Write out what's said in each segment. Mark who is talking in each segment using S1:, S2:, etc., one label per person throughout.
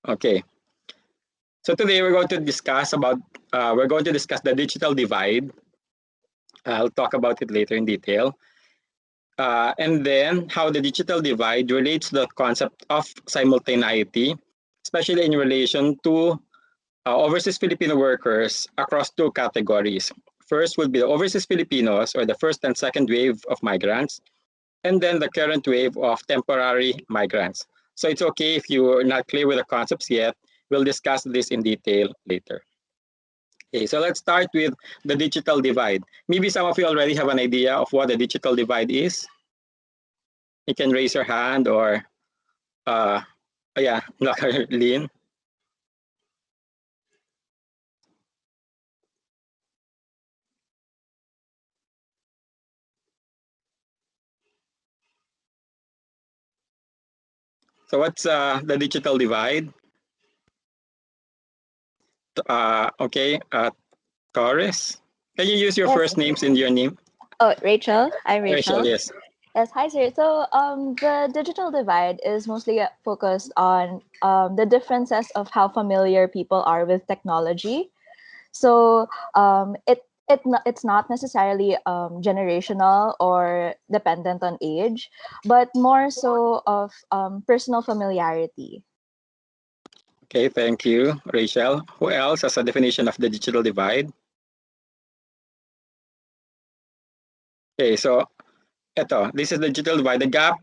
S1: Okay. So today we're going to discuss the digital divide. I'll talk about it later in detail. And then how the digital divide relates to the concept of simultaneity, especially in relation to overseas Filipino workers across two categories. First would be the overseas Filipinos, or the first and second wave of migrants, and then the current wave of temporary migrants. So it's okay if you're not clear with the concepts yet. We'll discuss this in detail later. Okay, so let's start with the digital divide. Maybe some of you already have an idea of what the digital divide is. You can raise your hand or, oh yeah, Lynn. So what's the digital divide? Okay, Taurus. Can you use your
S2: Yes.
S1: first names in your name?
S2: Oh, Rachel. I'm
S1: Rachel,
S2: Rachel.
S1: yes.
S2: Yes, hi, sir. So, the digital divide is mostly focused on the differences of how familiar people are with technology. So, it's not necessarily generational or dependent on age, but more so of personal familiarity.
S1: Okay, thank you, Rachel. Who else has a definition of the digital divide? Okay, so this is the digital divide, the gap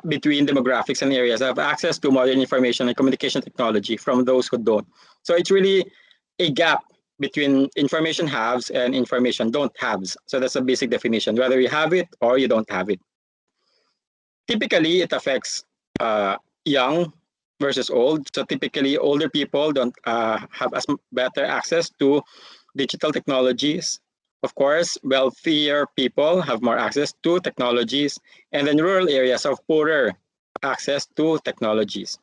S1: between demographics and areas that have access to modern information and communication technology from those who don't. So it's really a gap between information haves and information don't haves. So that's a basic definition, whether you have it or you don't have it. Typically, it affects young versus old. So typically, older people don't have as better access to digital technologies. Of course, wealthier people have more access to technologies, and then rural areas have poorer access to technologies.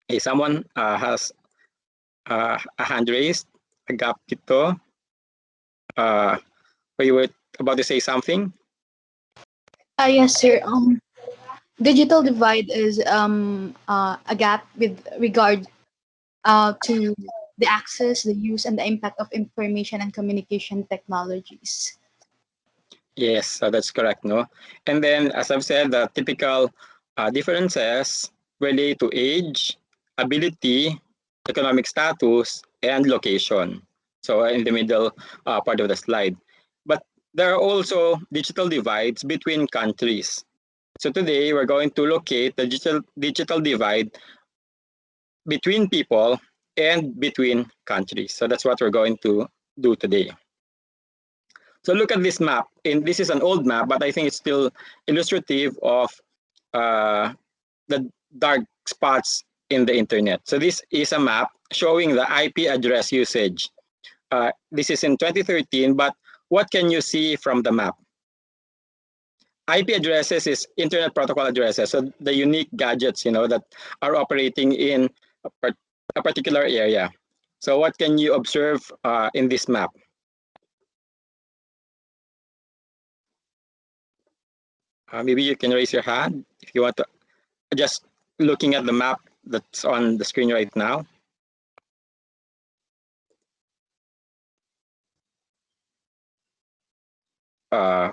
S1: Hey, someone has a hand raised. A gap dito. Were you about to say something?
S3: Yes, sir. Digital divide is a gap with regard to the access, the use, and the impact of information and communication technologies.
S1: Yes, that's correct. No, and then as I've said, the typical differences relate to age, ability, economic status, and location. So in the middle part of the slide, but there are also digital divides between countries. So today we're going to locate the digital divide between people and between countries. So that's what we're going to do today. So look at this map. And this is an old map, but I think it's still illustrative of uh, the dark spots in the internet. So this is a map showing the IP address usage. This is in 2013, but what can you see from the map? IP addresses is internet protocol addresses, so the unique gadgets, that are operating in a particular area. So what can you observe in this map? Maybe you can raise your hand if you want to. Just looking at the map that's on the screen right now. Uh,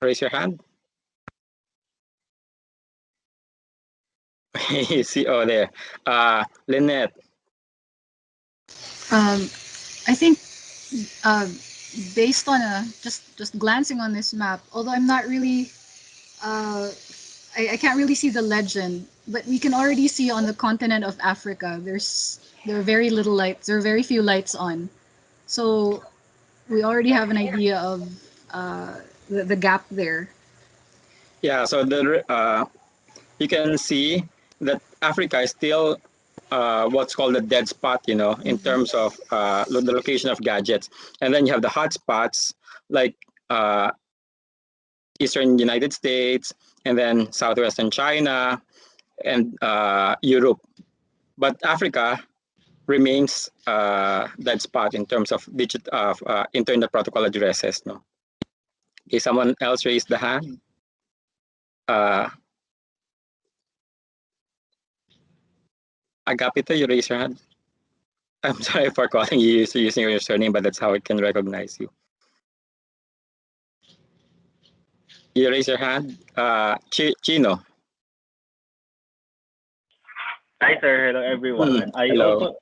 S1: Raise your hand. You see, oh, there. Lynette.
S4: I think based on just glancing on this map, although I'm not really, I can't really see the legend, but we can already see on the continent of Africa, there are very little lights, there are very few lights on, so we already have an idea of the gap there.
S1: Yeah, so you can see that Africa is still what's called a dead spot, in terms of the location of gadgets. And then you have the hot spots like Eastern United States, and then Southwestern China, and Europe. But Africa remains dead spot in terms of internet protocol addresses. No? Okay, someone else raised the hand. Agapito, you raise your hand. I'm sorry for calling you using your surname, but that's how I can recognize you. You raise your hand. Chino.
S5: Hi, sir. Hello, everyone.
S1: Hello.
S5: I also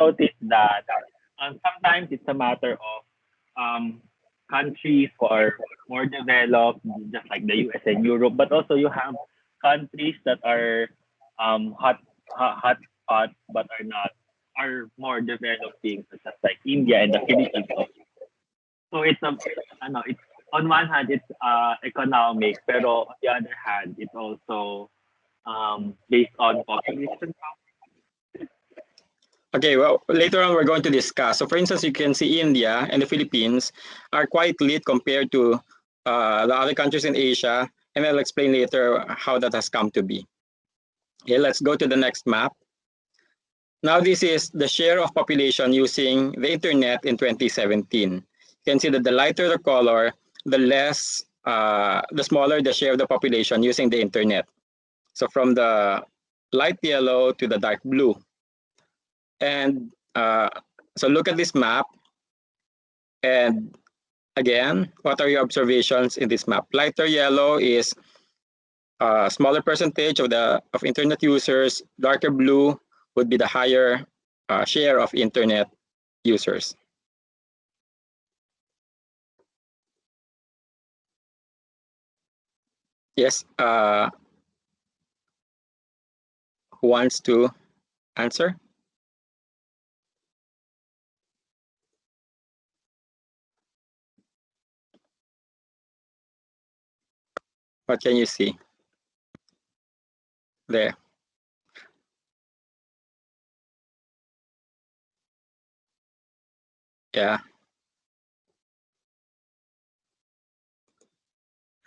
S5: noticed that sometimes it's a matter of countries who are more developed, just like the US and Europe, but also you have countries that are hot spots, but are more developing, such as like India and the Philippines. So it's on one hand it's economic, pero on the other hand it's also based on population.
S1: Okay, well, later on we're going to discuss. So for instance, you can see India and the Philippines are quite lit compared to the other countries in Asia, and I'll explain later how that has come to be. Okay, let's go to the next map. Now this is the share of population using the internet in 2017. You can see that the lighter the color, the smaller the share of the population using the internet. So from the light yellow to the dark blue. And so look at this map. And again, what are your observations in this map? Lighter yellow is a smaller percentage of internet users. Darker blue would be the higher share of internet users. Yes, who wants to answer? What can you see there? Yeah.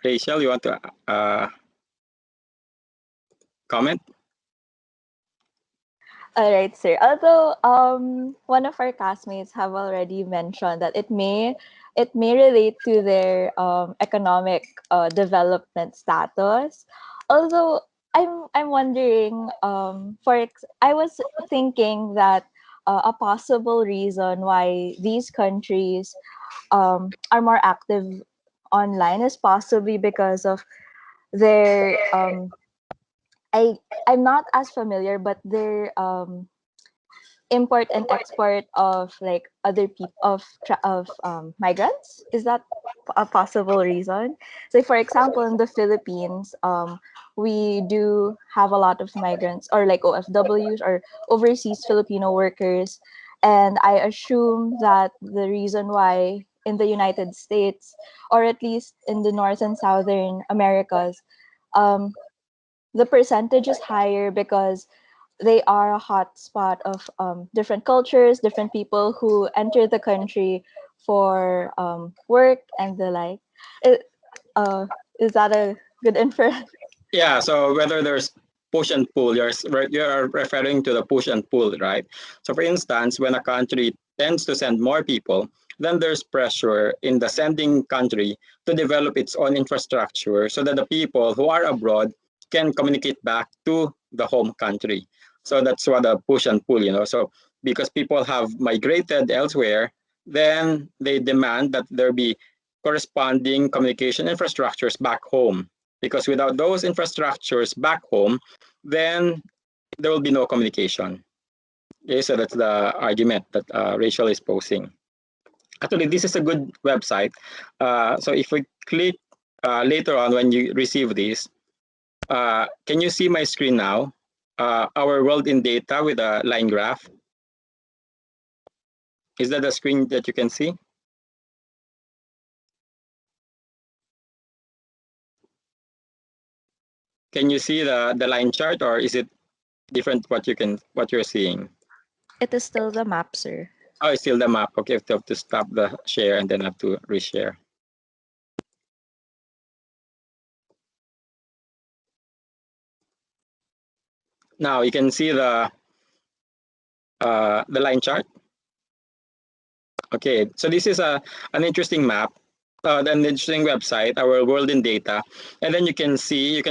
S1: Rachel, you want to comment?
S2: All right, sir. Although one of our classmates have already mentioned that it may relate to their economic development status. Although I'm wondering I was thinking that a possible reason why these countries are more active online is possibly because of their I I'm not as familiar, but their import and export of like other people of migrants. Is that a possible reason? So, for example, in the Philippines, we do have a lot of migrants or like OFWs or overseas Filipino workers, and I assume that the reason why in the United States, or at least in the North and Southern Americas, um, the percentage is higher because they are a hot spot of different cultures, different people who enter the country for work and the like. It, is that a good inference?
S1: Yeah, so whether there's push and pull, you're referring to the push and pull, right? So for instance, when a country tends to send more people, then there's pressure in the sending country to develop its own infrastructure so that the people who are abroad can communicate back to the home country. So that's what a push and pull, So because people have migrated elsewhere, then they demand that there be corresponding communication infrastructures back home, because without those infrastructures back home, then there will be no communication. Okay, so that's the argument that Rachel is posing. Actually, this is a good website. So if we click later on when you receive this, can you see my screen now? Our world in data with a line graph. Is that the screen that you can see? Can you see the line chart, or is it different what you're seeing?
S2: It is still the map, sir.
S1: Oh, it's still the map. Okay, I have to stop the share and then I have to reshare. Now you can see the line chart. Okay, so this is an interesting map, an interesting website, our world in data, and then you can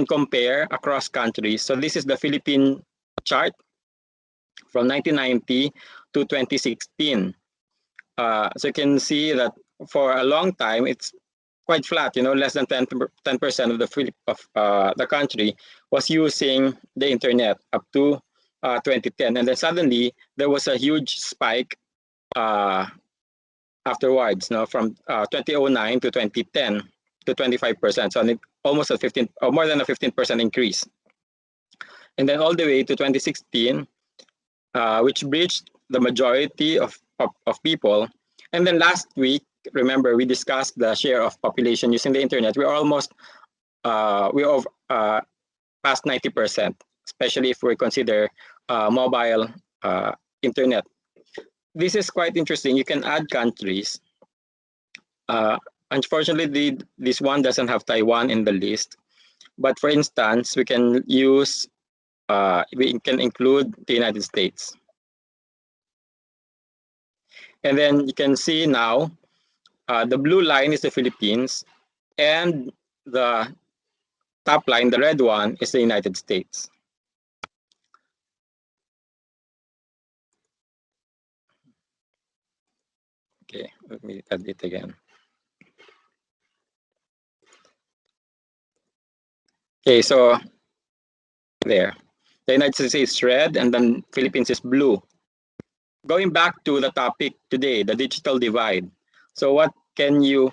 S1: compare across countries. So this is the Philippine chart. from 1990 to 2016. So you can see that for a long time, it's quite flat, less than 10% of the country was using the internet up to 2010. And then suddenly there was a huge spike afterwards, from 2009 to 2010 to 25%. So almost a 15 or more than a 15% increase. And then all the way to 2016, which breached the majority of people. And then last week, remember, we discussed the share of population using the internet. We're almost past 90%, especially if we consider mobile internet. This is quite interesting. You can add countries. Unfortunately, this one doesn't have Taiwan in the list. But for instance, we can include the United States. And then you can see now, the blue line is the Philippines, and the top line, the red one, is the United States. Okay, let me add it again. Okay, so there. The United States is red, and then Philippines is blue. Going back to the topic today, the digital divide. So what can you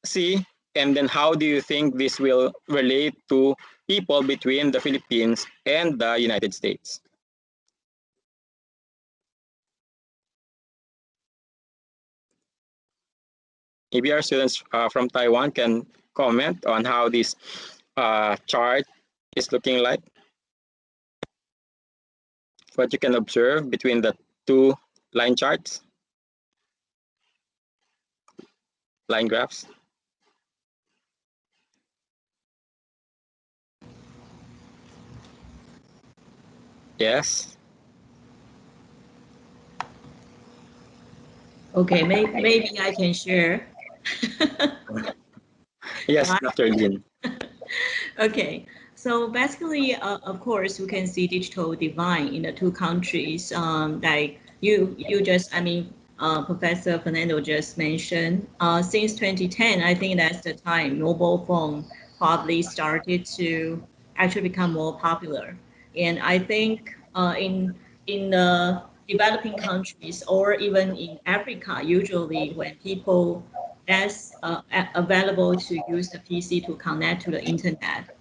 S1: see, and then how do you think this will relate to people between the Philippines and the United States? Maybe our students from Taiwan can comment on how this chart is looking like. What you can observe between the two line charts, line graphs. Yes.
S6: Okay, maybe I can share.
S1: Yes, Dr. Lin.
S6: Okay, so basically, of course, we can see digital divide in the two countries. Like Professor Fernando just mentioned. Since 2010, I think that's the time mobile phone probably started to actually become more popular. And I think in the developing countries or even in Africa, usually when people that's available to use the PC to connect to the internet,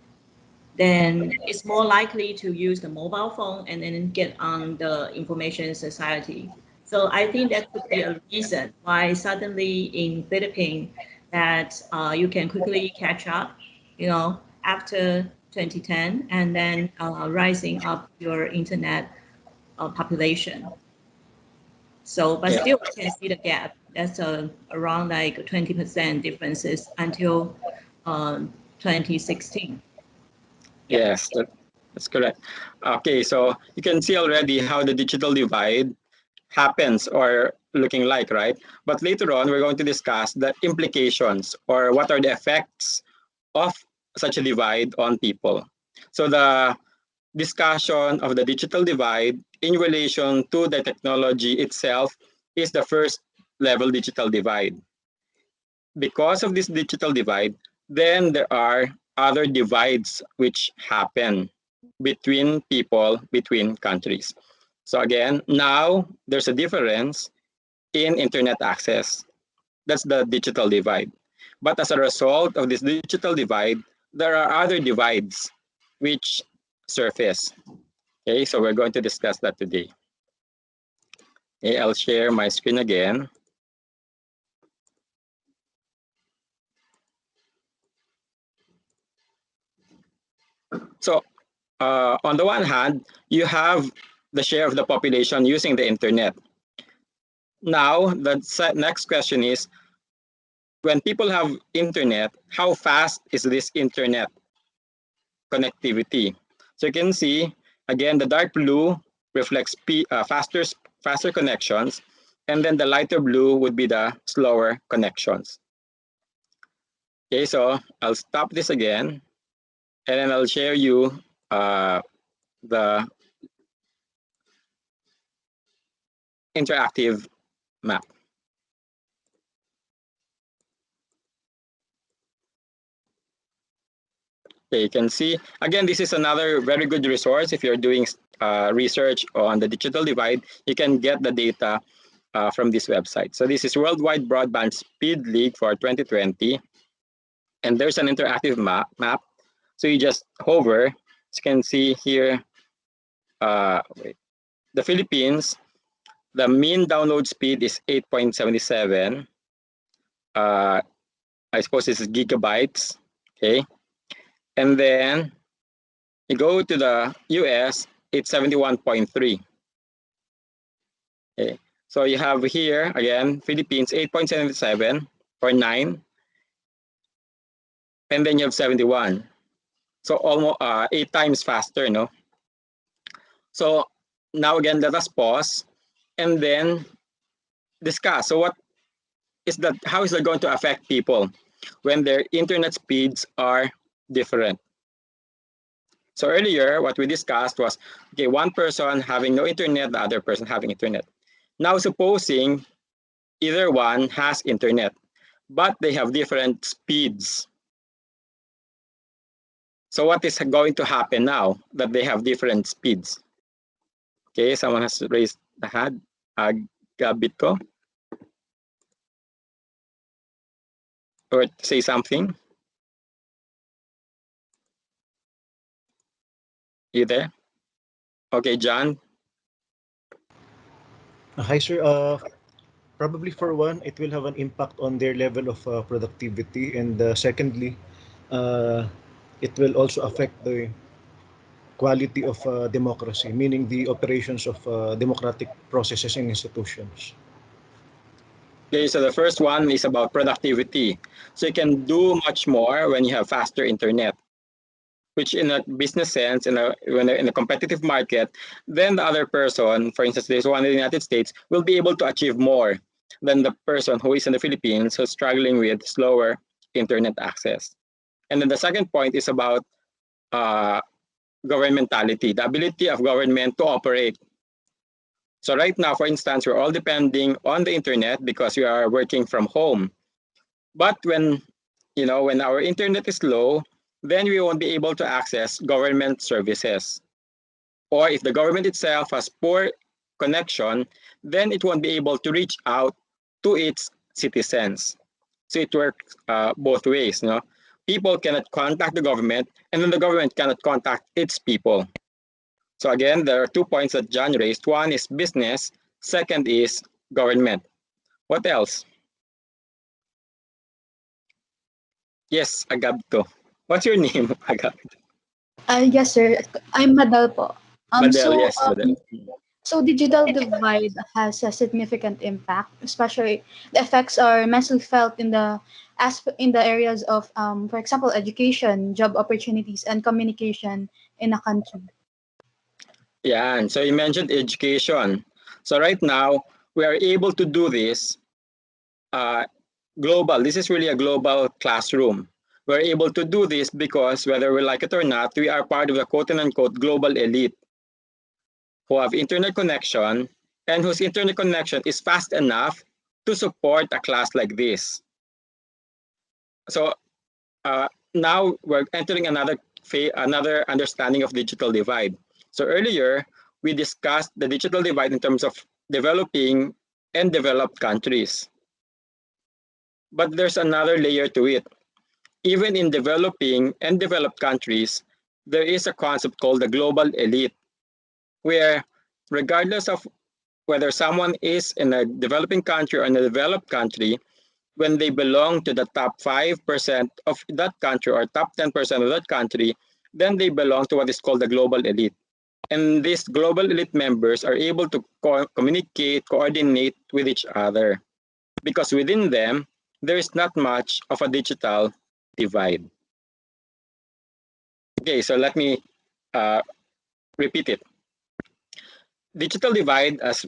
S6: then it's more likely to use the mobile phone and then get on the information society. So I think that could be a reason why suddenly in Philippines that you can quickly catch up, after 2010 and then rising up your internet population. So, but still we can see the gap. That's around like 20% differences until 2016.
S1: Yes, that's correct. Okay, so you can see already how the digital divide happens or looking like, right? But later on, we're going to discuss the implications or what are the effects of such a divide on people. So the discussion of the digital divide in relation to the technology itself is the first level digital divide. Because of this digital divide, then there are other divides which happen between people, between countries. So again, now there's a difference in internet access. That's the digital divide. But as a result of this digital divide, there are other divides which surface. Okay, so we're going to discuss that today. Okay, I'll share my screen again. So on the one hand, you have the share of the population using the internet. Now, the next question is, when people have internet, how fast is this internet connectivity? So you can see, again, the dark blue reflects faster connections, and then the lighter blue would be the slower connections. Okay, so I'll stop this again, and then I'll share you the interactive map. Okay, you can see, again, this is another very good resource. If you're doing research on the digital divide, you can get the data from this website. So this is Worldwide Broadband Speed League for 2020. And there's an interactive map. So you just hover. As you can see here, the Philippines, the mean download speed is 8.77. I suppose this is gigabytes. Okay. And then you go to the US, it's 71.3. Okay. So you have here again, Philippines 8.77 or 9. And then you have 71. So almost 8 times faster, no? So now again, let us pause and then discuss. So what is that? How is that going to affect people when their internet speeds are different? So earlier, what we discussed was, okay, one person having no internet, the other person having internet. Now supposing either one has internet, but they have different speeds. So what is going to happen now that they have different speeds? Okay, someone has raised the hand. Gabito. Or say something. You there? Okay, John.
S7: Hi, sir. Probably for one, it will have an impact on their level of productivity, and secondly, it will also affect the quality of democracy, meaning the operations of democratic processes and institutions.
S1: Okay, so the first one is about productivity. So you can do much more when you have faster internet, which in a business sense, in a competitive market, then the other person, for instance, there's one in the United States, will be able to achieve more than the person who is in the Philippines who's struggling with slower internet access. And then the second point is about governmentality, the ability of government to operate. So right now, for instance, we're all depending on the internet because we are working from home. But when our internet is low, then we won't be able to access government services. Or if the government itself has poor connection, then it won't be able to reach out to its citizens. So it works both ways. No? People cannot contact the government, and then the government cannot contact its people. So again, there are 2 points that John raised. One is business, second is government. What else? Yes, Agabto. What's your name, Agabto?
S3: Yes, sir. I'm Madal po.
S1: Madel, yes, Madel.
S3: So digital divide has a significant impact, especially the effects are mostly felt in the areas of, for example, education, job opportunities, and communication in a country.
S1: Yeah, and so you mentioned education. So right now, we are able to do this global. This is really a global classroom. We're able to do this because whether we like it or not, we are part of the quote and unquote global elite who have internet connection and whose internet connection is fast enough to support a class like this. So now we're entering another understanding of digital divide. So earlier, we discussed the digital divide in terms of developing and developed countries. But there's another layer to it. Even in developing and developed countries, there is a concept called the global elite, where regardless of whether someone is in a developing country or in a developed country, when they belong to the top 5% of that country or top 10% of that country, then they belong to what is called the global elite. And these global elite members are able to communicate, coordinate with each other because within them, there is not much of a digital divide. Okay, so let me repeat it. Digital divide, as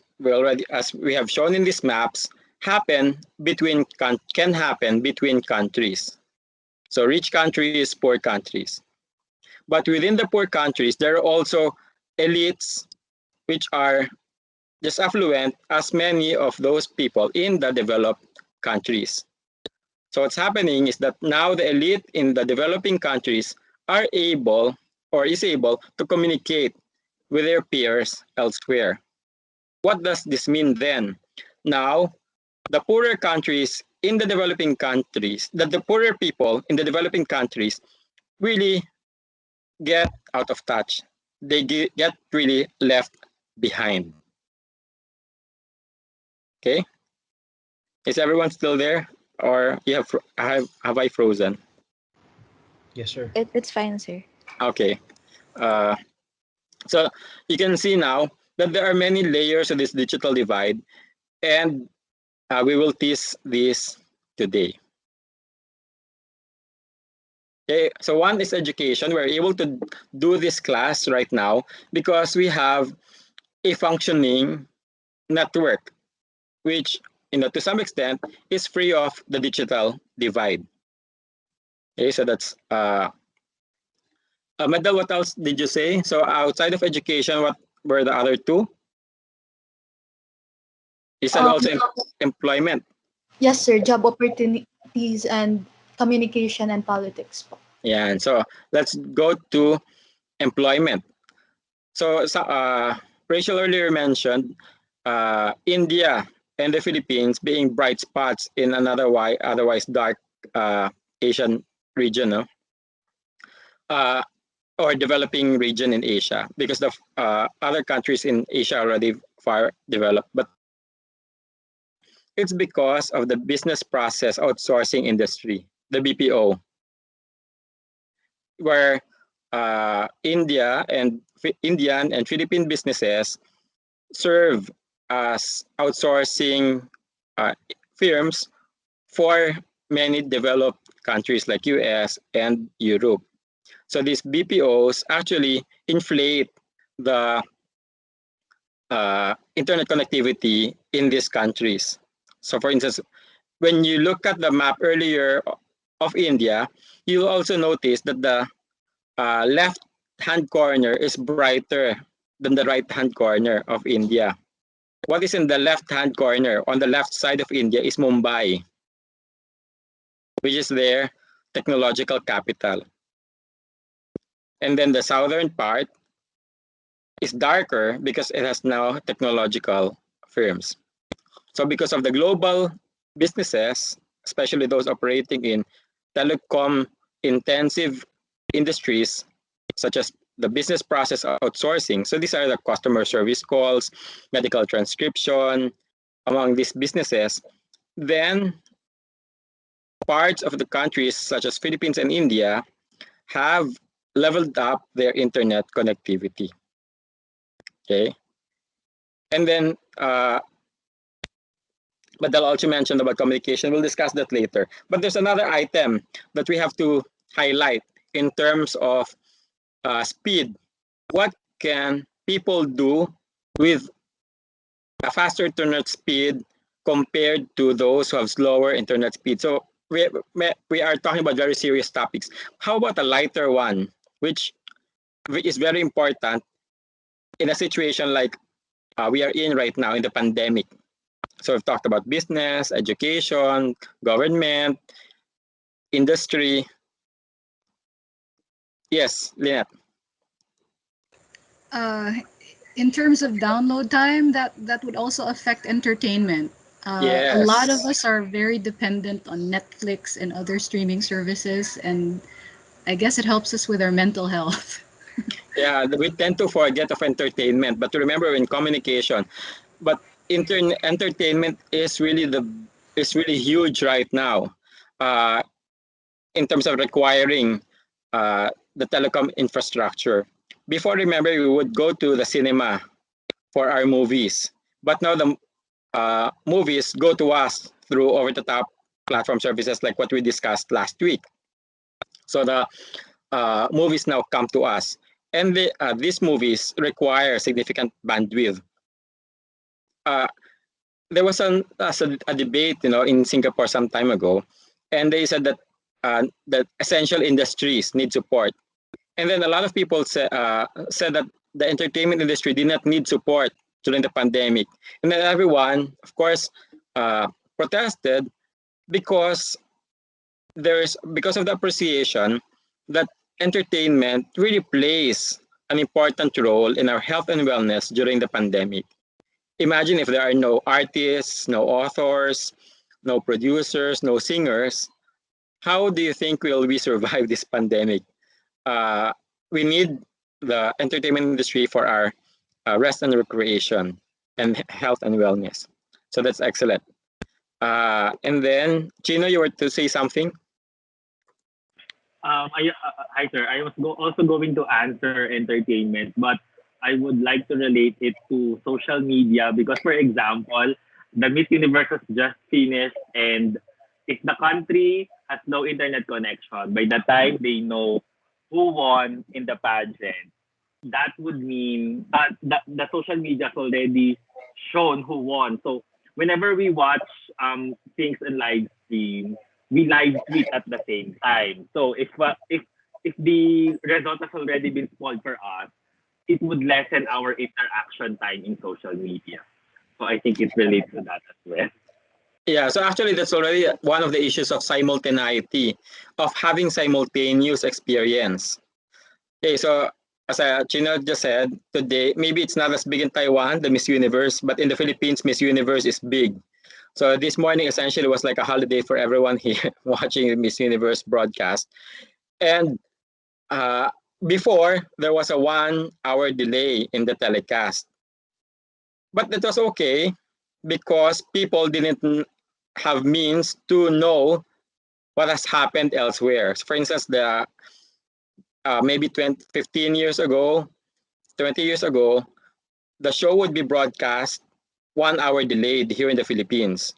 S1: we have shown in these maps, can happen between countries. So rich countries, poor countries. But within the poor countries, there are also elites which are just affluent as many of those people in the developed countries. So what's happening is that now the elite in the developing countries are able or is able to communicate with their peers elsewhere. What does this mean then? Now, the poorer countries in the developing countries, the poorer people in the developing countries really get out of touch. They get really left behind. Okay? Is everyone still there? Or you have I frozen?
S7: Yes, sir.
S2: It's fine, sir.
S1: Okay. So you can see now that there are many layers of this digital divide, and we will tease this today. Okay, so one is education. We're able to do this class right now because we have a functioning network, which, to some extent, is free of the digital divide. Okay, so that's Medal, what else did you say? So outside of education, what were the other two? You said also employment.
S3: Yes, sir. Job opportunities and communication and politics.
S1: Yeah, and so let's go to employment. So Rachel earlier mentioned India and the Philippines being bright spots in an otherwise dark Asian region, no? Or developing region in Asia, because the other countries in Asia are already far developed. But it's because of the business process outsourcing industry, the BPO, where Indian and Philippine businesses serve as outsourcing firms for many developed countries like US and Europe. So these BPOs actually inflate the internet connectivity in these countries. So for instance, when you look at the map earlier of India, you'll also notice that the left-hand corner is brighter than the right-hand corner of India. What is in the left-hand corner, on the left side of India, is Mumbai, which is their technological capital. And then the southern part is darker because it has now technological firms. So because of the global businesses, especially those operating in telecom intensive industries, such as the business process outsourcing. So these are the customer service calls, medical transcription among these businesses. Then parts of the countries such as Philippines and India have leveled up their internet connectivity. Okay. And then but they'll also mention about communication. We'll discuss that later. But there's another item that we have to highlight in terms of speed. What can people do with a faster internet speed compared to those who have slower internet speed? So we are talking about very serious topics. How about a lighter one, which is very important in a situation like we are in right now in the pandemic? So we've talked about business, education, government, industry. Yes, Lynette.
S4: In terms of download time, that would also affect entertainment. A lot of
S1: Yes.
S4: us are very dependent on Netflix and other streaming services, and I guess it helps us with our mental health.
S1: Yeah, we tend to forget of entertainment, but remember in communication. But entertainment is really huge right now, in terms of requiring the telecom infrastructure. Before, remember, we would go to the cinema for our movies, but now the movies go to us through over-the-top platform services like what we discussed last week. So the movies now come to us, and these movies require significant bandwidth. There was a debate, in Singapore some time ago, and they said that that essential industries need support, and then a lot of people said that the entertainment industry did not need support during the pandemic. And then everyone, of course, protested because because of the appreciation that entertainment really plays an important role in our health and wellness during the pandemic. Imagine if there are no artists, no authors, no producers, no singers. How do you think will we survive this pandemic? We need the entertainment industry for our rest and recreation and health and wellness. So that's excellent. And then, Chino, you were to say something?
S5: Hi, sir. I was also going to answer entertainment, but I would like to relate it to social media because, for example, the Miss Universe was just finished, and if the country has no internet connection, by the time they know who won in the pageant, that would mean the social media has already shown who won. So whenever we watch things in live stream, we live tweet at the same time. So if the result has already been spoiled for us, it would lessen our interaction time in social media. So I think it relates to that as well.
S1: Yeah, so actually that's already one of the issues of simultaneity, of having simultaneous experience. Okay, so as Chino just said, today, maybe it's not as big in Taiwan, the Miss Universe, but in the Philippines, Miss Universe is big. So this morning essentially was like a holiday for everyone here watching the Miss Universe broadcast. And before, there was a 1 hour delay in the telecast. But that was okay because people didn't have means to know what has happened elsewhere. So for instance, the maybe 15 years ago, 20 years ago, the show would be broadcast 1 hour delayed here in the Philippines.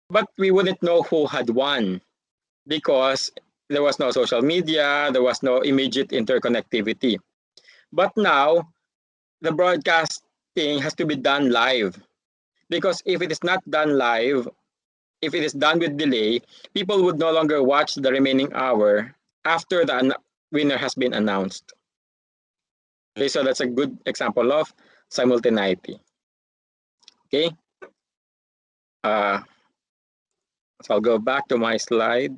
S1: But we wouldn't know who had won because there was no social media, there was no immediate interconnectivity. But now, the broadcasting has to be done live because if it is not done live, if it is done with delay, people would no longer watch the remaining hour after the winner has been announced. Okay, so that's a good example of simultaneity. Okay. So I'll go back to my slide.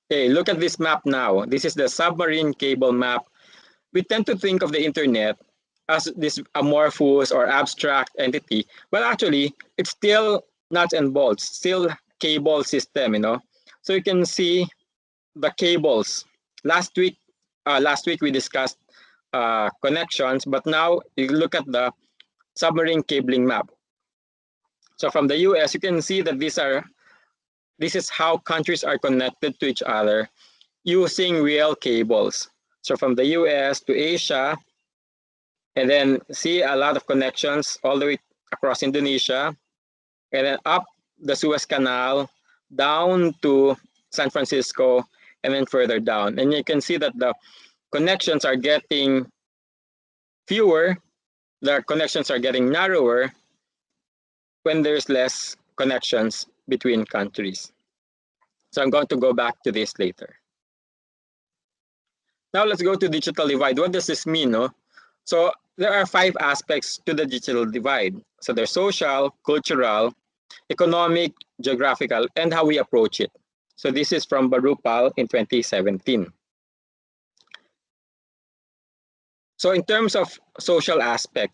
S1: Okay, look at this map now. This is the submarine cable map. We tend to think of the internet as this amorphous or abstract entity, but actually it's still nuts and bolts, still cable system, you know. So you can see the cables. Last week we discussed connections, but now you look at the submarine cabling map. So from the US, you can see that this is how countries are connected to each other using real cables. So from the US to Asia, and then see a lot of connections all the way across Indonesia, and then up the Suez Canal, down to San Francisco, and then further down. And you can see that the connections are getting fewer, the connections are getting narrower when there's less connections between countries. So I'm going to go back to this later. Now let's go to digital divide. What does this mean? No? So there are 5 aspects to the digital divide. So there's social, cultural, economic, geographical, and how we approach it. So this is from Barupal in 2017. So in terms of social aspect,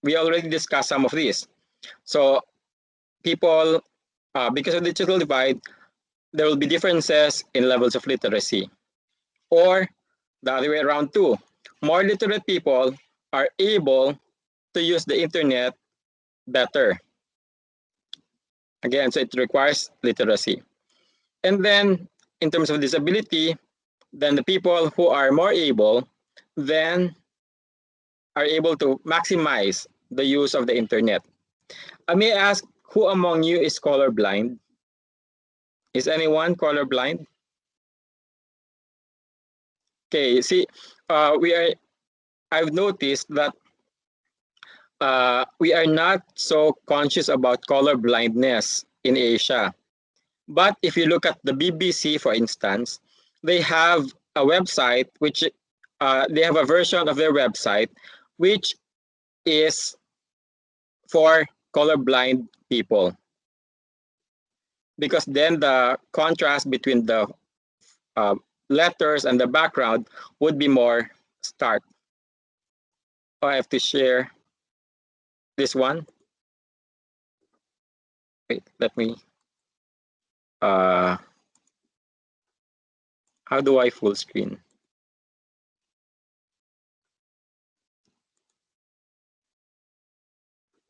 S1: we already discussed some of these. So people, because of digital divide, there will be differences in levels of literacy. Or the other way around too. More literate people are able to use the internet better. Again, so it requires literacy. And then in terms of disability, then the people who are more able then are able to maximize the use of the internet. I may ask, who among you is colorblind? Is anyone colorblind? Okay, see, I've noticed that we are not so conscious about color blindness in Asia But if you look at the BBC, for instance, they have a website which they have a version of their website which is for colorblind people, because then the contrast between the uh, letters and the background would be more stark. I have to share this one. Wait, let me. How do I full screen?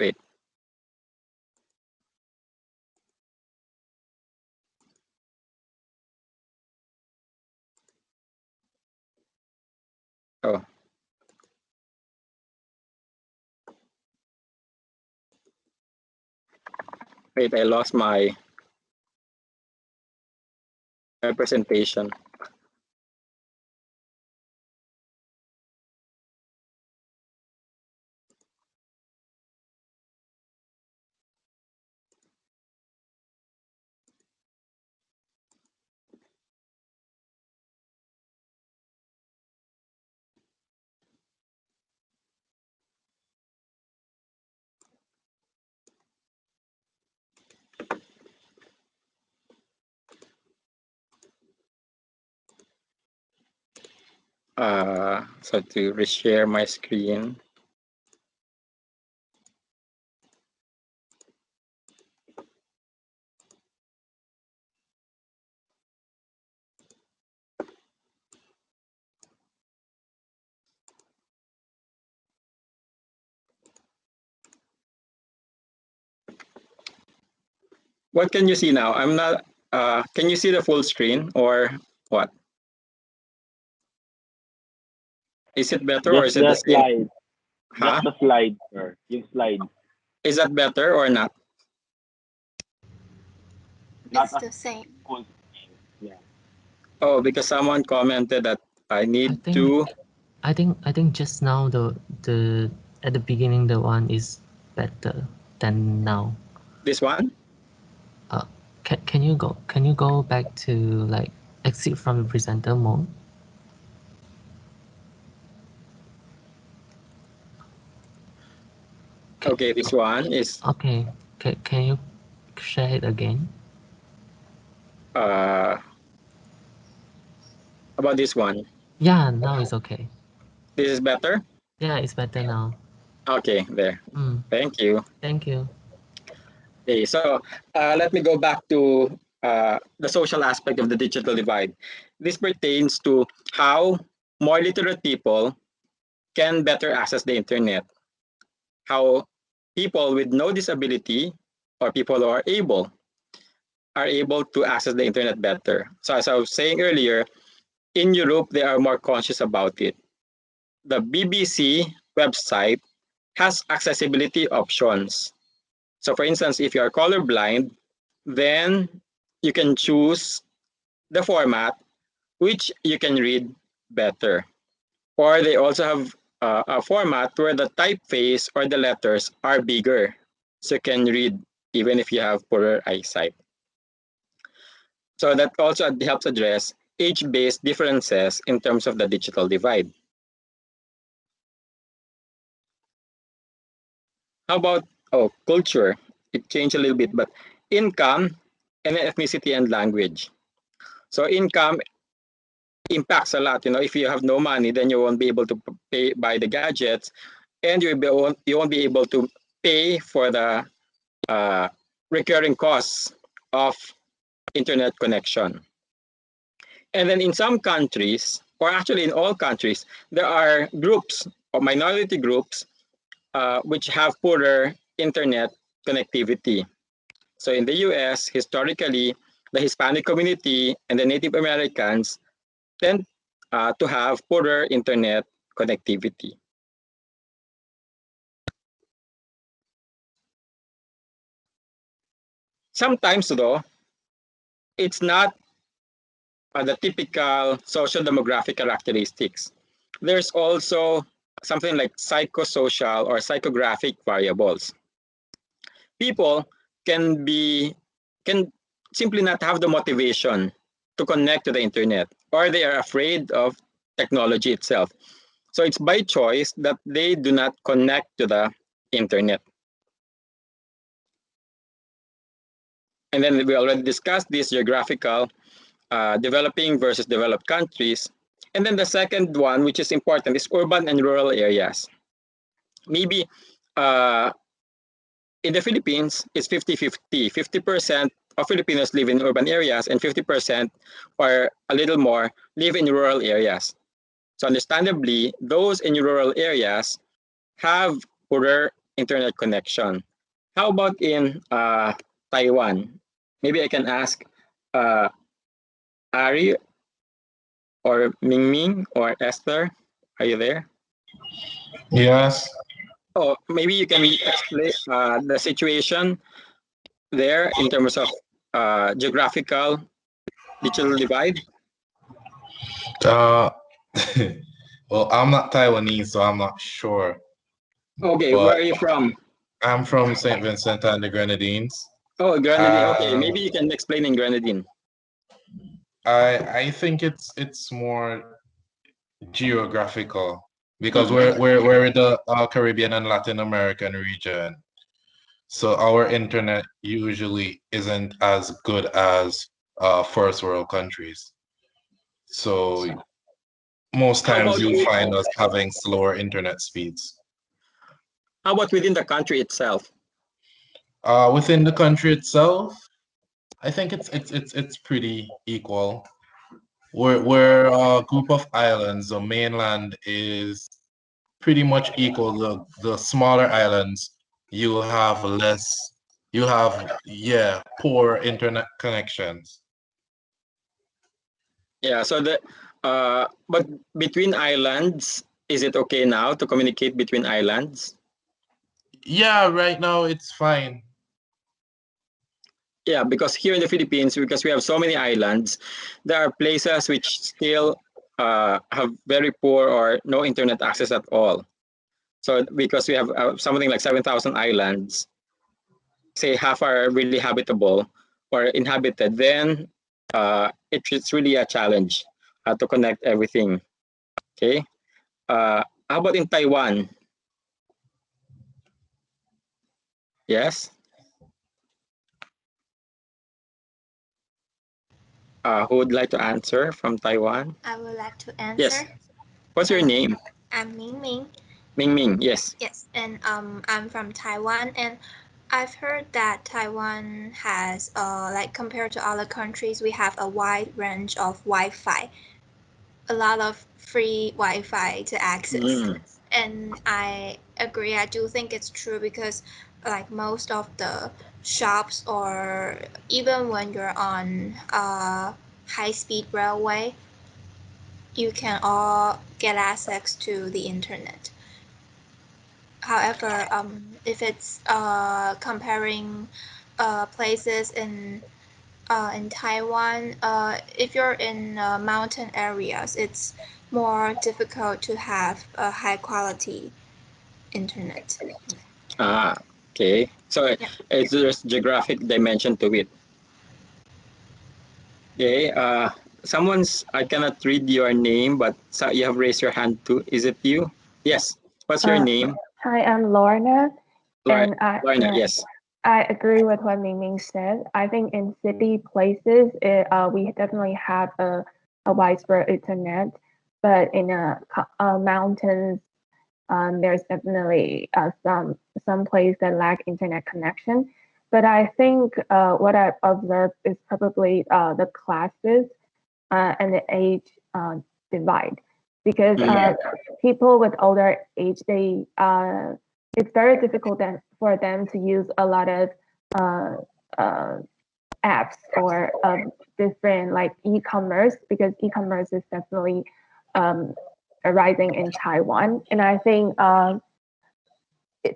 S1: Wait. Oh. Wait, I lost my presentation. So to reshare my screen. What can you see now? I'm not. Can you see the full screen or what? Is it better or
S5: Just
S1: is it the
S5: the
S1: same?
S5: slide.
S1: Huh?
S5: Just the slide, sir. Yung slide.
S1: Is that better or not?
S5: Not
S3: It's
S5: as
S3: the same.
S5: full screen. Yeah.
S1: Oh, because someone commented that I
S8: I
S1: need
S8: think
S1: to.
S8: I think just now the at the beginning the one is better than now.
S1: This one?
S8: Can you go back to like exit from the presenter mode?
S1: Okay, this one is
S8: Okay. Can you share it again?
S1: about this one.
S8: Yeah, now it's okay.
S1: This is better?
S8: Yeah, it's better now.
S1: Okay, there.
S8: Mm,
S1: Thank you.
S8: thank you.
S1: Okay, so let me go back to the social aspect of the digital divide. This pertains to how more literate people can better access the internet, how people with no disability or people who are able to access the internet better. So as I was saying earlier, in Europe, they are more conscious about it. The BBC website has accessibility options. So for instance, if you are colorblind, then you can choose the format which you can read better. Or they also have a format where the typeface or the letters are bigger, so you can read even if you have poorer eyesight. So that also helps address age-based differences in terms of the digital divide. How about culture? It changed a little bit, but income and ethnicity and language. So income impacts a lot. If you have no money, then you won't be able to buy the gadgets, and you won't be able to pay for the recurring costs of internet connection. And then in some countries, or actually in all countries, there are groups or minority groups which have poorer internet connectivity. So in the US, historically, the Hispanic community and the Native Americans tend to have poorer internet connectivity. Sometimes, though, it's not the typical social demographic characteristics. There's also something like psychosocial or psychographic variables. People can simply not have the motivation to connect to the internet, or they are afraid of technology itself. So it's by choice that they do not connect to the internet. And then we already discussed this geographical developing versus developed countries. And then the second one, which is important, is urban and rural areas. Maybe in the Philippines, it's 50-50. 50% of Filipinos live in urban areas and 50% or a little more live in rural areas. So understandably, those in rural areas have poorer internet connection. How about in Taiwan? Maybe I can ask Ari or Mingming or Esther. Are you there?
S9: Yes.
S1: Oh, maybe you can explain the situation there in terms of geographical digital divide.
S9: Uh, well, I'm not Taiwanese, so I'm not sure.
S1: Okay, where
S9: But
S1: are you from?
S9: I'm from St. Vincent and the Grenadines.
S1: Oh, Grenadine. Okay,
S9: Uh,
S1: maybe you can explain in Grenadine.
S9: I think it's more geographical because
S1: Mhm.
S9: we're in the Caribbean and Latin American region. So our internet usually isn't as good as first world countries. So most
S1: How
S9: times
S1: about
S9: you'll find us having slower internet speeds.
S1: how about within the country itself?
S9: Within the country itself, I think it's pretty equal. We're a group of islands. The mainland is pretty much equal. The smaller islands, you have less, you have, yeah, poor internet connections.
S1: Yeah, so the but between islands, is it okay now to communicate between islands?
S9: Yeah, right now it's fine.
S1: Yeah, because here in the Philippines, because we have so many islands, there are places which still have very poor or no internet access at all. So because we have something like 7,000 islands, say half are really habitable or inhabited, then it's really a challenge to connect everything. Okay. How about in Taiwan? Yes. Who would like to answer from Taiwan?
S10: I would like to
S1: Yes.
S10: answer.
S1: What's your name?
S10: I'm Ming Ming.
S1: Ming Ming. Yes.
S10: Yes, and I'm from Taiwan, and I've heard that Taiwan has, like compared to other countries, we have a wide range of Wi-Fi, a lot of free Wi-Fi to access.
S1: Mm.
S10: And I agree. I do think it's true because, like most of the shops, or even when you're on high-speed railway, you can all get access to the internet. However, if it's comparing places in Taiwan, if you're in mountain areas, it's more difficult to have a high quality internet.
S1: Ah. Okay. So
S10: Yeah.
S1: it's there's geographic dimension to it. Okay. Someone's I cannot read your name, but you have raised your hand too. Is it you? Yes. What's your name?
S11: Hi, I'm Lorna, and
S1: Lorna. Yes.
S11: I agree with what Ming Ming said. I think in city places, we definitely have a widespread internet, but in mountains, there's definitely some place that lack internet connection. But I think what I've observed is probably the classes and the age divide, because people with older age, they it's very difficult then for them to use a lot of uh, uh, apps or different like e-commerce, because e-commerce is definitely um, arising in Taiwan. And I think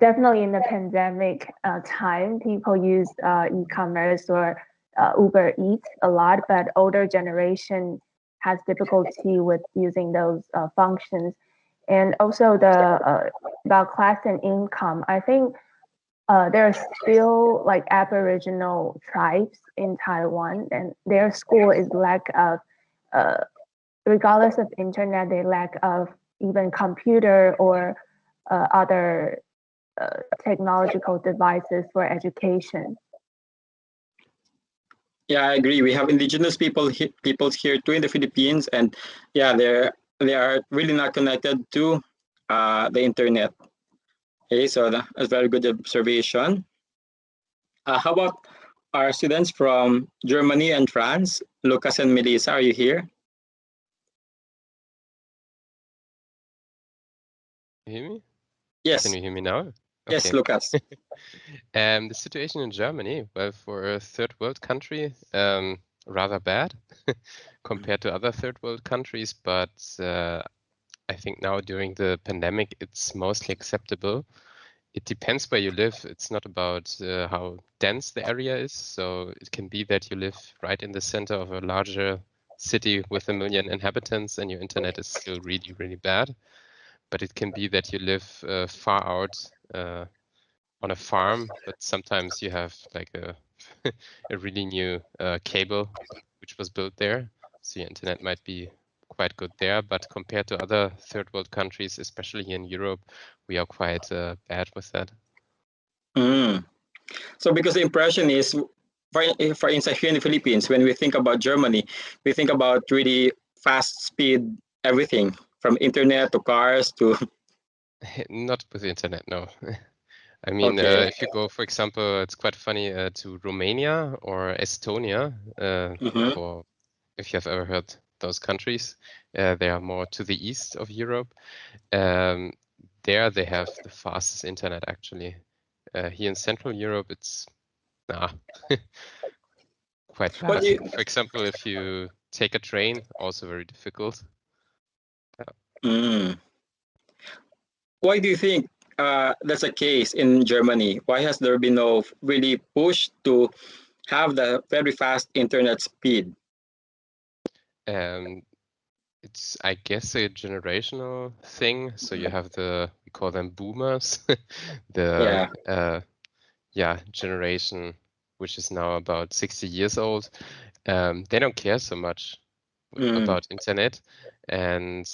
S11: definitely in the pandemic time, people use e-commerce or Uber Eats a lot, but older generation has difficulty with using those functions. And also the about class and income, I think there are still like Aboriginal tribes in Taiwan, and their school is lack of, regardless of internet, they lack of even computer or other technological devices for education.
S1: Yeah, I agree. We have indigenous peoples here too in the Philippines, and yeah, they are really not connected to the internet. Okay, so that's a very good observation. How about our students from Germany and France? Lucas and Melissa, are you here?
S12: You hear me?
S1: Yes.
S12: Can you hear me now?
S1: Yes,
S12: Okay.
S1: Lucas.
S12: The situation in Germany, well, for a third world country, rather bad compared to other third world countries, but I think now during the pandemic, it's mostly acceptable. It depends where you live. It's not about how dense the area is. So it can be that you live right in the center of a larger city with 1 million inhabitants and your internet is still really, really bad. But it can be that you live far out on a farm, but sometimes you have like a, a really new cable which was built there. So your internet might be quite good there, but compared to other third world countries, especially here in Europe, we are quite bad with that.
S1: Mm. So because the impression is, for instance, here in the Philippines, when we think about Germany, we think about really fast speed everything from internet to cars to.
S12: Not with the internet, no. I mean,
S1: Okay.
S12: if you go, for example, it's quite funny to Romania or Estonia,
S1: Mhm.
S12: for if you have ever heard those countries, they are more to the east of Europe. There they have the fastest internet actually. Here in Central Europe, it's quite
S1: What
S12: bad.
S1: do you,
S12: For example, if you take a train, also very difficult.
S1: why do you think that's a case in Germany? Why has there been no really push to have the very fast internet speed?
S12: It's, I guess, a generational thing. So you have we call them boomers, the generation which is now about 60 years old. They don't care so much about internet, and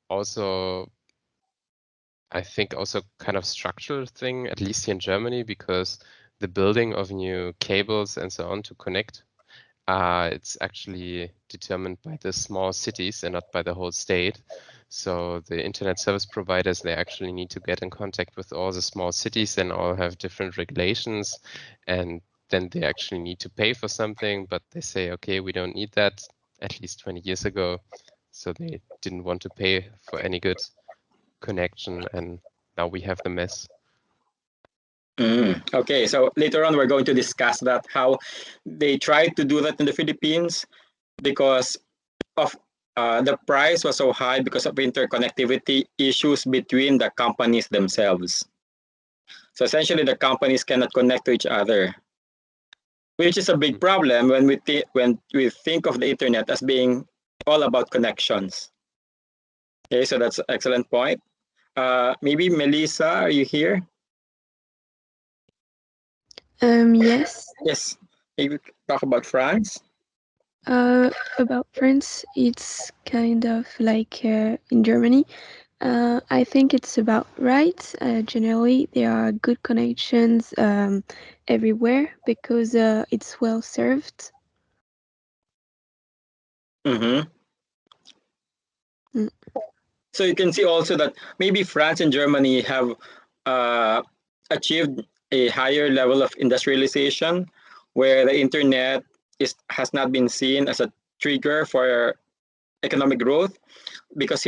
S12: also I think also kind of structural thing, at least here in Germany, because the building of new cables and so on to connect, it's actually determined by the small cities and not by the whole state. So the internet service providers, they actually need to get in contact with all the small cities and all have different regulations. And then they actually need to pay for something, but they say, okay, we don't need that, at least 20 years ago. So they didn't want to pay for any good connection, and now we have the mess.
S1: Okay, so later on we're going to discuss that, how they tried to do that in the Philippines because of the price was so high because of interconnectivity issues between the companies themselves. So essentially the companies cannot connect to each other, which is a big problem when we think of the internet as being all about connections. Okay, so that's an excellent point. Maybe Melissa, are you here?
S13: Yes.
S1: Yes. Maybe talk about France.
S13: About France, it's kind of like in Germany. I think it's about right. Generally, there are good connections everywhere because it's well served.
S1: So you can see also that maybe France and Germany have achieved a higher level of industrialization, where the internet has not been seen as a trigger for economic growth, because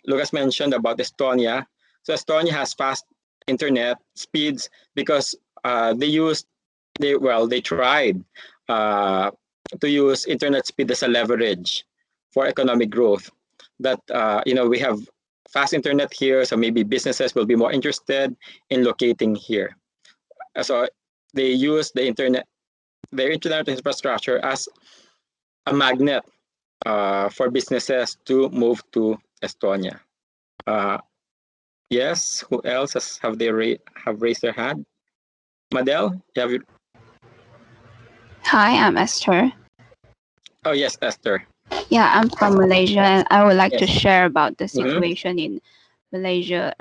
S1: Lucas mentioned about Estonia. So Estonia has fast internet speeds because they tried to use internet speed as a leverage for economic growth. That we have fast internet here, so maybe businesses will be more interested in locating here. So they use their internet infrastructure as a magnet for businesses to move to Estonia. Yes, who else have raised their hand? Madel, you have...
S14: Hi, I'm Esther.
S1: Oh, yes, Esther.
S14: Yeah, I'm from Malaysia, and I would like to
S1: Yes.
S14: share about the situation in Malaysia.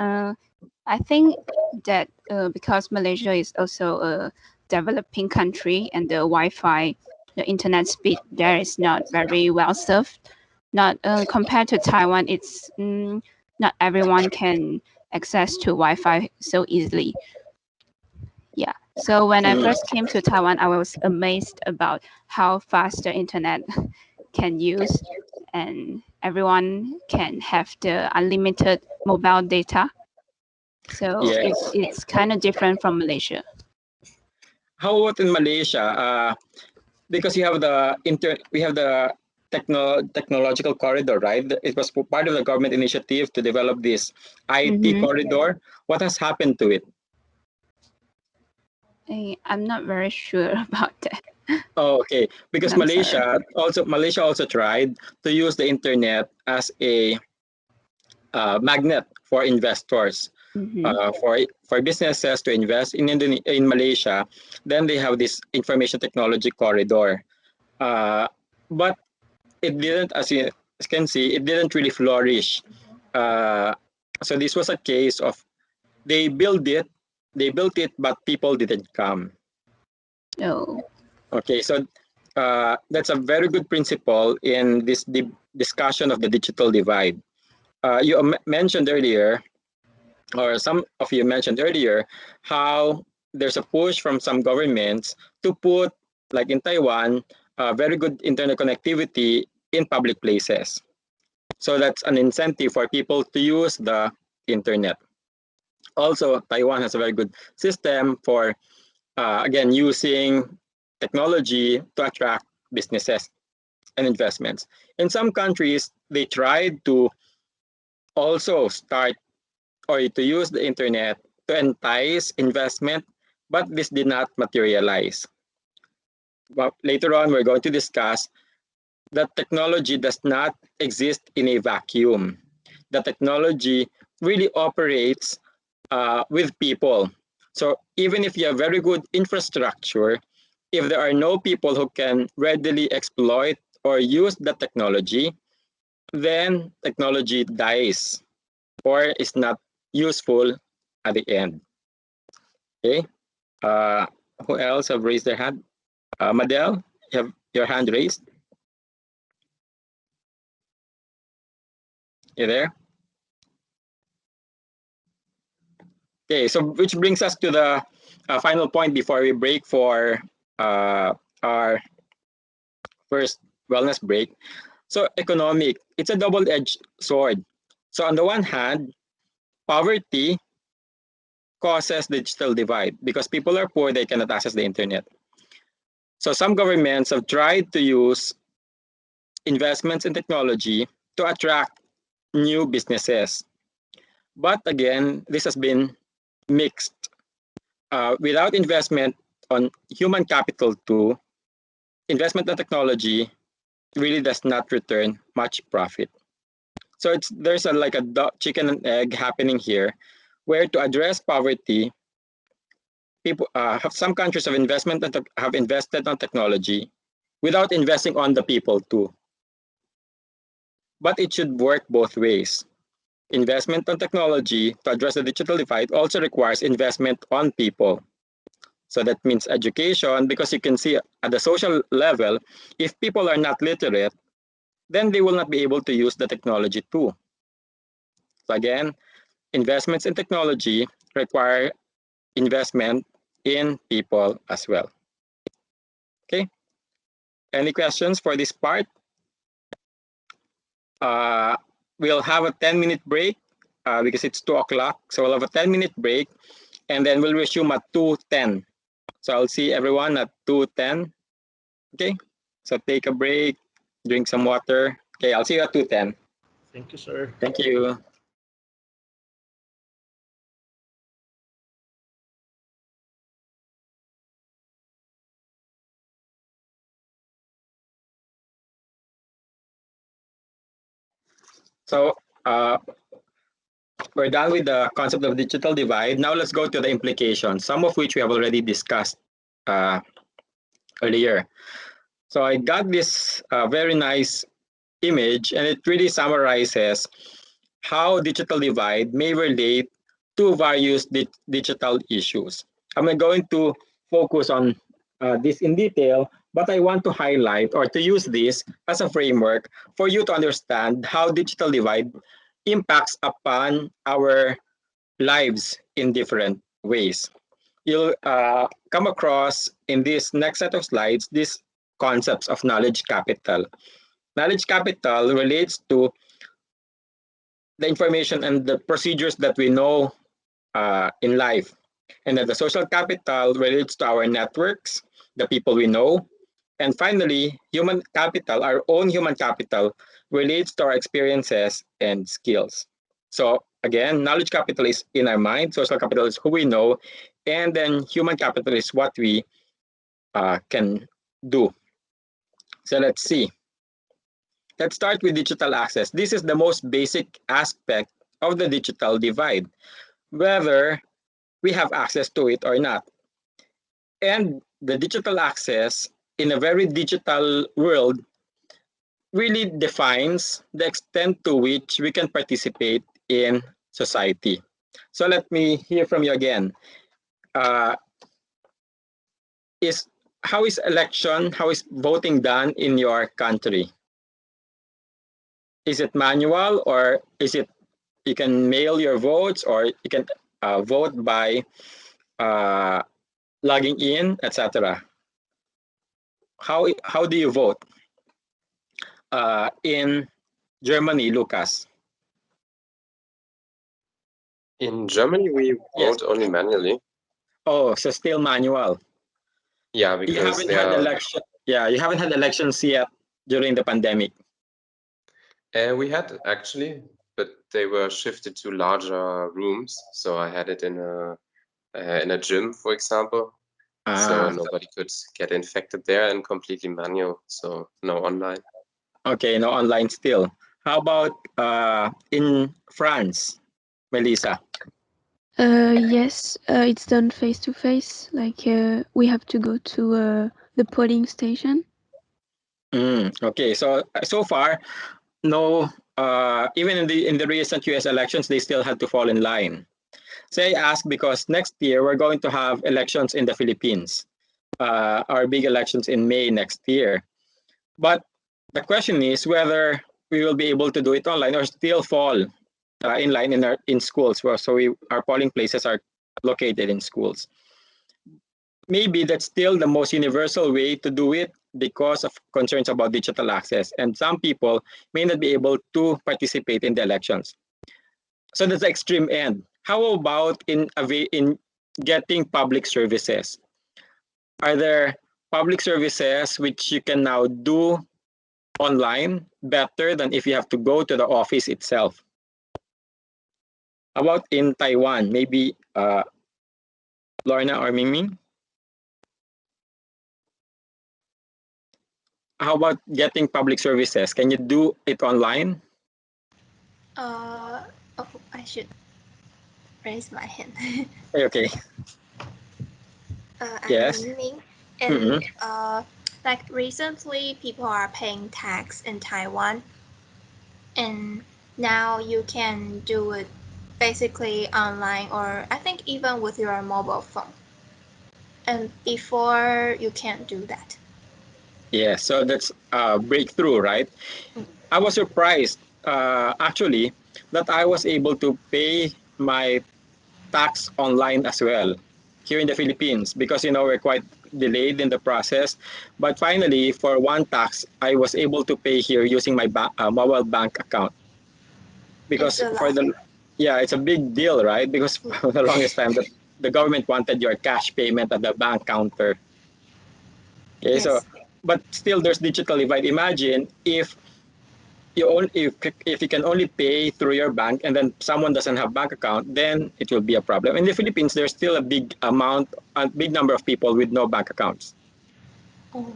S14: I think that because Malaysia is also a developing country and the Wi-Fi, the internet speed there is not very well served. Not compared to Taiwan, it's not everyone can access to Wi-Fi so easily. Yeah. So when I first came to Taiwan, I was amazed about how fast the internet can use, and everyone can have the unlimited mobile data. So
S1: Yes.
S14: it's kind of different from Malaysia.
S1: How about in Malaysia? Because we have the technological corridor, right? It was part of the government initiative to develop this IT corridor. What has happened to it?
S14: I'm not very sure about that.
S1: Oh, okay. Because
S14: I'm sorry.
S1: Malaysia also tried to use the internet as a magnet for investors, for businesses to invest in Malaysia. Then they have this information technology corridor, but it didn't, as you can see, it didn't really flourish. So this was a case of they built it, but people didn't come.
S14: Oh.
S1: Okay, so that's a very good principle in this discussion of the digital divide. You mentioned earlier, or some of you mentioned earlier, how there's a push from some governments to put, like in Taiwan, very good internet connectivity in public places. So that's an incentive for people to use the internet. Also, Taiwan has a very good system for, again, using technology to attract businesses and investments. In some countries, they tried to also start or to use the internet to entice investment, but this did not materialize. But later on, we're going to discuss that technology does not exist in a vacuum. The technology really operates with people. So even if you have very good infrastructure, if there are no people who can readily exploit or use the technology, then technology dies or is not useful at the end. Okay. Who else have raised their hand? Madel, you have your hand raised. You there? Okay, so which brings us to the final point before we break for our first wellness break. So economic, it's a double-edged sword. So on the one hand, poverty causes digital divide because people are poor, they cannot access the internet. So some governments have tried to use investments in technology to attract new businesses. But again, this has been mixed. Without investment on human capital too, investment in technology really does not return much profit. So there's like a chicken and egg happening here, where to address poverty, people have some countries have invested on technology without investing on the people too. But it should work both ways. Investment on technology to address the digital divide also requires investment on people. So that means education, because you can see at the social level, if people are not literate, then they will not be able to use the technology too. So again, investments in technology require investment in people as well. Okay. Any questions for this part? We'll have a 10-minute break because it's 2 o'clock. So we'll have a 10-minute break and then we'll resume at 2:10. So I'll see everyone at 2:10. Okay. So take a break, drink some water. Okay, I'll see you at 2:10.
S7: Thank you, sir.
S1: Thank you. So we're done with the concept of digital divide. Now let's go to the implications, some of which we have already discussed earlier. So I got this very nice image, and it really summarizes how digital divide may relate to various digital issues. I'm not going to focus on this in detail, but I want to highlight or to use this as a framework for you to understand how digital divide impacts upon our lives in different ways. You'll come across in this next set of slides these concepts of knowledge capital. Knowledge capital relates to the information and the procedures that we know in life. And then the social capital relates to our networks, the people we know. And finally, human capital, our own human capital, relates to our experiences and skills. So again, knowledge capital is in our mind, social capital is who we know, and then human capital is what we can do. So let's see. Let's start with digital access. This is the most basic aspect of the digital divide, whether we have access to it or not. And the digital access in a very digital world really defines the extent to which we can participate in society. So let me hear from you again. How is voting done in your country? Is it manual, or is it you can mail your votes, or you can vote by logging in, etc.? How do you vote in Germany, Lucas?
S15: In Germany, we vote only manually.
S1: Oh, so still manual.
S15: Yeah, because
S1: you haven't had election. Yeah, you haven't had elections yet during the pandemic.
S15: We had actually, but they were shifted to larger rooms. So I had it in a gym, for example. So nobody could get infected there, and completely manual. So no online.
S1: Okay, no online still. How about in France, Melissa?
S13: Yes, it's done face to face. Like we have to go to the polling station.
S1: Okay, so far, no. Even in the recent U.S. elections, they still had to fall in line. So I ask because next year we're going to have elections in the Philippines. Our big elections in May next year. But the question is whether we will be able to do it online or still fall in line in schools. So our polling places are located in schools. Maybe that's still the most universal way to do it because of concerns about digital access. And some people may not be able to participate in the elections. So that's the extreme end. How about in getting public services? Are there public services which you can now do online better than if you have to go to the office itself? How about in Taiwan? Maybe Lorna or Mingming? How about getting public services? Can you do it online?
S10: Oh, I should raise my hand.
S1: Okay. Yes.
S10: I'm Ming, and like recently, people are paying tax in Taiwan, and now you can do it basically online, or I think even with your mobile phone. And before, you can't do that.
S1: Yeah, so that's a breakthrough, right? I was surprised, actually, that I was able to pay my tax online as well here in the Philippines because, we're quite delayed in the process. But finally, for one tax, I was able to pay here using my mobile bank account. Because it's a big deal, right? Because for the longest time, the government wanted your cash payment at the bank counter. Okay,
S10: Yes.
S1: so but still there's digital divide. Imagine if you can only pay through your bank and then someone doesn't have bank account, then it will be a problem. In the Philippines, there's still a big number of people with no bank accounts.
S10: Oh.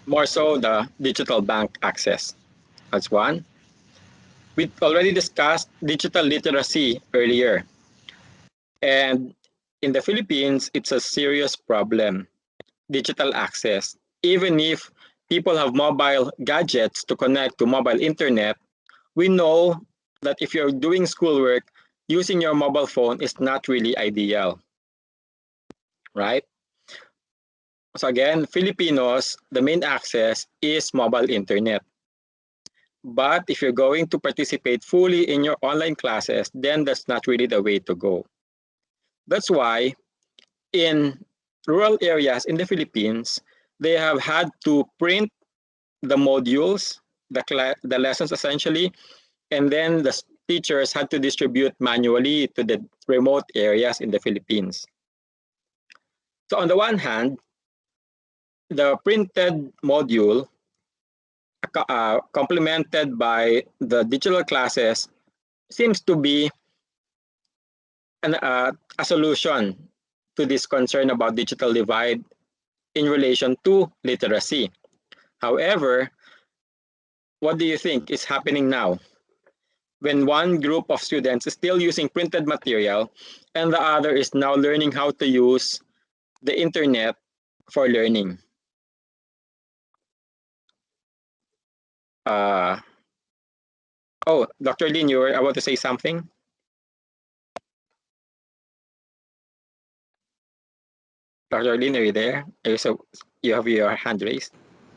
S1: More so the digital bank access. That's one. we already discussed digital literacy earlier. And in the Philippines, it's a serious problem, digital access. Even if people have mobile gadgets to connect to mobile internet, we know that if you're doing schoolwork, using your mobile phone is not really ideal, right? So again, Filipinos, the main access is mobile internet. But if you're going to participate fully in your online classes, then that's not really the way to go. That's why in rural areas in the Philippines, they have had to print the modules, the lessons essentially, and then the teachers had to distribute manually to the remote areas in the Philippines. So on the one hand, the printed module complemented by the digital classes seems to be a solution to this concern about digital divide in relation to literacy. However, what do you think is happening now when one group of students is still using printed material and the other is now learning how to use the internet for learning? Oh, Dr. Lin, you were about to say something? Dr. Lin, are you there? So you have your hand raised.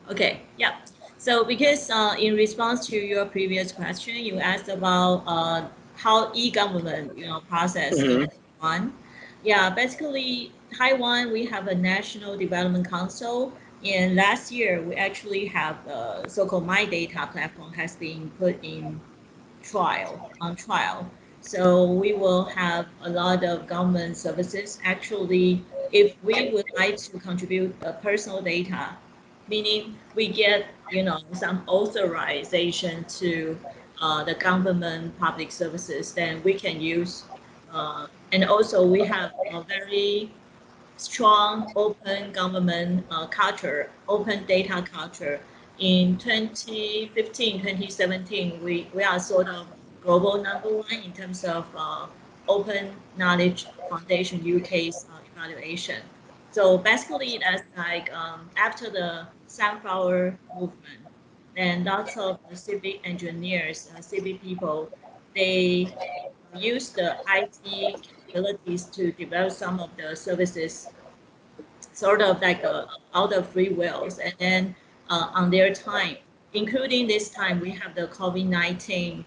S6: Okay, yeah. So because in response to your previous question, you asked about how e-government, process in Taiwan. Yeah, basically Taiwan, we have a National Development Council, and last year we actually have the so-called My Data platform has been put in on trial. So we will have a lot of government services. Actually, if we would like to contribute personal data, meaning we get some authorization to the government public services, then we can use. And also we have a very strong open government culture, open data culture. In 2015, 2017, we are sort of global number one in terms of open knowledge foundation UK's evaluation. So basically, that's like after the sunflower movement, then lots of the civic engineers, civic people, they use the IT capabilities to develop some of the services sort of like out of free wills, and then on their time, including this time we have the COVID-19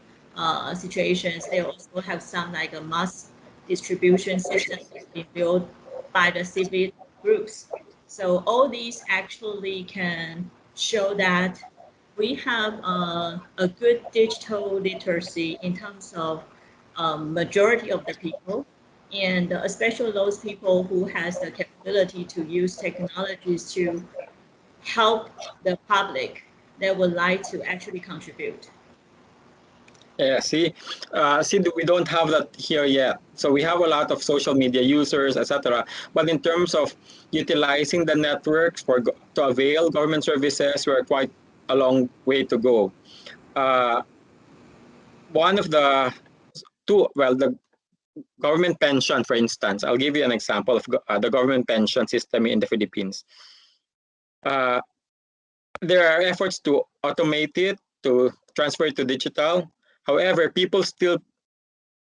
S6: situations. They also have some like a mass distribution system being built by the civic groups. So all these actually can show that we have a good digital literacy in terms of majority of the people, and especially those people who has the capability to use technologies to help the public that would like to actually contribute.
S1: Yeah, see, we don't have that here yet. So we have a lot of social media users, etc. But in terms of utilizing the networks to avail government services, we're quite a long way to go. One of the the government pension, for instance, I'll give you an example of the government pension system in the Philippines. There are efforts to automate it, to transfer it to digital. However, people still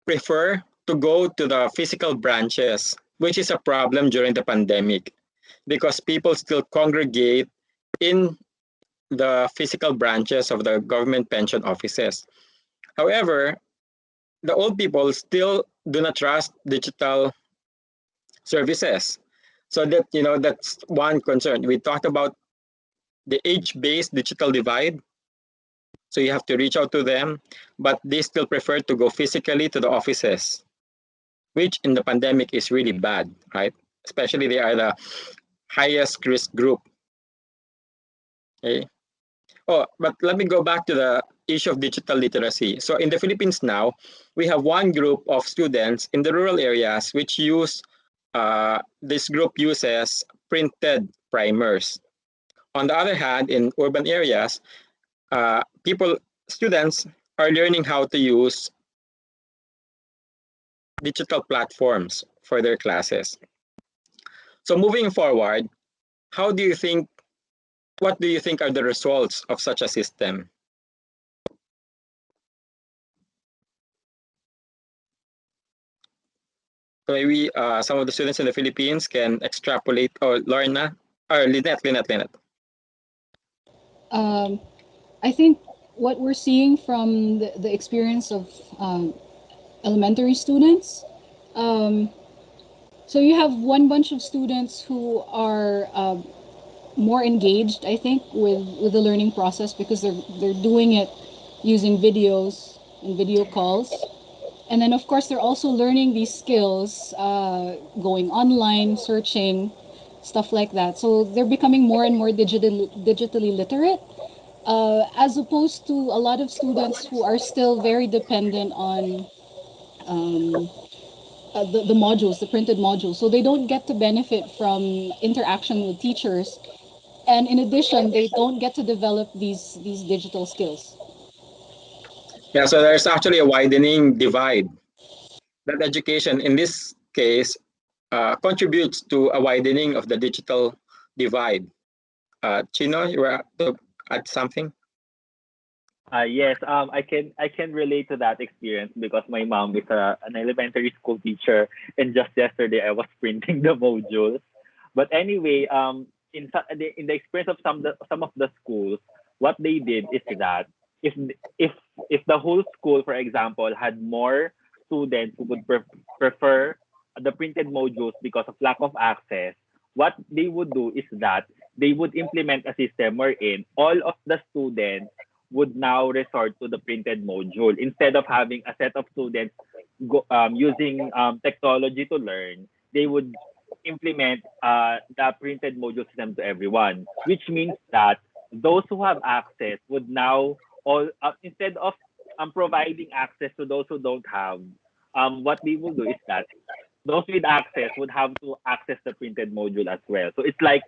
S1: prefer to go to the physical branches, which is a problem during the pandemic because people still congregate in the physical branches of the government pension offices. However, the old people still do not trust digital services. So that's one concern. We talked about the age-based digital divide. So you have to reach out to them, but they still prefer to go physically to the offices, which in the pandemic is really bad, right? Especially they are the highest risk group. Okay. Oh, but let me go back to the issue of digital literacy. So in the Philippines now, we have one group of students in the rural areas which use, this group uses printed primers. On the other hand, in urban areas, students are learning how to use digital platforms for their classes. So moving forward, what do you think are the results of such a system? So maybe some of the students in the Philippines can extrapolate, or Lorna, or Lynette.
S4: I think what we're seeing from the experience of elementary students, so you have one bunch of students who are more engaged, I think, with the learning process because they're doing it using videos and video calls. And then, of course, they're also learning these skills, going online, searching, stuff like that. So they're becoming more and more digitally literate, as opposed to a lot of students who are still very dependent on the modules, the printed modules. So they don't get to benefit from interaction with teachers. And in addition, they don't get to develop these digital skills.
S1: Yeah, so there's actually a widening divide. That education, in this case, contributes to a widening of the digital divide. Chino, you were to add something?
S5: Yes, I can relate to that experience because my mom is an elementary school teacher, and just yesterday I was printing the modules. But anyway, in the experience of some of the schools, what they did is that if if if the whole school, for example, had more students who would prefer the printed modules because of lack of access, what they would do is that they would implement a system wherein all of the students would now resort to the printed module instead of having a set of students using technology to learn. They would implement the printed module system to everyone, which means that those who have access would now all instead of providing access to those who don't have, what they will do is that those with access would have to access the printed module as well. So it's like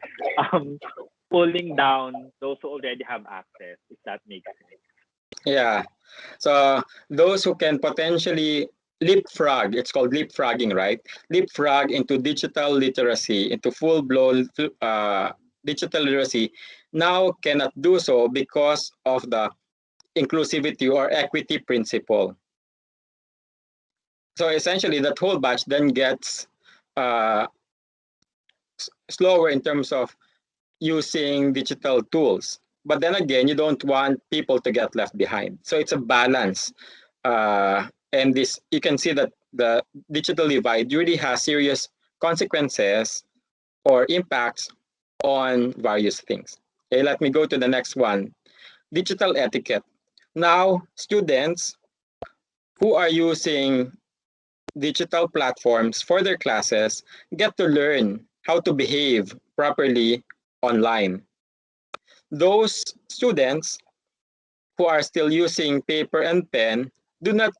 S5: um, pulling down those who already have access, if that makes sense.
S1: Yeah. So those who can potentially leapfrog, it's called leapfrogging, right? Leapfrog into digital literacy, into full-blown digital literacy, now cannot do so because of the inclusivity or equity principle. So essentially, that whole batch then gets slower in terms of using digital tools. But then again, you don't want people to get left behind. So it's a balance. And this, you can see that the digital divide really has serious consequences or impacts on various things. Okay, let me go to the next one. Digital etiquette. Now, students who are using digital platforms for their classes get to learn how to behave properly online. Those students who are still using paper and pen do not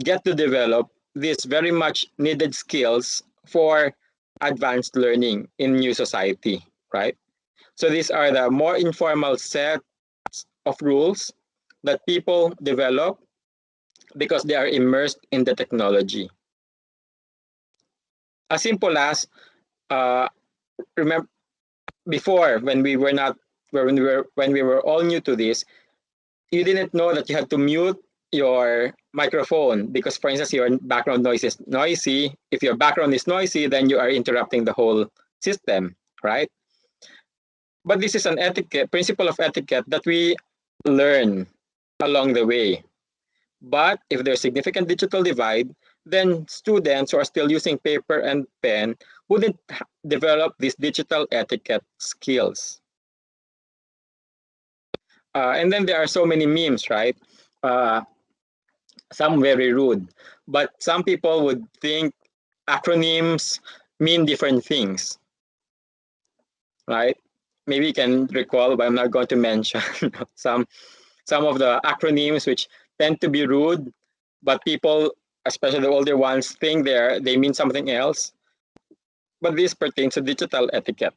S1: get to develop these very much needed skills for advanced learning in new society, right? So these are the more informal sets of rules that people develop because they are immersed in the technology. As simple as remember before, when we were not when we were all new to this, you didn't know that you had to mute your microphone because, for instance, your background noise is noisy. If your background is noisy, then you are interrupting the whole system, right? But this is an principle of etiquette that we learn along the way. But if there's significant digital divide, then students who are still using paper and pen wouldn't develop these digital etiquette skills. And then there are so many memes, right? Some very rude, but some people would think acronyms mean different things, right? Maybe you can recall, but I'm not going to mention some of the acronyms which tend to be rude, but people, especially the older ones, think they mean something else. But this pertains to digital etiquette.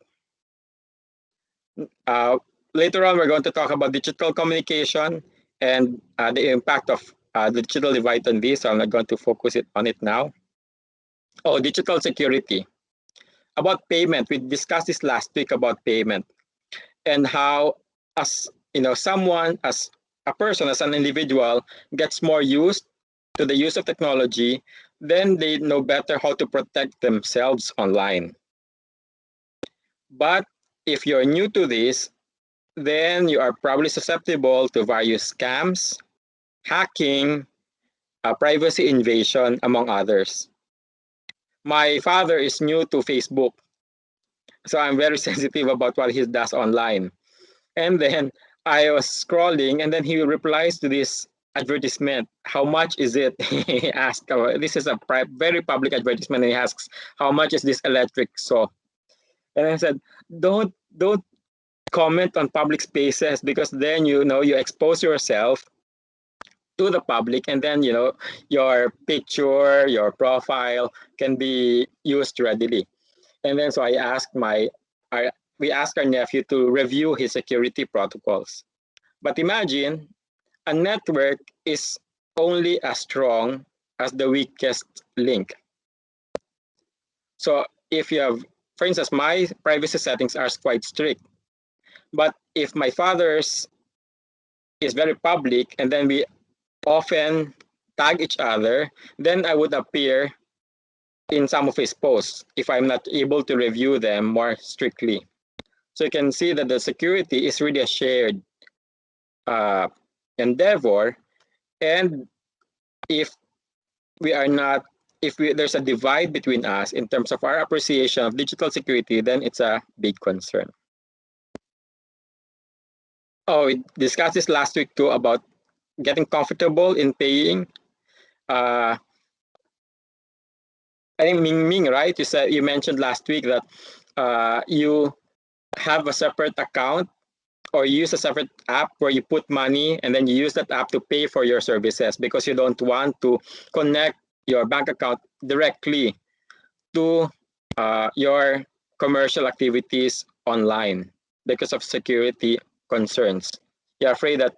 S1: Later on, we're going to talk about digital communication, and the impact of the digital divide on this. So I'm not going to focus on it now. Oh, digital security. About payment, we discussed this last week about payment and how, as someone, as a person, as an individual, gets more used to the use of technology, then they know better how to protect themselves online. But if you're new to this, then you are probably susceptible to various scams, hacking, privacy invasion, among others. My father is new to Facebook, so I'm very sensitive about what he does online. And then I was scrolling, and then he replies to this advertisement. How much is it? He asked. This is a very public advertisement. And he asks, "How much is this electric saw?" And I said, "Don't comment on public spaces, because then you expose yourself to the public, and then your picture, your profile can be used readily." And then so we asked our nephew to review his security protocols. But imagine, a network is only as strong as the weakest link. So if you have, for instance, my privacy settings are quite strict. But if my father's is very public, and then we often tag each other, then I would appear in some of his posts if I'm not able to review them more strictly. So you can see that the security is really a shared endeavor. And if there's a divide between us in terms of our appreciation of digital security, then it's a big concern. Oh, we discussed this last week too, about getting comfortable in paying. I think Ming, right? You mentioned last week that you have a separate account, or you use a separate app where you put money, and then you use that app to pay for your services, because you don't want to connect your bank account directly to your commercial activities online because of security concerns. You're afraid that,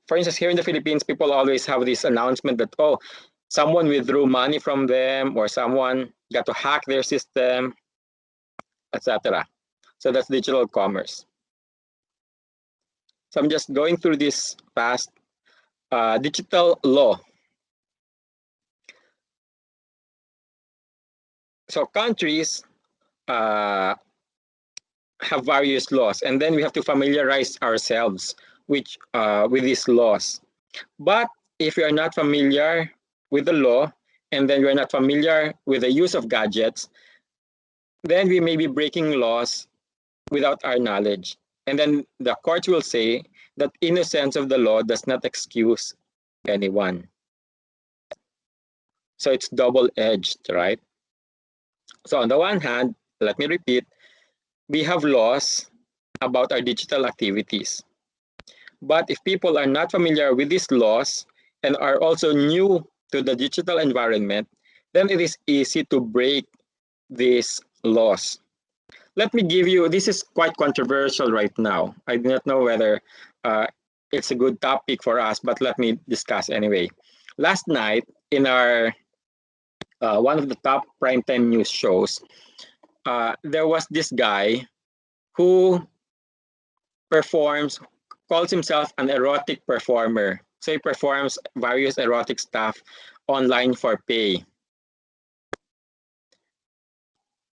S1: for instance, here in the Philippines, people always have this announcement that, oh, someone withdrew money from them, or someone got to hack their system, etc. So that's digital commerce. So I'm just going through this fast. Digital law. So countries have various laws, and then we have to familiarize ourselves with these laws. But if you are not familiar with the law, and then you are not familiar with the use of gadgets, then we may be breaking laws without our knowledge. And then the courts will say that innocence of the law does not excuse anyone. So it's double-edged, right? So on the one hand, let me repeat, we have laws about our digital activities. But if people are not familiar with these laws and are also new to the digital environment, then it is easy to break these laws. Let me give you, this is quite controversial right now. I do not know whether it's a good topic for us, but let me discuss anyway. Last night, in our one of the top primetime news shows, there was this guy who calls himself an erotic performer. So he performs various erotic stuff online for pay.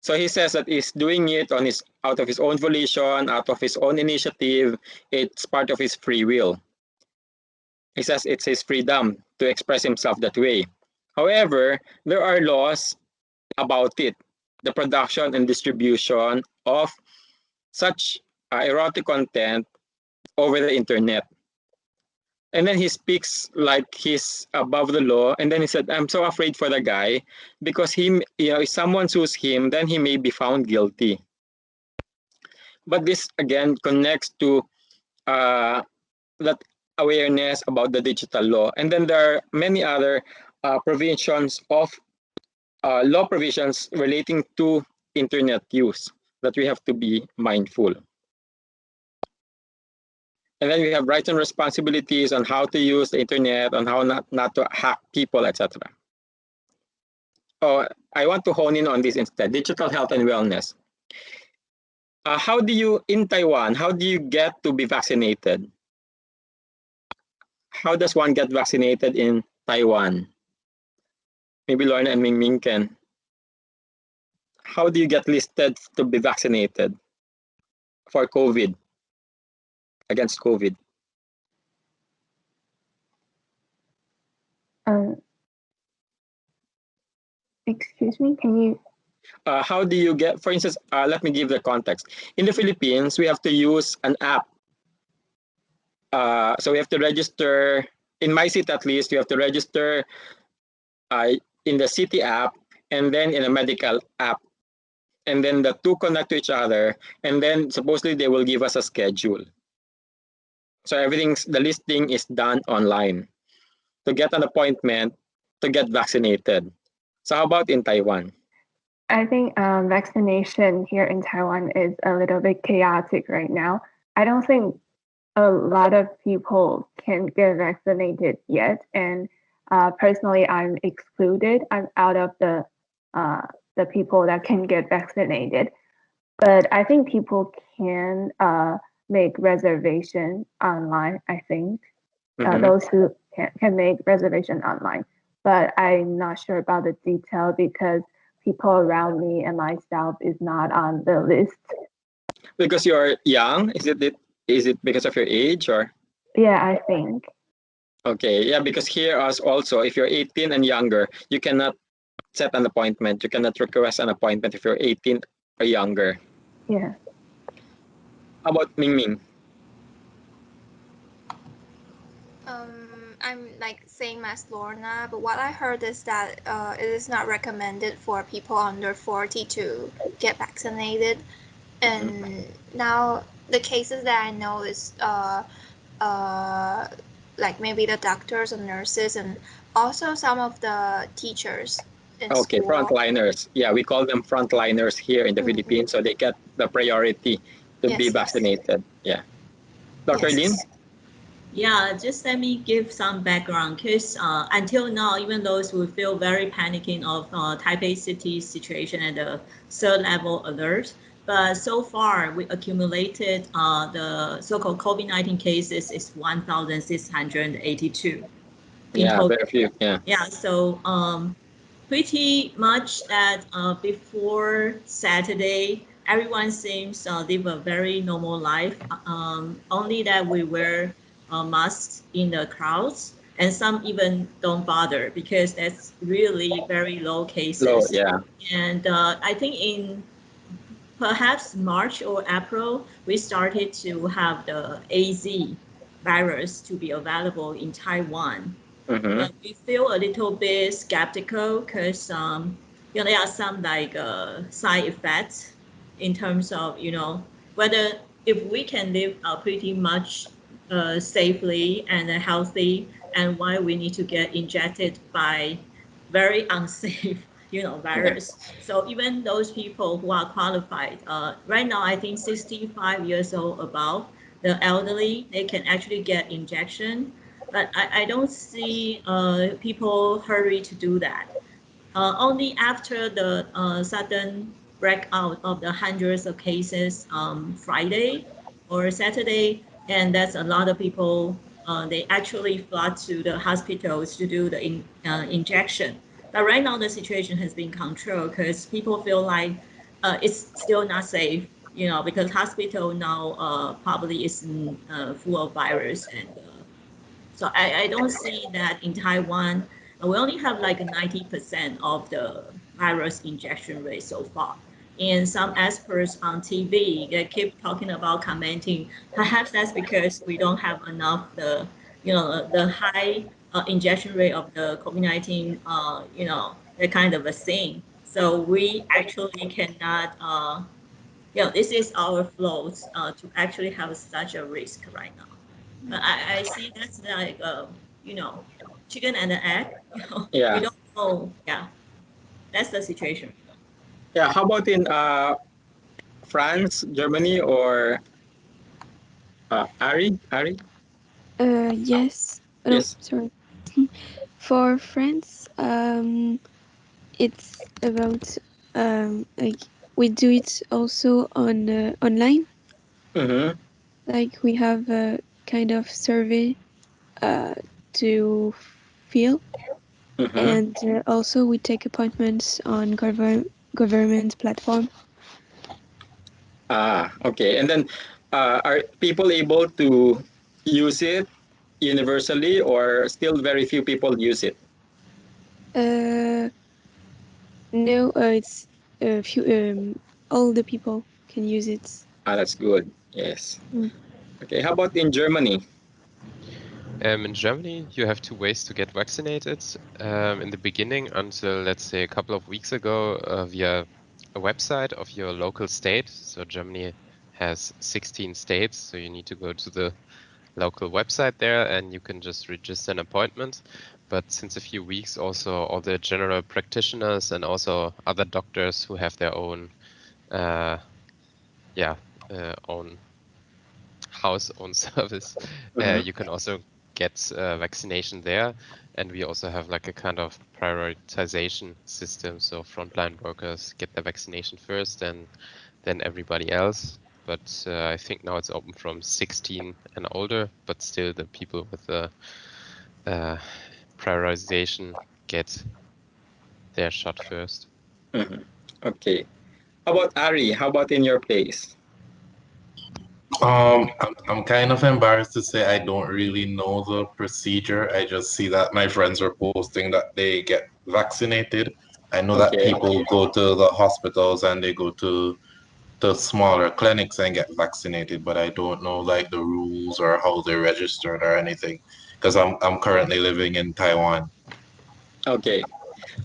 S1: So he says that he's doing it out of his own volition, out of his own initiative. It's part of his free will. He says it's his freedom to express himself that way. However, there are laws about it, the production and distribution of such erotic content over the internet. And then he speaks like he's above the law. And then he said, I'm so afraid for the guy, because if someone sues him, then he may be found guilty. But this again connects to that awareness about the digital law. And then there are many other provisions of law provisions relating to internet use that we have to be mindful. And then we have rights and responsibilities on how to use the internet, on how not to hack people, etc. Oh, I want to hone in on this instead, digital health and wellness. How do you, in Taiwan, how do you get to be vaccinated? How does one get vaccinated in Taiwan? Maybe Lorna and Ming can. How do you get listed to be vaccinated for COVID, against COVID?
S11: Excuse me, can you?
S1: How do you get, for instance, let me give the context. In the Philippines, we have to use an app. So we have to register, in my city at least, you have to register in the city app and then in a medical app. And then the two connect to each other, and then supposedly they will give us a schedule. So the listing is done online to get an appointment to get vaccinated. So how about in Taiwan?
S11: I think vaccination here in Taiwan is a little bit chaotic right now. I don't think a lot of people can get vaccinated yet, and personally, I'm excluded. I'm out of the people that can get vaccinated. But I think people can make reservation online. I think those who can make reservation online. But I'm not sure about the detail because people around me and myself is not on the list.
S1: Because you're young? Is it because of your age or?
S11: Yeah, I think.
S1: Okay, yeah, because here also, if you're 18 and younger, you cannot set an appointment. You cannot request an appointment if you're 18 or younger.
S11: Yeah.
S1: How about Ming Ming?
S10: I'm like same as Lorna, but what I heard is that it is not recommended for people under 40 to get vaccinated. And now the cases that I know is like maybe the doctors and nurses and also some of the teachers in
S1: Okay,
S10: school.
S1: frontliners. Yeah, we call them frontliners here in the Philippines, so they get the priority to be vaccinated. Yeah. Dr. Lin?
S6: Yeah, just let me give some background because until now, even those who feel very panicking of Taipei City situation at the third level alert, but so far we accumulated the so-called COVID-19 cases is 1,682.
S1: Yeah, very few. Yeah.
S6: Yeah, so pretty much that before Saturday, everyone seems live a very normal life. Only that we wear masks in the crowds, and some even don't bother because that's really very low cases.
S1: Low, yeah.
S6: And I think in perhaps March or April, we started to have the AZ virus to be available in Taiwan. But we feel a little bit skeptical because there are some like side effects in terms of whether if we can live pretty much safely and healthy, and why we need to get injected by very unsafe virus. So even those people who are qualified right now, I think 65 years old above, the elderly, they can actually get injection. But I don't see people hurry to do that. Only after the sudden breakout of the hundreds of cases Friday or Saturday, and that's a lot of people, they actually flood to the hospitals to do the injection. But right now the situation has been controlled because people feel like it's still not safe, because hospital now probably is full of virus. And so I don't see that in Taiwan. We only have like 90% of the virus injection rate so far. And some experts on TV, they keep talking about commenting. Perhaps that's because we don't have enough the high injection rate of the COVID-19, that kind of a thing. So we actually cannot, this is our flaws to actually have such a risk right now. But I see that's like chicken and the egg.
S1: Yeah.
S6: We don't know. Yeah, that's the situation.
S1: Yeah. How about in France, Germany, or Ari?
S13: Yes. No,
S1: Yes.
S13: sorry. For France, it's about like we do it also on online.
S1: Mm-hmm.
S13: Like we have a kind of survey to fill,
S1: Mm-hmm.
S13: and also we take appointments on government platform.
S1: Okay. And then are people able to use it universally, or still very few people use it?
S13: No, it's a few. All the people can use it.
S1: That's good. Yes.
S13: Mm.
S1: Okay. How about in Germany?
S12: In Germany, you have two ways to get vaccinated. In the beginning, until let's say a couple of weeks ago, via a website of your local state. So Germany has 16 states, so you need to go to the local website there and you can just register an appointment. But since a few weeks, also all the general practitioners and also other doctors who have their own, own house, own service, you can also get vaccination there. And we also have like a kind of prioritization system. So frontline workers get the vaccination first and then everybody else. But I think now it's open from 16 and older, but still the people with the prioritization get their shot first.
S1: Mm-hmm. Okay. How about Ari? How about in your place?
S9: I'm kind of embarrassed to say I don't really know the procedure. I just see that my friends are posting that they get vaccinated. I know that
S1: Okay.
S9: people go to the hospitals and they go to the smaller clinics and get vaccinated, but I don't know like the rules or how they're registered or anything because I'm currently living in Taiwan.
S1: Okay.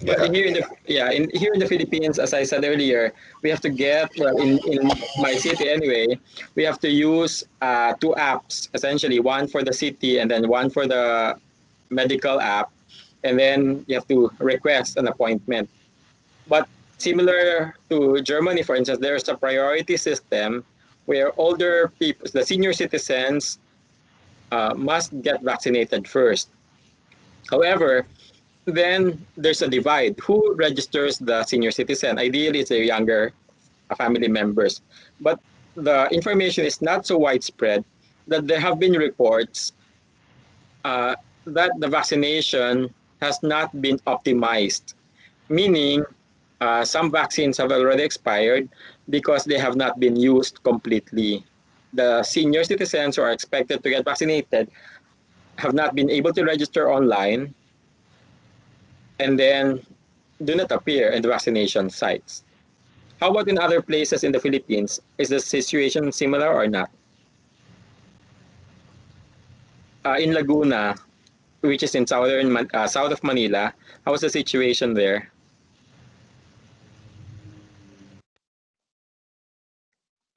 S1: But
S9: Yeah.
S1: here in the Philippines, as I said earlier, we have to get, well, in my city anyway, we have to use two apps essentially, one for the city and then one for the medical app, and then you have to request an appointment. But similar to Germany, for instance, there's a priority system where older people, the senior citizens, must get vaccinated first. However, then there's a divide. Who registers the senior citizen? Ideally, it's the younger family members. But the information is not so widespread that there have been reports uh, that the vaccination has not been optimized, meaning some vaccines have already expired because they have not been used completely. The senior citizens who are expected to get vaccinated have not been able to register online and then do not appear in the vaccination sites. How about in other places in the Philippines? Is the situation similar or not? In Laguna, which is in south of Manila, how is the situation there?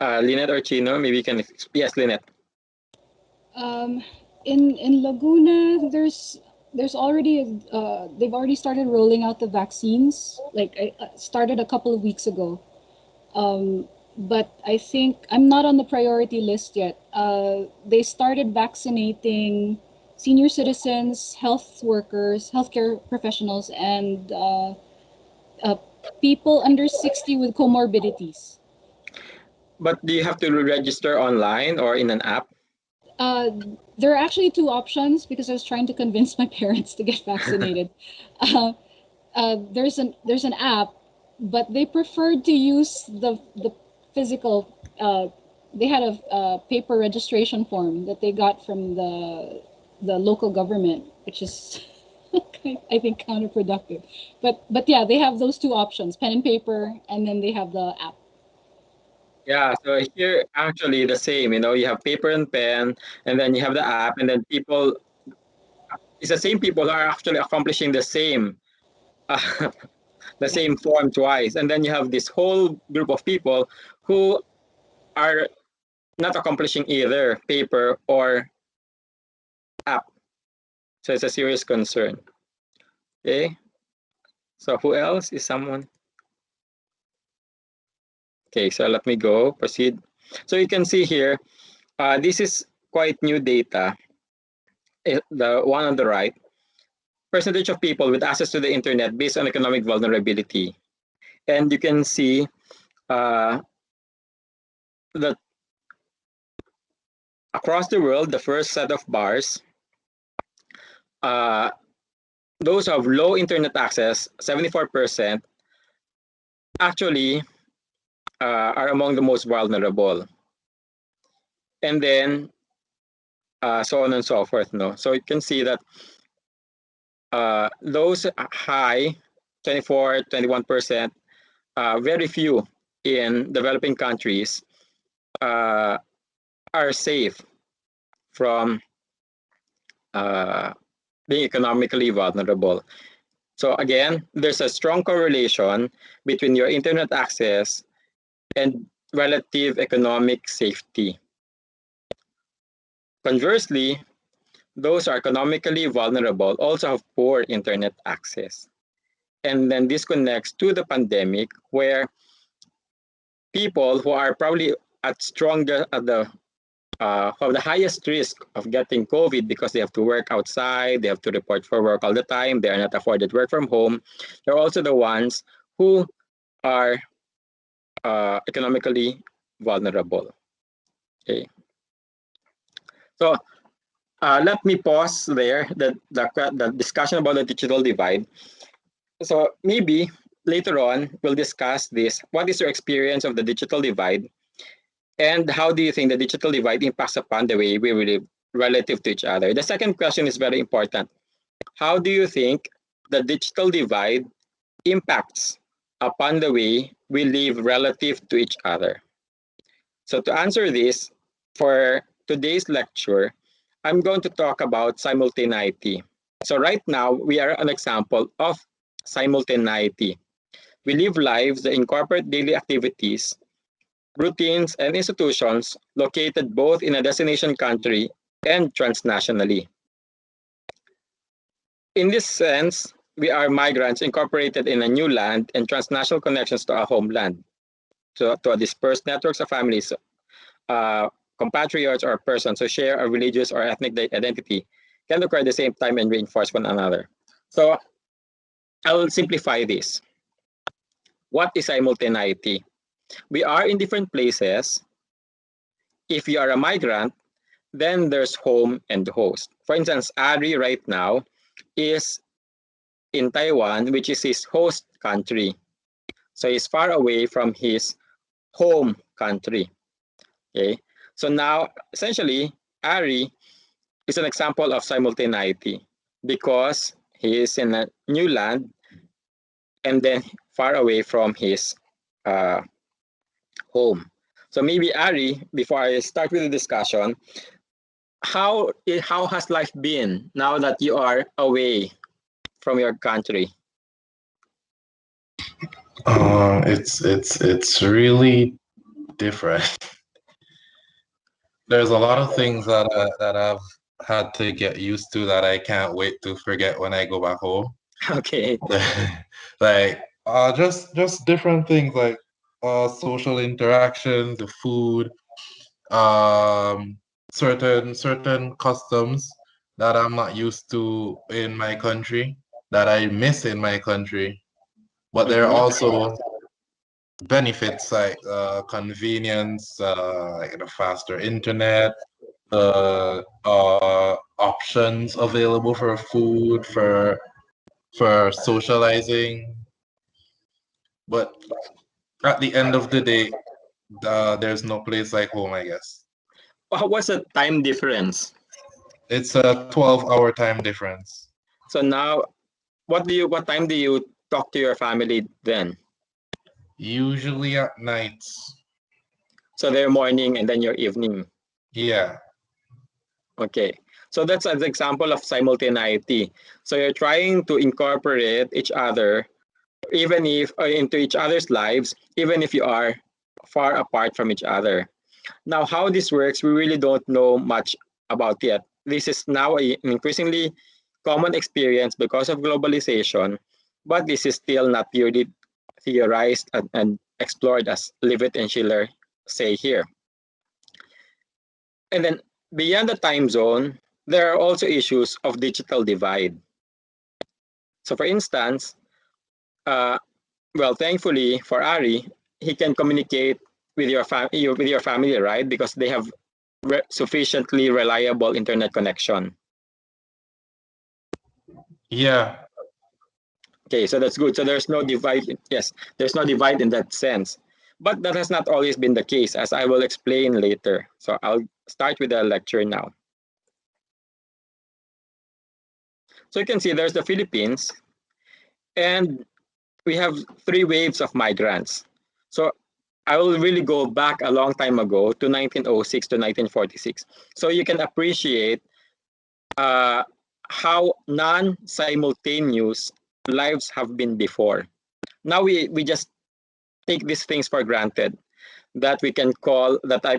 S1: Lynette or Chino, maybe you can. Yes, Lynette.
S4: Um, in Laguna, there's already they've already started rolling out the vaccines. Like I started a couple of weeks ago. But I think I'm not on the priority list yet. They started vaccinating senior citizens, health workers, healthcare professionals, and uh, people under 60 with comorbidities.
S1: But do you have to register online or in an app?
S4: Uh, there are actually two options because I was trying to convince my parents to get vaccinated. uh, there's an app, but they preferred to use the physical. They had a paper registration form that they got from the local government, which is I think counterproductive. But yeah, they have those two options: pen and paper, and then they have the app.
S1: Yeah, so here actually the same. You have paper and pen, and then you have the app, and then people. It's the same people who are actually accomplishing uh, the same form twice, and then you have this whole group of people who are not accomplishing either paper or app. So it's a serious concern. Okay. So who else is someone? Okay, so let me go proceed. So you can see here, this is quite new data, the one on the right, percentage of people with access to the internet based on economic vulnerability. And you can see that across the world, the first set of bars, those who have low internet access, 74%, actually are among the most vulnerable. And then so on and so forth. No, so you can see that those high, 24, 21%, very few in developing countries are safe from being economically vulnerable. So again, there's a strong correlation between your internet access and relative economic safety. Conversely, those who are economically vulnerable also have poor internet access. And then this connects to the pandemic, where people who are probably at the have the highest risk of getting COVID because they have to work outside, they have to report for work all the time, they are not afforded work from home. They're also the ones who are economically vulnerable. Okay. So let me pause there, the discussion about the digital divide. So maybe later on, we'll discuss this. What is your experience of the digital divide? And how do you think the digital divide impacts upon the way we live relative to each other? The second question is very important. How do you think the digital divide impacts upon the way we live relative to each other? So to answer this, for today's lecture, I'm going to talk about simultaneity. So right now, we are an example of simultaneity. We live lives that incorporate daily activities, routines, and institutions located both in a destination country and transnationally. In this sense, we are migrants incorporated in a new land and transnational connections to our homeland, to a dispersed networks of families, compatriots, or persons who share a religious or ethnic identity can occur at the same time and reinforce one another. So I'll simplify this. What is simultaneity? We are in different places. If you are a migrant, then there's home and host. For instance, Ari right now is in Taiwan, which is his host country. So he's far away from his home country. Okay. So now, essentially, Ari is an example of simultaneity because he is in a new land and then far away from his home. So maybe Ari, before I start with the discussion, how has life been now that you are away from your country?
S9: It's really different. There's a lot of things that I've had to get used to that I can't wait to forget when I go back home.
S1: Okay.
S9: Like just different things like social interaction, the food, certain customs that I'm not used to in my country that I miss in my country. But there are also benefits like convenience, like the faster internet, the options available for food, for socializing. But at the end of the day, there's no place like home, I guess.
S1: What's the time difference?
S9: It's a 12-hour time difference.
S1: So now, what time do you talk to your family then?
S9: Usually at nights.
S1: So their morning and then your evening.
S9: Yeah.
S1: Okay. So that's an example of simultaneity. So you're trying to incorporate each other, even if into each other's lives, even if you are far apart from each other. Now, how this works, we really don't know much about yet. This is now an increasingly common experience because of globalization, but this is still not purely theorized and explored, as Levitt and Schiller say here. And then beyond the time zone, there are also issues of digital divide. So for instance, well, thankfully for Ari, he can communicate with your family, right? Because they have sufficiently reliable internet connection.
S9: Yeah.
S1: Okay, so that's good. So there's no divide. Yes, there's no divide in that sense. But that has not always been the case, as I will explain later. So I'll start with the lecture now. So you can see there's the Philippines, and we have 3 waves of migrants. So I will really go back a long time ago to 1906 to 1946. So you can appreciate how non-simultaneous lives have been before. Now we just take these things for granted, that we can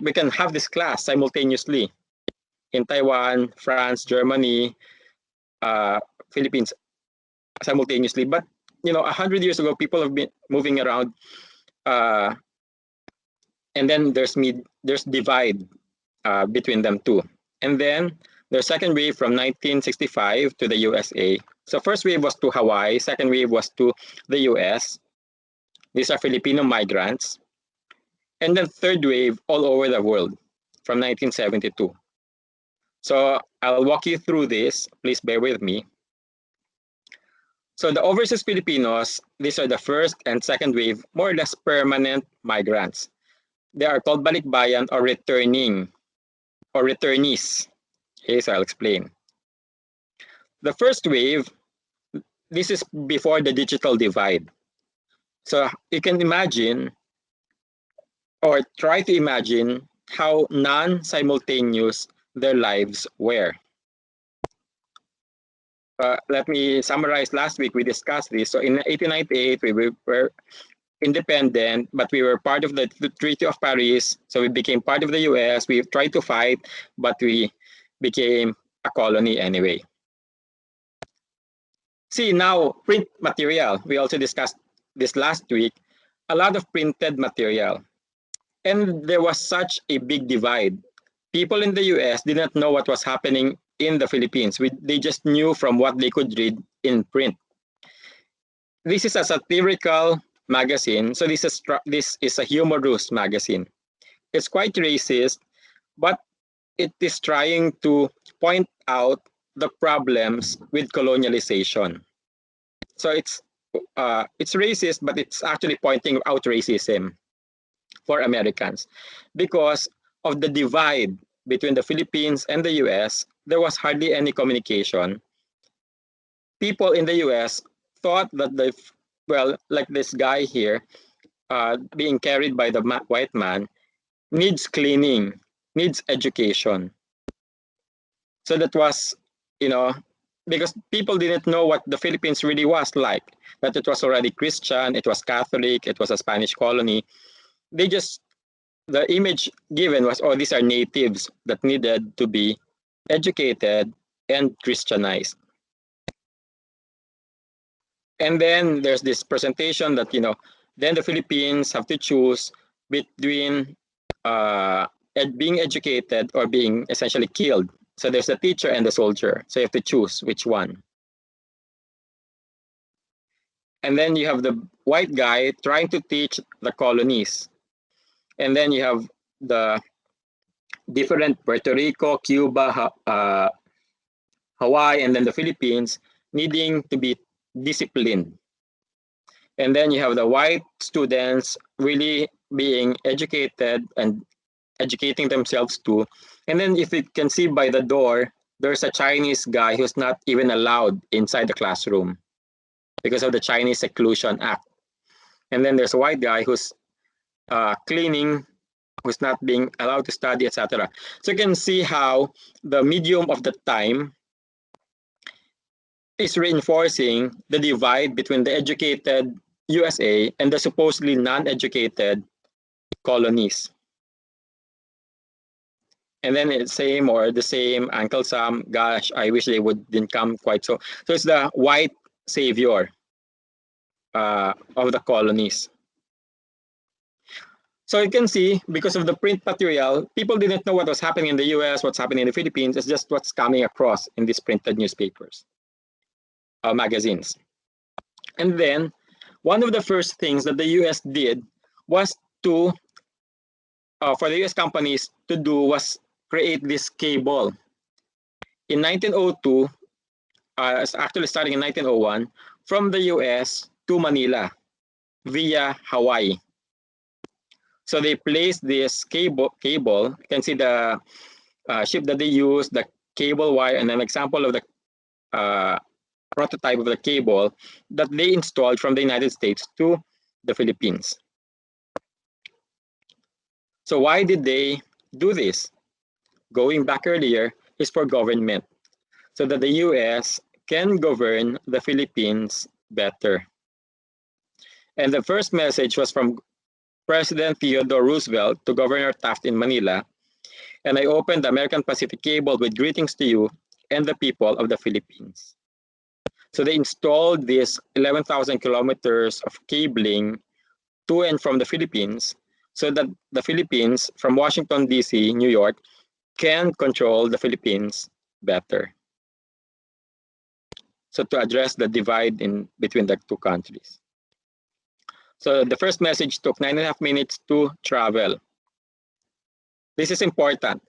S1: we can have this class simultaneously in Taiwan, France, Germany, Philippines simultaneously. But 100 years ago, people have been moving around, and then there's divide between them too. And then the second wave from 1965 to the USA. So first wave was to Hawaii, second wave was to the US. These are Filipino migrants. And then third wave all over the world from 1972. So I'll walk you through this. Please bear with me. So the overseas Filipinos, these are the first and second wave, more or less permanent migrants. They are called Balikbayan or returning or returnees. Okay, so I'll explain. The first wave, this is before the digital divide. So you can imagine or try to imagine how non-simultaneous their lives were. Let me summarize. Last week we discussed this. So in 1898, we were independent, but we were part of the Treaty of Paris. So we became part of the US. We tried to fight, but we became a colony anyway. See, now print material. We also discussed this last week. A lot of printed material. And there was such a big divide. People in the US did not know what was happening in the Philippines. They just knew from what they could read in print. This is a satirical magazine. So this is a humorous magazine. It's quite racist, but it is trying to point out the problems with colonialization. So it's racist, but it's actually pointing out racism for Americans. Because of the divide between the Philippines and the US, there was hardly any communication. People in the US thought that like this guy here, being carried by the white man, needs cleaning, needs education. So that was, because people didn't know what the Philippines really was like, that it was already Christian, it was Catholic, it was a Spanish colony. The image given was, oh, these are natives that needed to be educated and Christianized. And then there's this presentation that, then the Philippines have to choose between being educated or being essentially killed. So there's the teacher and the soldier. So you have to choose which one. And then you have the white guy trying to teach the colonies. And then you have the different Puerto Rico, Cuba, Hawaii, and then the Philippines needing to be disciplined. And then you have the white students really being educated and educating themselves too. And then if you can see by the door, there's a Chinese guy who's not even allowed inside the classroom because of the Chinese Seclusion Act. And then there's a white guy who's cleaning, who's not being allowed to study, etc. So you can see how the medium of the time is reinforcing the divide between the educated USA and the supposedly non-educated colonies. And then it's the same, Uncle Sam, gosh, I wish they didn't come quite so. So it's the white savior of the colonies. So you can see, because of the print material, people didn't know what was happening in the US, what's happening in the Philippines. It's just what's coming across in these printed newspapers, magazines. And then one of the first things that the US did was to, for the US companies to do, was create this cable. In 1902, actually starting in 1901, from the US to Manila via Hawaii. So they placed this cable. You can see the ship that they use, the cable wire, and an example of the prototype of the cable that they installed from the United States to the Philippines. So why did they do this? Going back earlier, is for government, so that the US can govern the Philippines better. And the first message was from President Theodore Roosevelt to Governor Taft in Manila. And I opened the American Pacific Cable with greetings to you and the people of the Philippines. So they installed this 11,000 kilometers of cabling to and from the Philippines, so that the Philippines, from Washington, D.C., New York, can control the Philippines better. So to address the divide between the two countries. So the first message took 9.5 minutes to travel. This is important.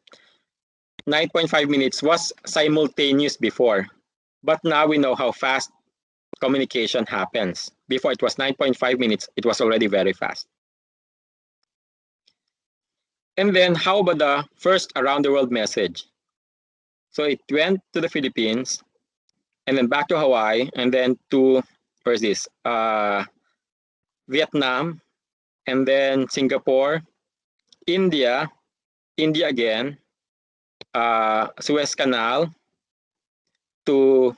S1: 9.5 minutes was simultaneous before, but now we know how fast communication happens. Before it was 9.5 minutes, it was already very fast. And then how about the first around the world message? So it went to the Philippines, and then back to Hawaii, and then to, where's this? Vietnam, and then Singapore, India again, Suez Canal, to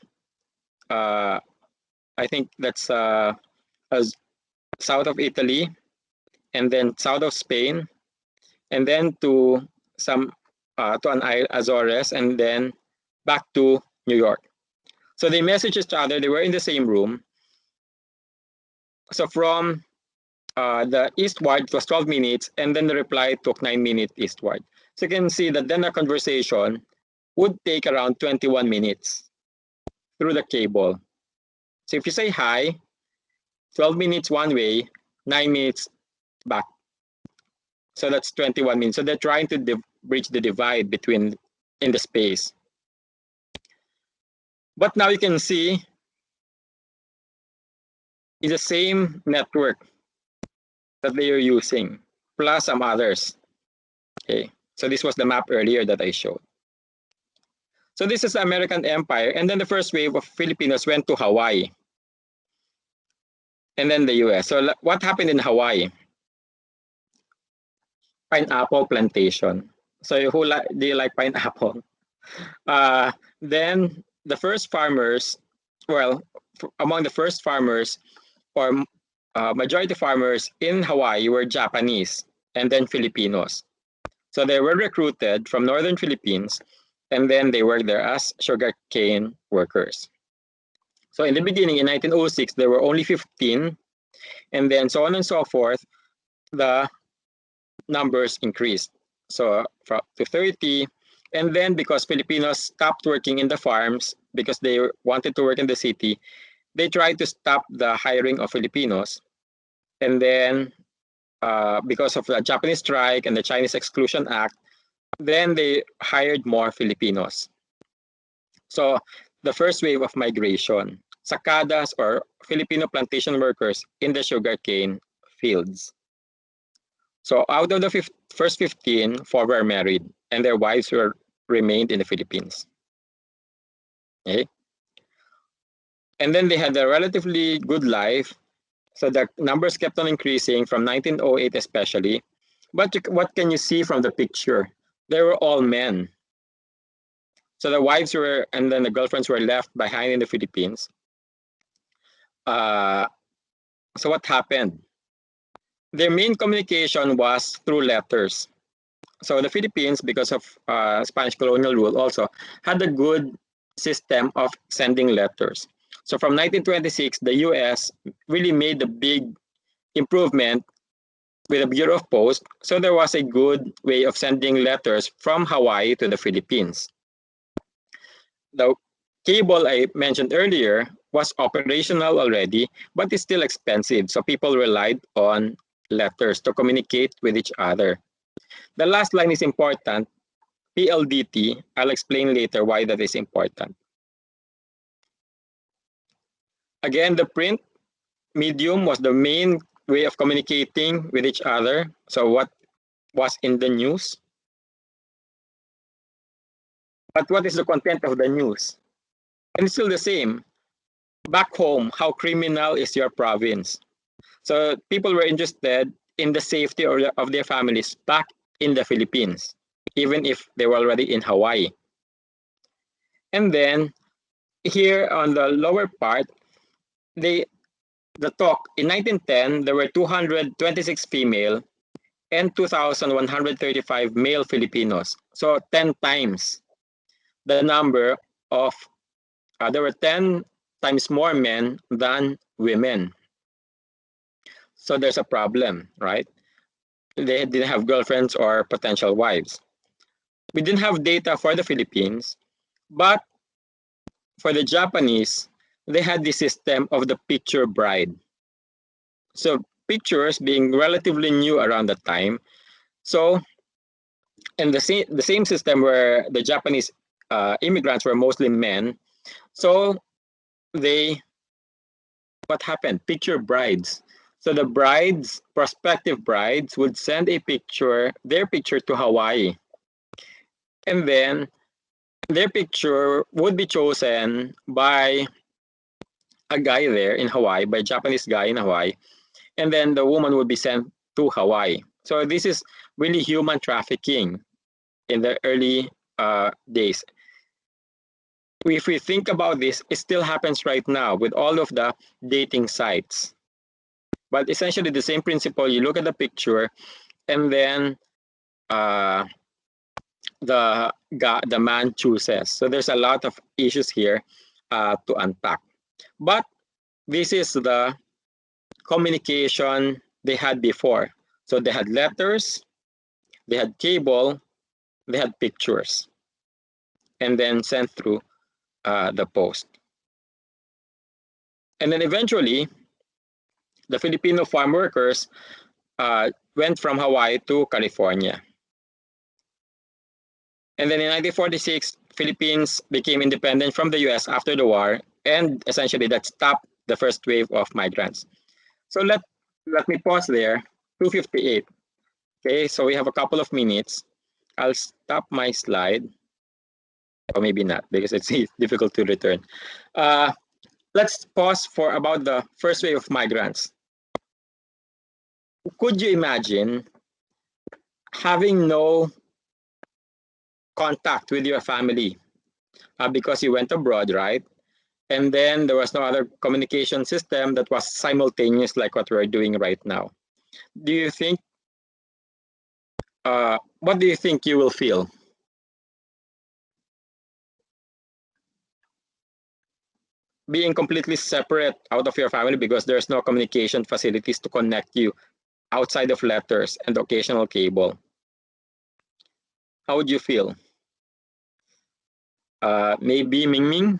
S1: I think that's south of Italy, and then south of Spain, and then to some to an island, Azores, and then back to New York. So they messaged each other. They were in the same room. So from the eastward, it was 12 minutes, and then the reply took 9 minutes eastward. So you can see that then a conversation would take around 21 minutes through the cable. So if you say hi, 12 minutes one way, 9 minutes back. So that's 21 minutes. So they're trying to bridge the divide between in the space. But now you can see it's the same network that they are using, plus some others. Okay, so this was the map earlier that I showed. So this is the American Empire, and then the first wave of Filipinos went to Hawaii, and then the US. So what happened in Hawaii? Pineapple plantation. So do you like pineapple? Then the first farmers, well, among the first farmers, or majority farmers in Hawaii were Japanese and then Filipinos. So they were recruited from northern Philippines, and then they worked there as sugarcane workers. So in the beginning, in 1906, there were only 15, and then so on and so forth, the numbers increased. So to 30, and then because Filipinos stopped working in the farms because they wanted to work in the city, they tried to stop the hiring of Filipinos. And then because of the Japanese strike and the Chinese Exclusion Act, then they hired more Filipinos. So the first wave of migration, sakadas or Filipino plantation workers in the sugarcane fields. So out of the first 15, 4 were married, and their wives remained in the Philippines. Okay. And then they had a relatively good life. So the numbers kept on increasing from 1908 especially. But what can you see from the picture? They were all men. So the wives were, and then the girlfriends were left behind in the Philippines. So what happened? Their main communication was through letters. So the Philippines, because of Spanish colonial rule also, had a good system of sending letters. So from 1926, the US really made a big improvement with the Bureau of Post, so there was a good way of sending letters from Hawaii to the Philippines. The cable I mentioned earlier was operational already, but it's still expensive, so people relied on letters to communicate with each other. The last line is important, PLDT. I'll explain later why that is important. Again, the print medium was the main way of communicating with each other. So what was in the news? But what is the content of the news? And it's still the same. Back home, how criminal is your province? So people were interested in the safety of their families back in the Philippines, even if they were already in Hawaii. And then here on the lower part, the talk in 1910, there were 226 female and 2,135 male Filipinos. So 10 times the number of, there were 10 times more men than women. So there's a problem, right? They didn't have girlfriends or potential wives. We didn't have data for the Philippines, but for the Japanese, they had the system of the picture bride. So pictures being relatively new around that time. So, and the same system where the Japanese immigrants were mostly men. So what happened? Picture brides. So the brides, prospective brides, would send their picture to Hawaii. And then their picture would be chosen by a guy there in Hawaii, by a Japanese guy in Hawaii. And then the woman would be sent to Hawaii. So this is really human trafficking in the early days. If we think about this, it still happens right now with all of the dating sites. But essentially the same principle, you look at the picture and then the man chooses. So there's a lot of issues here to unpack. But this is the communication they had before. So they had letters, they had cable, they had pictures, and then sent through the post. And then eventually, the Filipino farm workers went from Hawaii to California. And then in 1946, Philippines became independent from the US after the war, and essentially that stopped the first wave of migrants. So let me pause there, 2:58. Okay, so we have a couple of minutes. I'll stop my slide, or maybe not, because it's difficult to return. Let's pause for about the first wave of migrants. Could you imagine having no contact with your family because you went abroad, right? And then there was no other communication system that was simultaneous like what we're doing right now. Do you think, what do you think you will feel? Being completely separate out of your family because there's no communication facilities to connect you outside of letters and occasional cable. How would you feel? Maybe Mingming?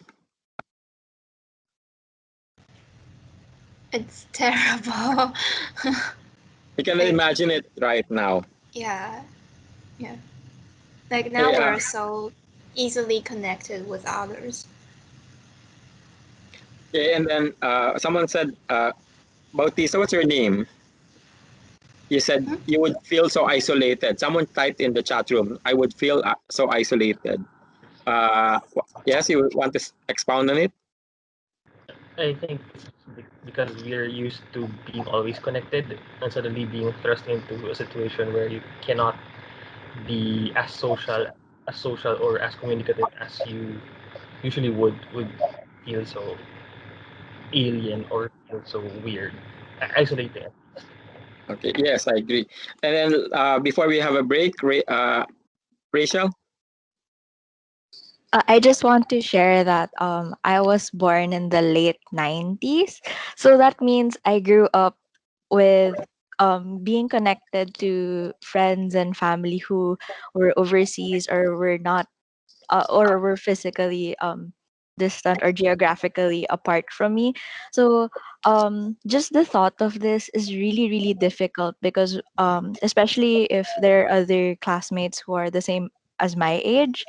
S10: It's terrible.
S1: You can imagine it right now.
S10: Yeah. Like now
S1: Yeah.
S10: we're so easily connected with others.
S1: Okay, and then someone said, Bautista, what's your name? You said you would feel so isolated. Someone typed in the chat room, I would feel so isolated. Yes, you want to expound on it?
S16: I think it's because we're used to being always connected and suddenly being thrust into a situation where you cannot be as social or as communicative as you usually would feel so alien or feel so weird, isolating.
S1: Okay, yes, I agree. And then before we have a break, Rachel?
S2: I just want to share that I was born in the late 90s. So that means I grew up with being connected to friends and family who were overseas or were not or were physically distant or geographically apart from me. So just the thought of this is really really difficult because especially if there are other classmates who are the same as my age,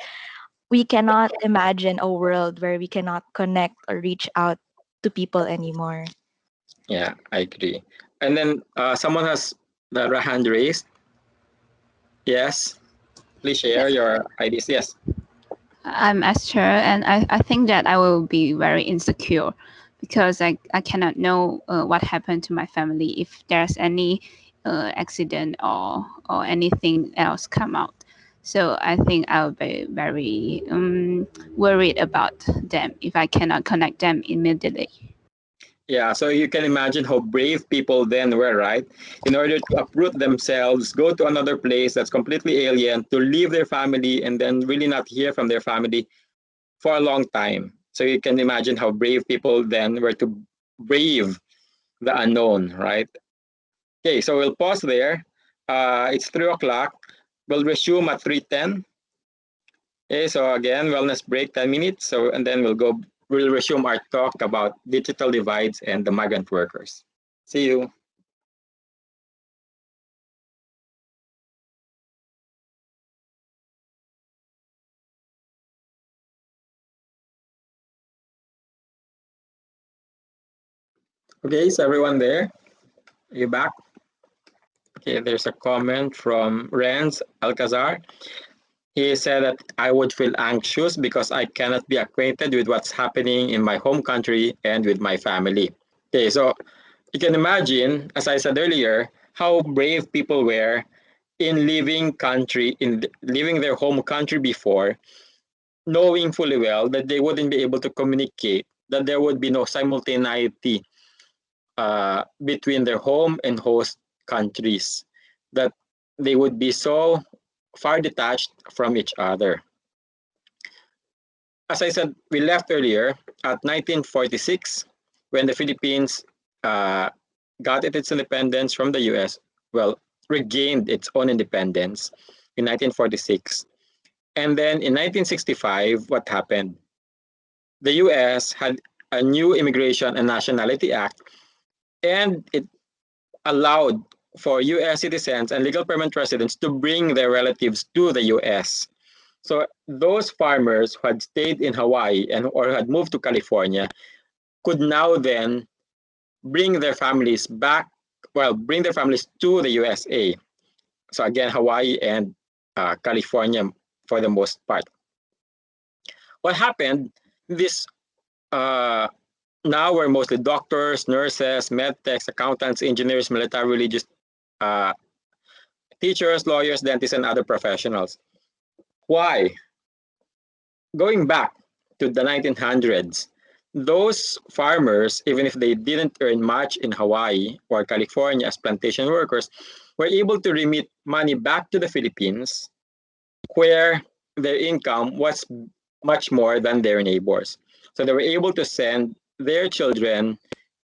S2: we cannot imagine a world where we cannot connect or reach out to people anymore.
S1: Yeah, I agree. And then someone has the hand raised. Yes, please share your ideas. Yes.
S14: I'm Esther, and I think that I will be very insecure because I cannot know what happened to my family if there's any accident or anything else come out. So I think I'll be very worried about them if I cannot connect them immediately.
S1: Yeah, so you can imagine how brave people then were, right? In order to uproot themselves, go to another place that's completely alien, to leave their family, and then really not hear from their family for a long time. So you can imagine how brave people then were to brave the unknown, right? Okay, so we'll pause there. It's 3 o'clock. We'll resume at 3:10. Okay, so again, wellness break 10 minutes. So and then we'll resume our talk about digital divides and the migrant workers. See you. Okay, is everyone there? Are you back? Okay, there's a comment from Renz Alcazar. He said that I would feel anxious because I cannot be acquainted with what's happening in my home country and with my family. Okay, so you can imagine, as I said earlier, how brave people were in leaving their home country before, knowing fully well that they wouldn't be able to communicate, that there would be no simultaneity between their home and host countries, that they would be so far detached from each other. As I said, we left earlier at 1946 when the Philippines got its independence from the US, well, regained its own independence in 1946. And then in 1965, what happened? The US had a new Immigration and Nationality Act, and it allowed for US citizens and legal permanent residents to bring their relatives to the US. So those farmers who had stayed in Hawaii or had moved to California could now then bring their families bring their families to the USA. So again, Hawaii and California for the most part. What happened? This now we're mostly doctors, nurses, med techs, accountants, engineers, military, religious, uh, teachers, lawyers, dentists, and other professionals. Why? Going back to the 1900s, those farmers, even if they didn't earn much in Hawaii or California as plantation workers, were able to remit money back to the Philippines where their income was much more than their neighbors. So they were able to send their children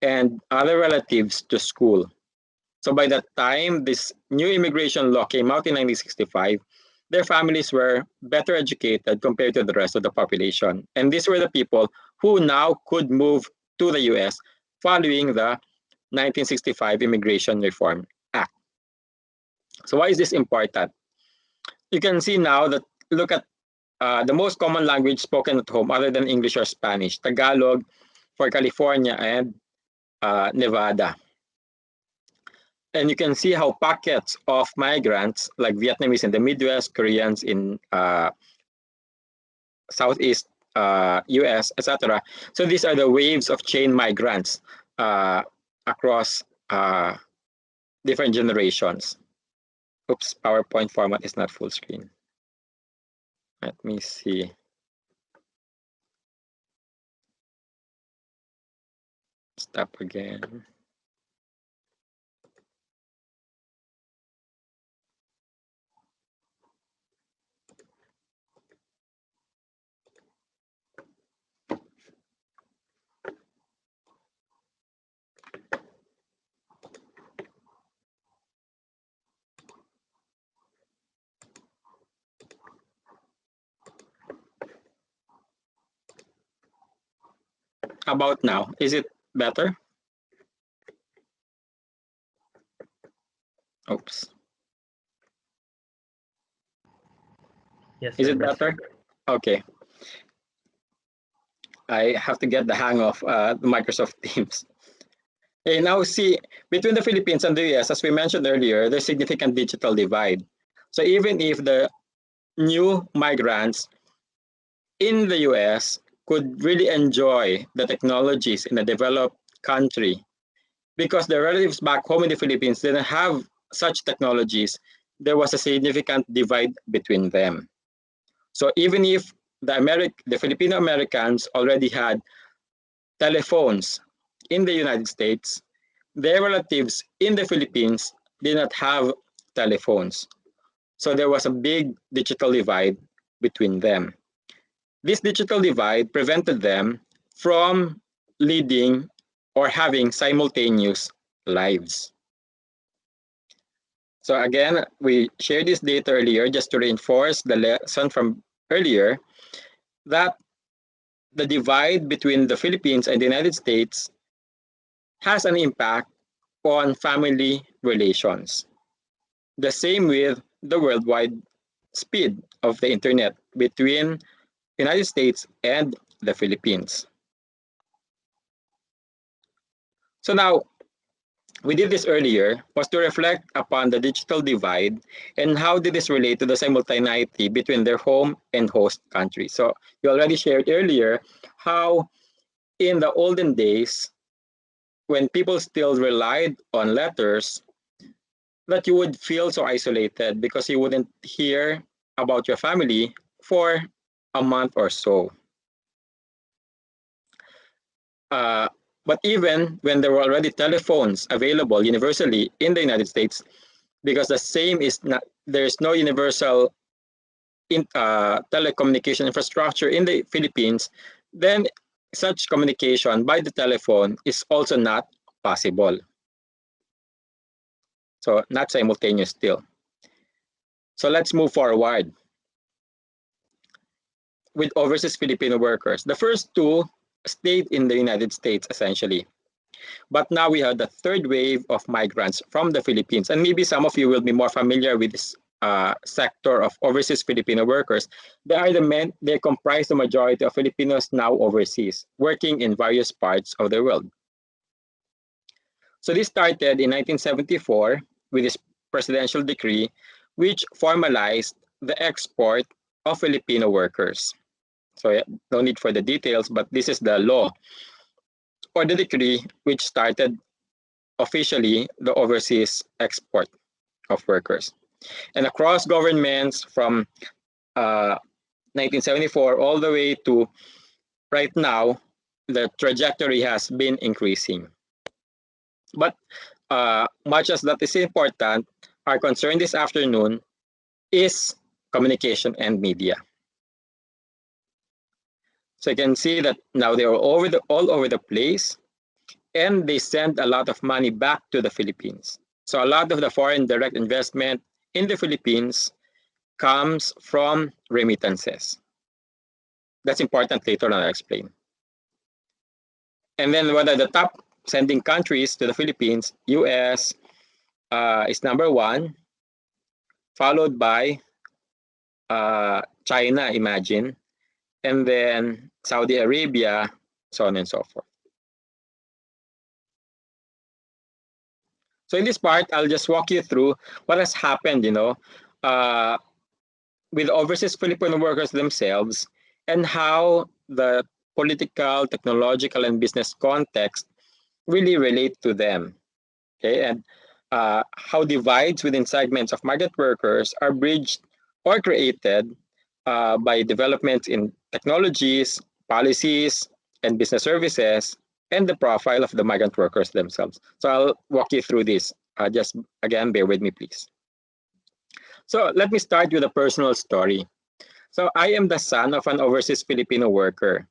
S1: and other relatives to school. So by that time, this new immigration law came out in 1965, their families were better educated compared to the rest of the population. And these were the people who now could move to the US following the 1965 Immigration Reform Act. So why is this important? You can see now that look at the most common language spoken at home other than English or Spanish, Tagalog for California and Nevada. And you can see how pockets of migrants, like Vietnamese in the Midwest, Koreans in Southeast US, etc. So these are the waves of chain migrants across different generations. Oops, PowerPoint format is not full screen. Let me see. Stop again. about now? Is it better? Oops.
S16: Yes,
S1: Is
S16: sir,
S1: it better? Okay. I have to get the hang of the Microsoft Teams. Okay, now see, between the Philippines and the US, as we mentioned earlier, there's significant digital divide. So even if the new migrants in the US could really enjoy the technologies in a developed country, because their relatives back home in the Philippines didn't have such technologies, there was a significant divide between them. So even if the Filipino Americans already had telephones in the United States, their relatives in the Philippines did not have telephones. So there was a big digital divide between them. This digital divide prevented them from leading or having simultaneous lives. So again, we shared this data earlier just to reinforce the lesson from earlier that the divide between the Philippines and the United States has an impact on family relations. The same with the worldwide speed of the internet between the United States and the Philippines. So now, we did this earlier, was to reflect upon the digital divide and how did this relate to the simultaneity between their home and host country. So you already shared earlier how in the olden days, when people still relied on letters, that you would feel so isolated because you wouldn't hear about your family for a month or so. But even when there were already telephones available universally in the United States, because the same is not, there is no universal telecommunication infrastructure in the Philippines, then such communication by the telephone is also not possible. So not simultaneous still. So let's move forward with overseas Filipino workers. The first two stayed in the United States essentially. But now we have the third wave of migrants from the Philippines. And maybe some of you will be more familiar with this sector of overseas Filipino workers. They comprise the majority of Filipinos now overseas, working in various parts of the world. So this started in 1974 with this presidential decree, which formalized the export of Filipino workers. So yeah, no need for the details, but this is the law or the decree which started officially the overseas export of workers. And across governments from 1974 all the way to right now, the trajectory has been increasing. But much as that is important, our concern this afternoon is communication and media. So you can see that now they are all over the place, and they send a lot of money back to the Philippines. So a lot of the foreign direct investment in the Philippines comes from remittances. That's important, later on I'll explain. And then what are the top sending countries to the Philippines? US is number one, followed by China, imagine, and then Saudi Arabia, so on and so forth. So in this part, I'll just walk you through what has happened, with overseas Filipino workers themselves and how the political, technological, and business context really relate to them. Okay, and how divides within segments of migrant workers are bridged or created by developments in technologies, policies, and business services, and the profile of the migrant workers themselves. So I'll walk you through this. Just again, bear with me, please. So let me start with a personal story. So I am the son of an overseas Filipino worker.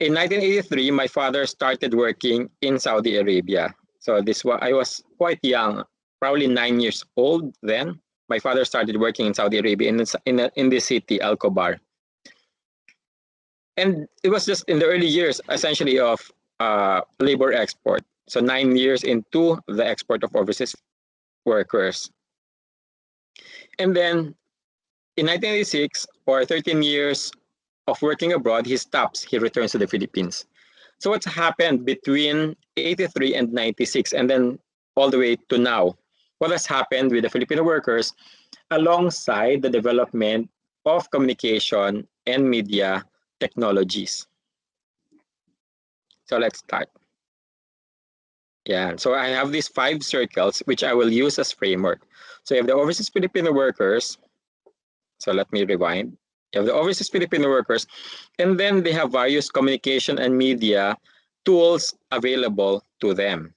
S1: In 1983, my father started working in Saudi Arabia. So I was quite young, probably 9 years old then. My father started working in Saudi Arabia in the city, Al Khobar. And it was just in the early years, essentially, of labor export. So 9 years into the export of overseas workers. And then in 1986, or 13 years of working abroad, he stops. He returns to the Philippines. So what's happened between 83 and 96, and then all the way to now? What has happened with the Filipino workers alongside the development of communication and media technologies? So let's start. Yeah, so I have these 5 circles, which I will use as framework. So you have the overseas Filipino workers. So let me rewind. You have the overseas Filipino workers, and then they have various communication and media tools available to them.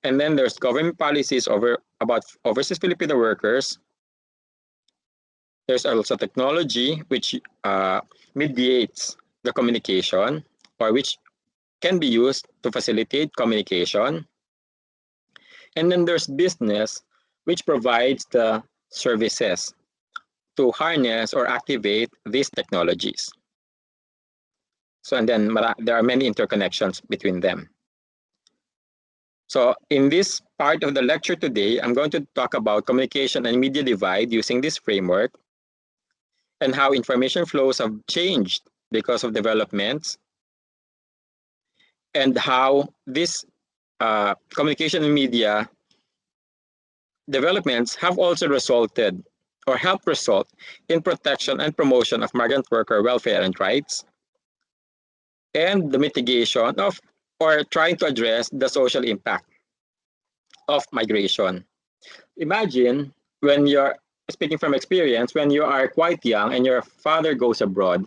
S1: And then there's government policies about overseas Filipino workers. There's also technology, which mediates the communication, or which can be used to facilitate communication. And then there's business, which provides the services to harness or activate these technologies. So, and then there are many interconnections between them. So in this part of the lecture today, I'm going to talk about communication and media divide using this framework, and how information flows have changed because of developments, and how this communication and media developments have also resulted or helped result in protection and promotion of migrant worker welfare and rights, and the mitigation of, or trying to address, the social impact of migration. Imagine, when you're speaking from experience, when you are quite young and your father goes abroad,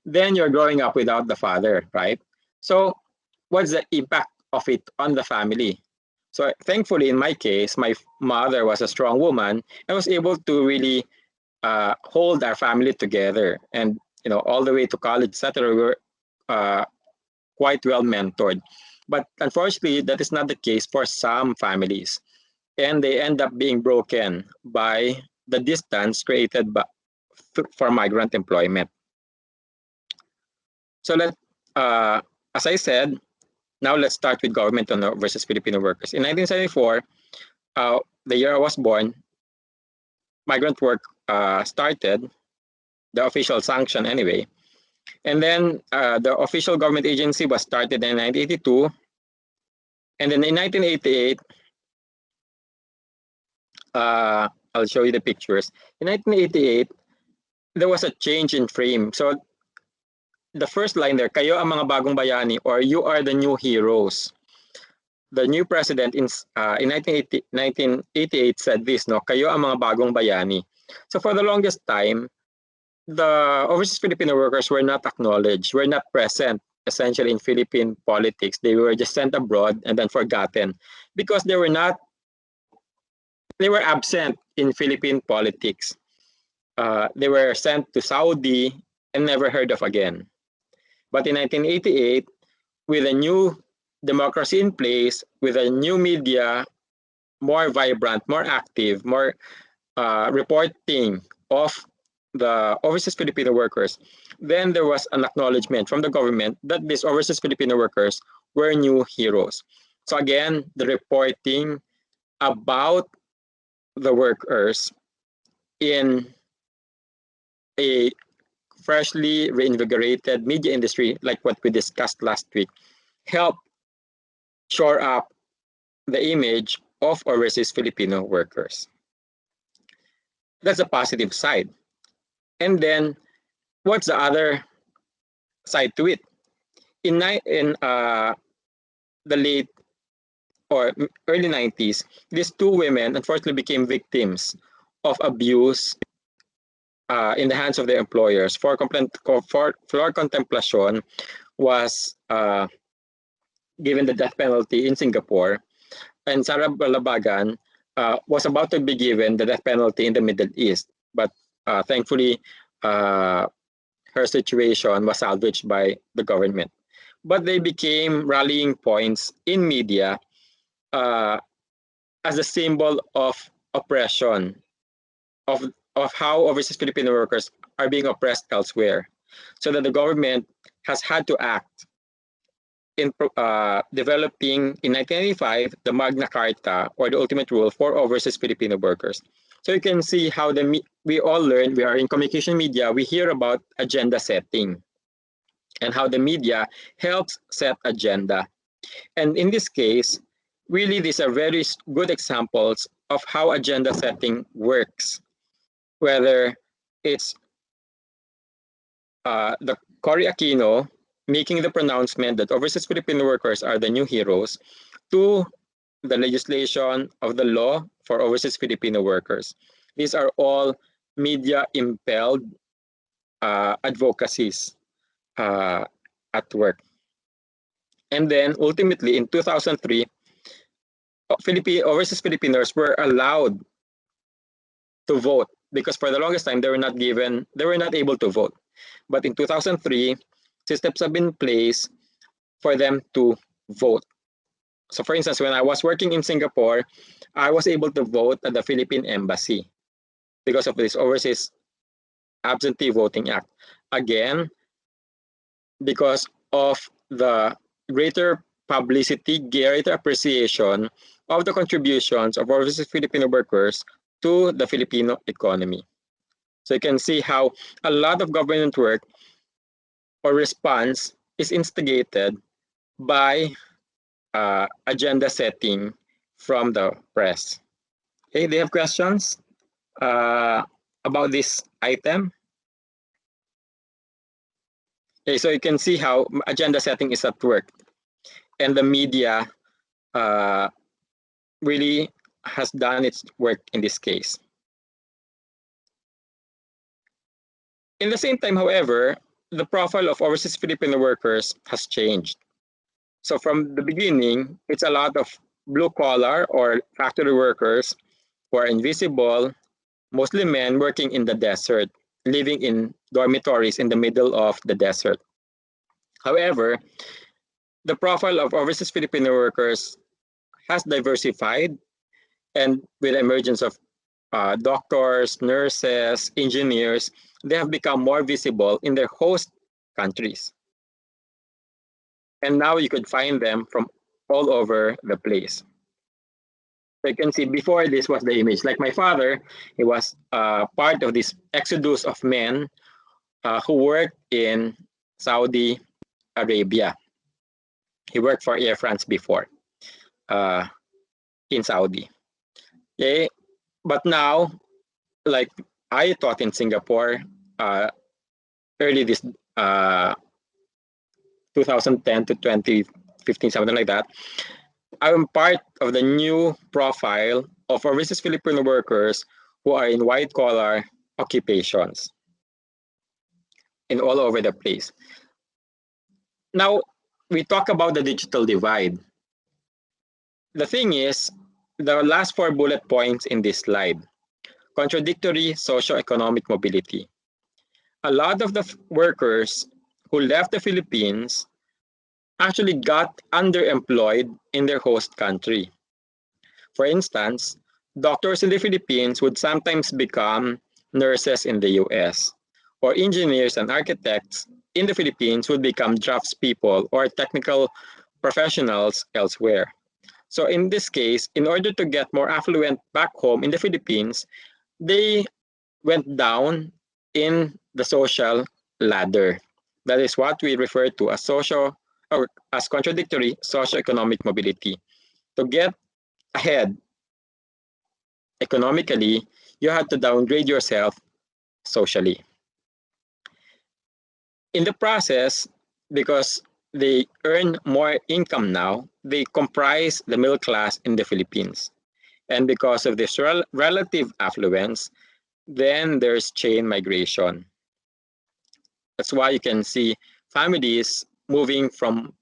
S1: then you're growing up without the father, right? So what's the impact of it on the family? So thankfully, in my case, my mother was a strong woman and was able to really hold our family together. And all the way to college, etc., we were quite well mentored. But unfortunately, that is not the case for some families, and they end up being broken by the distance created for migrant employment. So as I said, now let's start with government versus Filipino workers. In 1974, the year I was born, migrant work started, the official sanction anyway. And then the official government agency was started in 1982. And then in 1988, I'll show you the pictures. In 1988, there was a change in frame. So the first line there, kayo ang mga bagong bayani, or you are the new heroes. The new president in 1988 said this, no, kayo ang mga bagong bayani. So for the longest time, the overseas Filipino workers were not acknowledged, were not present essentially in Philippine politics. They were just sent abroad and then forgotten because they were absent in Philippine politics. They were sent to Saudi and never heard of again. But in 1988, with a new democracy in place, with a new media, more vibrant, more active, more reporting of the overseas Filipino workers, then there was an acknowledgement from the government that these overseas Filipino workers were new heroes. So again, the reporting about the workers in a freshly reinvigorated media industry, like what we discussed last week, help shore up the image of overseas Filipino workers. That's a positive side. And then, what's the other side to it? In the late or early 90s, these 2 women unfortunately became victims of abuse in the hands of their employers. Floor contemplation was given the death penalty in Singapore, and Sarah Balabagan was about to be given the death penalty in the Middle East, but thankfully her situation was salvaged by the government. But they became rallying points in media as a symbol of oppression, of how overseas Filipino workers are being oppressed elsewhere. so that the government has had to act in developing in 1995 the Magna Carta, or the ultimate rule for overseas Filipino workers. So you can see how we all learn, we are in communication media, we hear about agenda setting and how the media helps set agenda. And in this case, really these are very good examples of how agenda setting works, whether it's the Cory Aquino making the pronouncement that overseas Filipino workers are the new heroes, to the legislation of the law for overseas Filipino workers. These are all media-impelled advocacies at work. And then ultimately in 2003, overseas Filipinos were allowed to vote, because for the longest time they were not able to vote. But in 2003, systems have been placed for them to vote. So for instance, when I was working in Singapore, I was able to vote at the Philippine Embassy because of this Overseas Absentee Voting Act. Again, because of the greater publicity, greater appreciation of the contributions of overseas Filipino workers to the Filipino economy. So you can see how a lot of government work or response is instigated by agenda setting from the press. Okay, do you have questions about this item? Okay, so you can see how agenda setting is at work, and the media really has done its work in this case. In the same time, however, the profile of overseas Filipino workers has changed. So from the beginning, it's a lot of blue-collar or factory workers who are invisible, mostly men working in the desert, living in dormitories in the middle of the desert. However, the profile of overseas Filipino workers has diversified, and with the emergence of doctors, nurses, engineers, they have become more visible in their host countries. And now you could find them from all over the place. So you can see before this was the image. Like my father, he was part of this exodus of men who worked in Saudi Arabia. He worked for Air France before in Saudi. Okay, but now, like I taught in Singapore early this 2010 to 2015, something like that. I'm part of the new profile of overseas Filipino workers who are in white-collar occupations in all over the place. Now, we talk about the digital divide. The thing is, the last 4 bullet points in this slide, contradictory socioeconomic mobility. A lot of the workers who left the Philippines actually got underemployed in their host country. For instance, doctors in the Philippines would sometimes become nurses in the US, or engineers and architects in the Philippines would become draftspeople or technical professionals elsewhere. So in this case, in order to get more affluent back home in the Philippines, they went down in the social ladder. That is what we refer to as as contradictory socioeconomic mobility. To get ahead economically, you have to downgrade yourself socially. In the process, because they earn more income now, they comprise the middle class in the Philippines. And because of this relative affluence, then there's chain migration. That's why you can see families moving from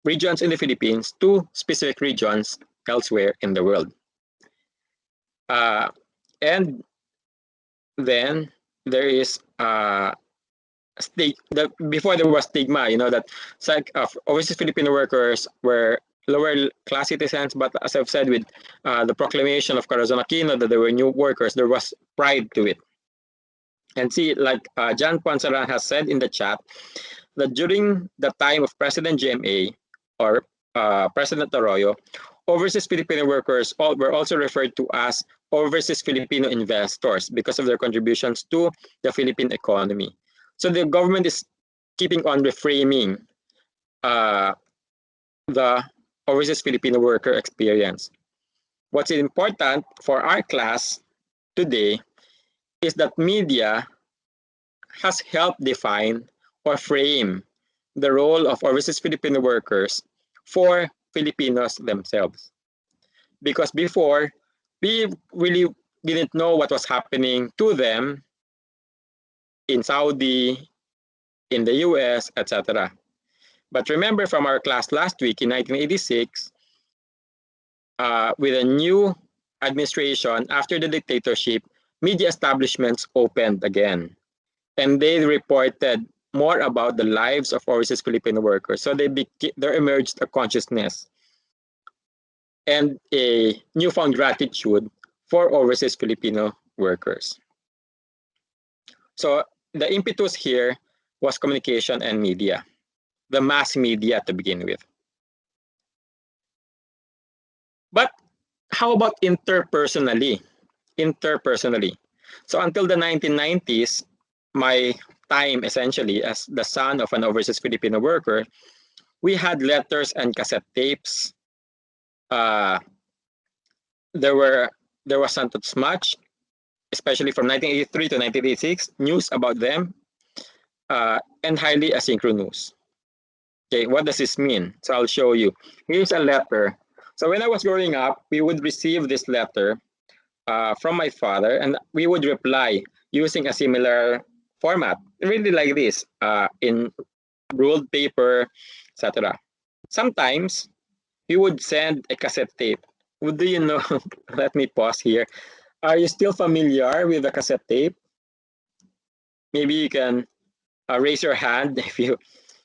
S1: regions in the Philippines to specific regions elsewhere in the world. And then there is before there was stigma, that overseas Filipino workers were lower class citizens, but as I've said, with the proclamation of Corazon Aquino that there were new workers, there was pride to it. And see, like John Ponsaran has said in the chat, that during the time of President GMA or President Arroyo, overseas Filipino workers were also referred to as overseas Filipino investors because of their contributions to the Philippine economy. So the government is keeping on reframing the overseas Filipino worker experience. What's important for our class today is that media has helped define or frame the role of overseas Filipino workers for Filipinos themselves. Because before, we really didn't know what was happening to them in Saudi, in the US, etc. But remember from our class last week in 1986, with a new administration after the dictatorship, media establishments opened again. And they reported more about the lives of overseas Filipino workers. So there emerged a consciousness and a newfound gratitude for overseas Filipino workers. So the impetus here was communication and media, the mass media to begin with. But how about interpersonally? So until the 1990s, my time essentially as the son of an overseas Filipino worker, we had letters and cassette tapes. There wasn't as much, especially from 1983 to 1986, news about them, and highly asynchronous. Okay, what does this mean? So I'll show you. Here's a letter. So when I was growing up, we would receive this letter from my father, and we would reply using a similar format, really like this, in ruled paper, etc. Sometimes we would send a cassette tape. Do you know? Let me pause here. Are you still familiar with the cassette tape? Maybe you can raise your hand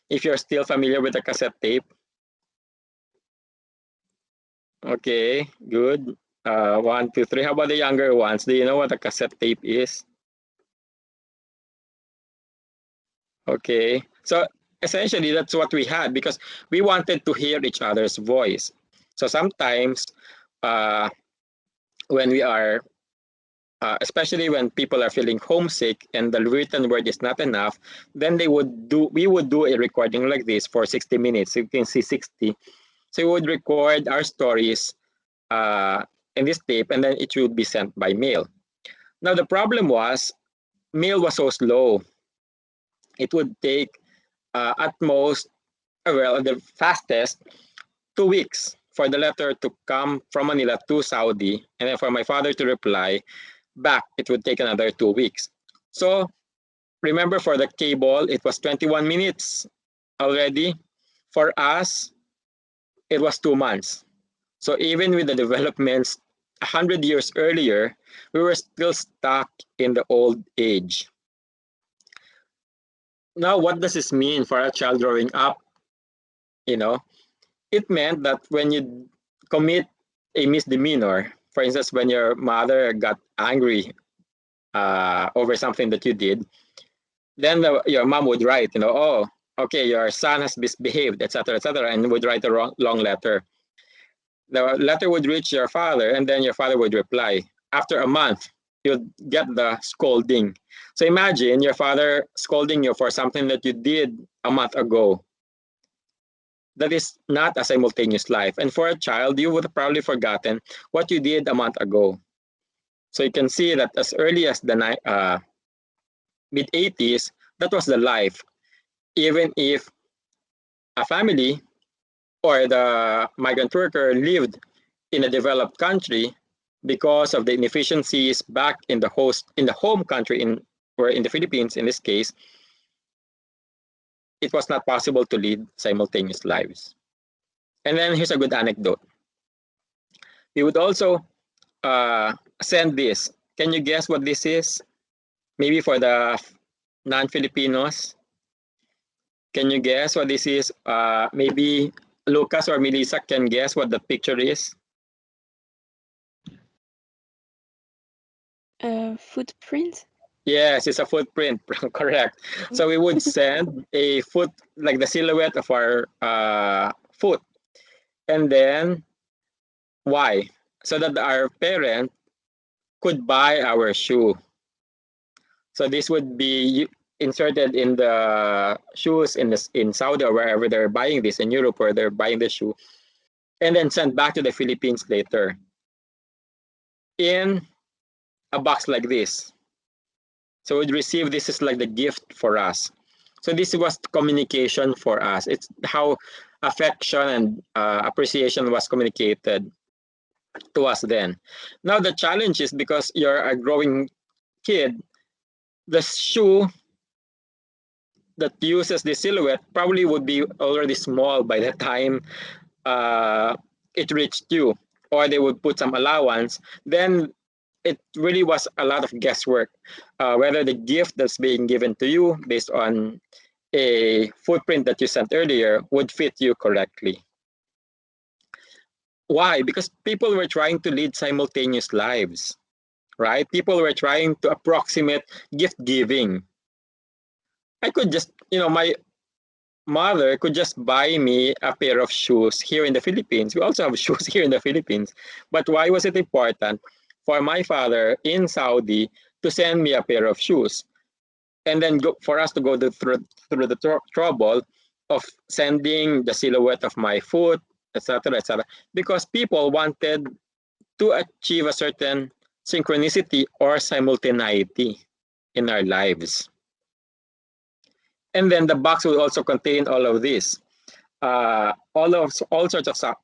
S1: if you're still familiar with the cassette tape. Okay, good. 1, 2, 3. How about the younger ones? Do you know what a cassette tape is? Okay, so essentially that's what we had because we wanted to hear each other's voice. So sometimes when we are, especially when people are feeling homesick and the written word is not enough, then we would do a recording like this for 60 minutes. You can see 60. So we would record our stories in this tape, and then it would be sent by mail. Now the problem was mail was so slow. It would take at most, well, the fastest, 2 weeks for the letter to come from Manila to Saudi, and then for my father to reply back, it would take another 2 weeks. So remember, for the cable, it was 21 minutes already. For us, it was 2 months. So even with the developments 100 years earlier, we were still stuck in the old age. Now, what does this mean for a child growing up? You know, it meant that when you commit a misdemeanor, for instance, when your mother got angry over something that you did, then your mom would write, oh, okay, your son has misbehaved, etc., and would write a long letter. The letter would reach your father, and then your father would reply. After a month, you'd get the scolding. So imagine your father scolding you for something that you did a month ago. That is not a simultaneous life. And for a child, you would have probably forgotten what you did a month ago. So you can see that as early as the mid-80s, that was the life. Even if a family or the migrant worker lived in a developed country, because of the inefficiencies back in the home country, or in the Philippines in this case, it was not possible to lead simultaneous lives. And then here's a good anecdote. We would also send this. Can you guess what this is? Maybe for the non-Filipinos. Can you guess what this is? Maybe Lucas or Melissa can guess what the picture is.
S13: Footprint?
S1: Yes, it's a footprint. Correct. So we would send a foot, like the silhouette of our foot. And then why? So that our parent could buy our shoe. So this would be inserted in the shoes in Saudi or wherever they're buying this, in Europe where they're buying the shoe, and then sent back to the Philippines later in a box like this. So we'd receive this is like the gift for us. So this was communication for us. It's how affection and appreciation was communicated to us then. Now the challenge is because you're a growing kid, the shoe that uses the silhouette probably would be already small by the time it reached you, or they would put some allowance. Then it really was a lot of guesswork, whether the gift that's being given to you based on a footprint that you sent earlier would fit you correctly. Why? Because people were trying to lead simultaneous lives, right? People were trying to approximate gift giving. I could just, my mother could just buy me a pair of shoes here in the Philippines. We also have shoes here in the Philippines. But why was it important for my father in Saudi to send me a pair of shoes? And then for us to go through the trouble of sending the silhouette of my foot, etc., etc., because people wanted to achieve a certain synchronicity or simultaneity in our lives. And then the box will also contain all of this, all sorts of stuff.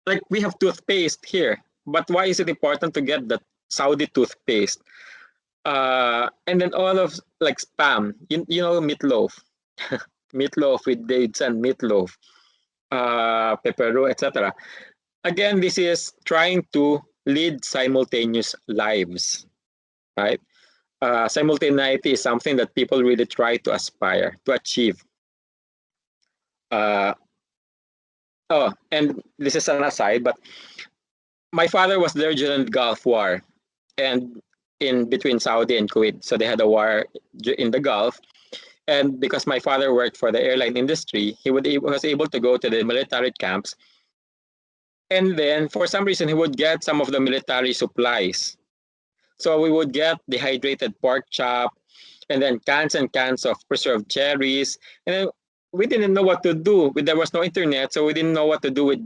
S1: Like we have toothpaste here, but why is it important to get the Saudi toothpaste? And then all of like spam, meatloaf, meatloaf with dates and meatloaf, pepero, etc. Again, this is trying to lead simultaneous lives, right? Simultaneity is something that people really try to aspire to achieve. And this is an aside, but my father was there during the Gulf War, and in between Saudi and Kuwait, so they had a war in the Gulf. And because my father worked for the airline industry, he was able to go to the military camps. And then, for some reason, he would get some of the military supplies. So we would get dehydrated pork chop, and then cans and cans of preserved cherries. And then we didn't know what to do. There was no internet, so we didn't know what to do with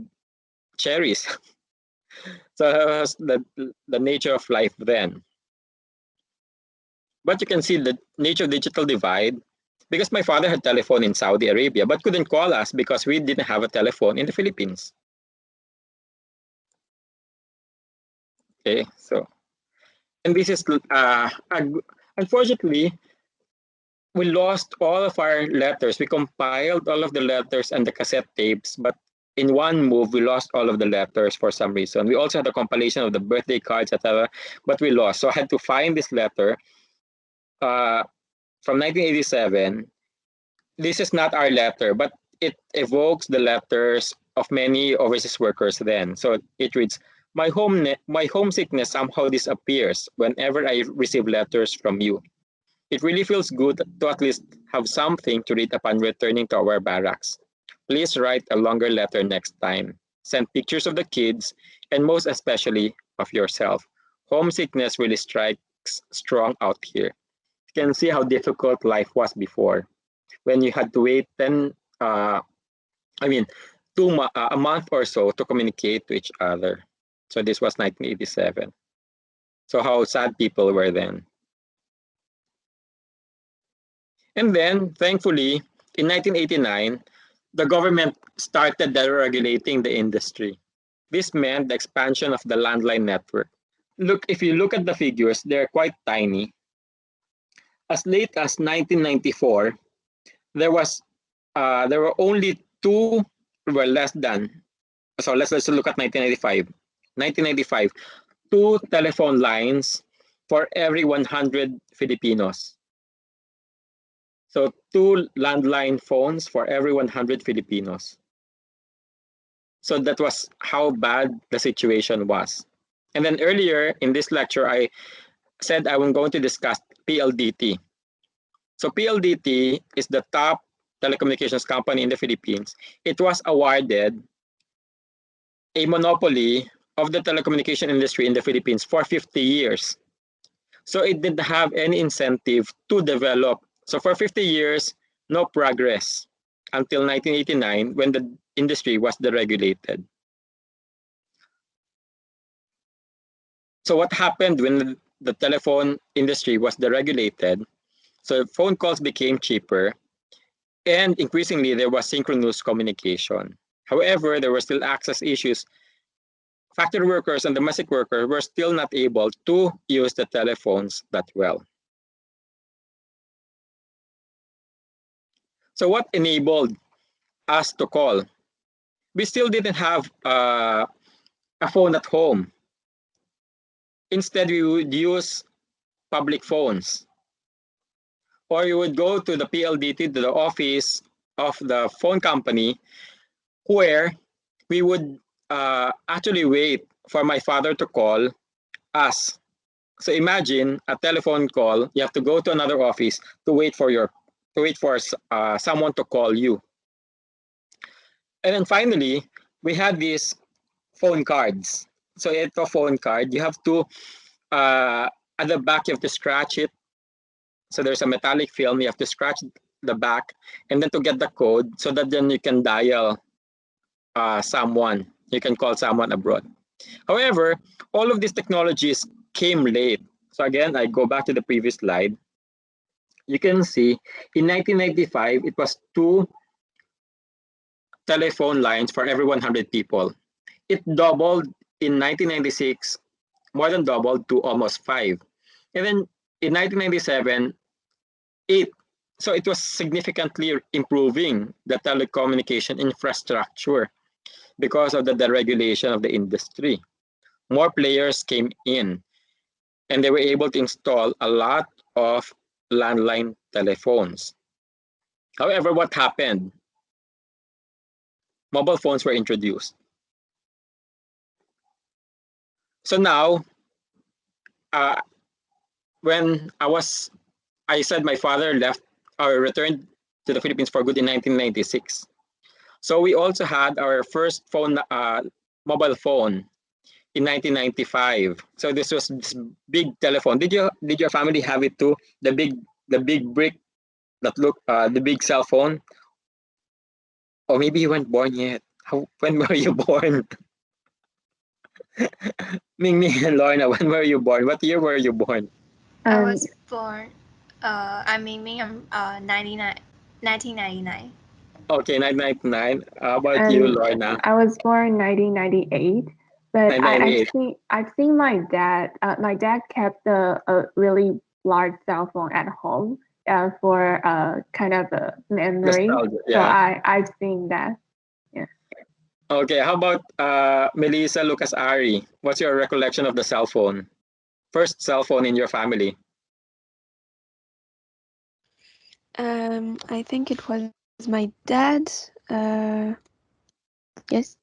S1: cherries. So that was the nature of life then. But you can see the nature of digital divide, because my father had telephone in Saudi Arabia, but couldn't call us because we didn't have a telephone in the Philippines. Okay, so, and this is, unfortunately, we lost all of our letters. We compiled all of the letters and the cassette tapes, but in one move, we lost all of the letters for some reason. We also had a compilation of the birthday cards, etc., but we lost. So I had to find this letter from 1987. This is not our letter, but it evokes the letters of many overseas workers then. So it reads, my homesickness somehow disappears whenever I receive letters from you. It really feels good to at least have something to read upon returning to our barracks. Please write a longer letter next time. Send pictures of the kids, and most especially of yourself. Homesickness really strikes strong out here. You can see how difficult life was before, when you had to wait a month or so to communicate to each other. So this was 1987. So how sad people were then. And then, thankfully, in 1989, the government started deregulating the industry. This meant the expansion of the landline network. If you look at the figures, they're quite tiny. As late as 1994, there were only two, well, less than. So let's look at 1995. 1995, 2 telephone lines for every 100 Filipinos. So 2 landline phones for every 100 Filipinos. So that was how bad the situation was. And then earlier in this lecture, I said I was going to discuss PLDT. So PLDT is the top telecommunications company in the Philippines. It was awarded a monopoly of the telecommunication industry in the Philippines for 50 years. So it didn't have any incentive to develop. So for 50 years, no progress until 1989 when the industry was deregulated. So what happened when the telephone industry was deregulated? So phone calls became cheaper, and increasingly there was synchronous communication. However, there were still access issues. Factory workers and domestic workers were still not able to use the telephones that well. So what enabled us to call? We still didn't have a phone at home. Instead, we would use public phones. Or you would go to the PLDT, to the office of the phone company, where we would actually wait for my father to call us. So imagine a telephone call. You have to go to another office to wait for someone to call you. And then finally, we had these phone cards. So it's a phone card. You have to at the back you have to scratch it. So there's a metallic film. You have to scratch the back, and then to get the code, so that then you can dial someone. You can call someone abroad. However, all of these technologies came late. So again, I go back to the previous slide. You can see in 1995, it was 2 telephone lines for every 100 people. It doubled in 1996, more than doubled to almost 5. And then in 1997, 8. So it was significantly improving the telecommunication infrastructure because of the deregulation of the industry. More players came in, and they were able to install a lot of landline telephones. However, what happened? Mobile phones were introduced. So now, when I said my father left or returned to the Philippines for good in 1996. So we also had our first mobile phone in 1995. So this was this big telephone. Did your family have it too? The big brick that looked the big cell phone? Or maybe you weren't born yet. When were you born? Ming Ming and Lorna, when were you born? What year were you born?
S10: I was born. I'm Ming. I'm 1999.
S1: Okay, 1999. How about you, Lorna?
S11: I was born 1998, but I've seen my dad. My dad kept a really large cell phone at home for kind of a memory.
S1: Nostalgia, yeah.
S11: So I've seen that. Yeah.
S1: Okay, how about Melissa Lucas Ari? What's your recollection of the cell phone? First cell phone in your family?
S13: I think it was my dad. Yes.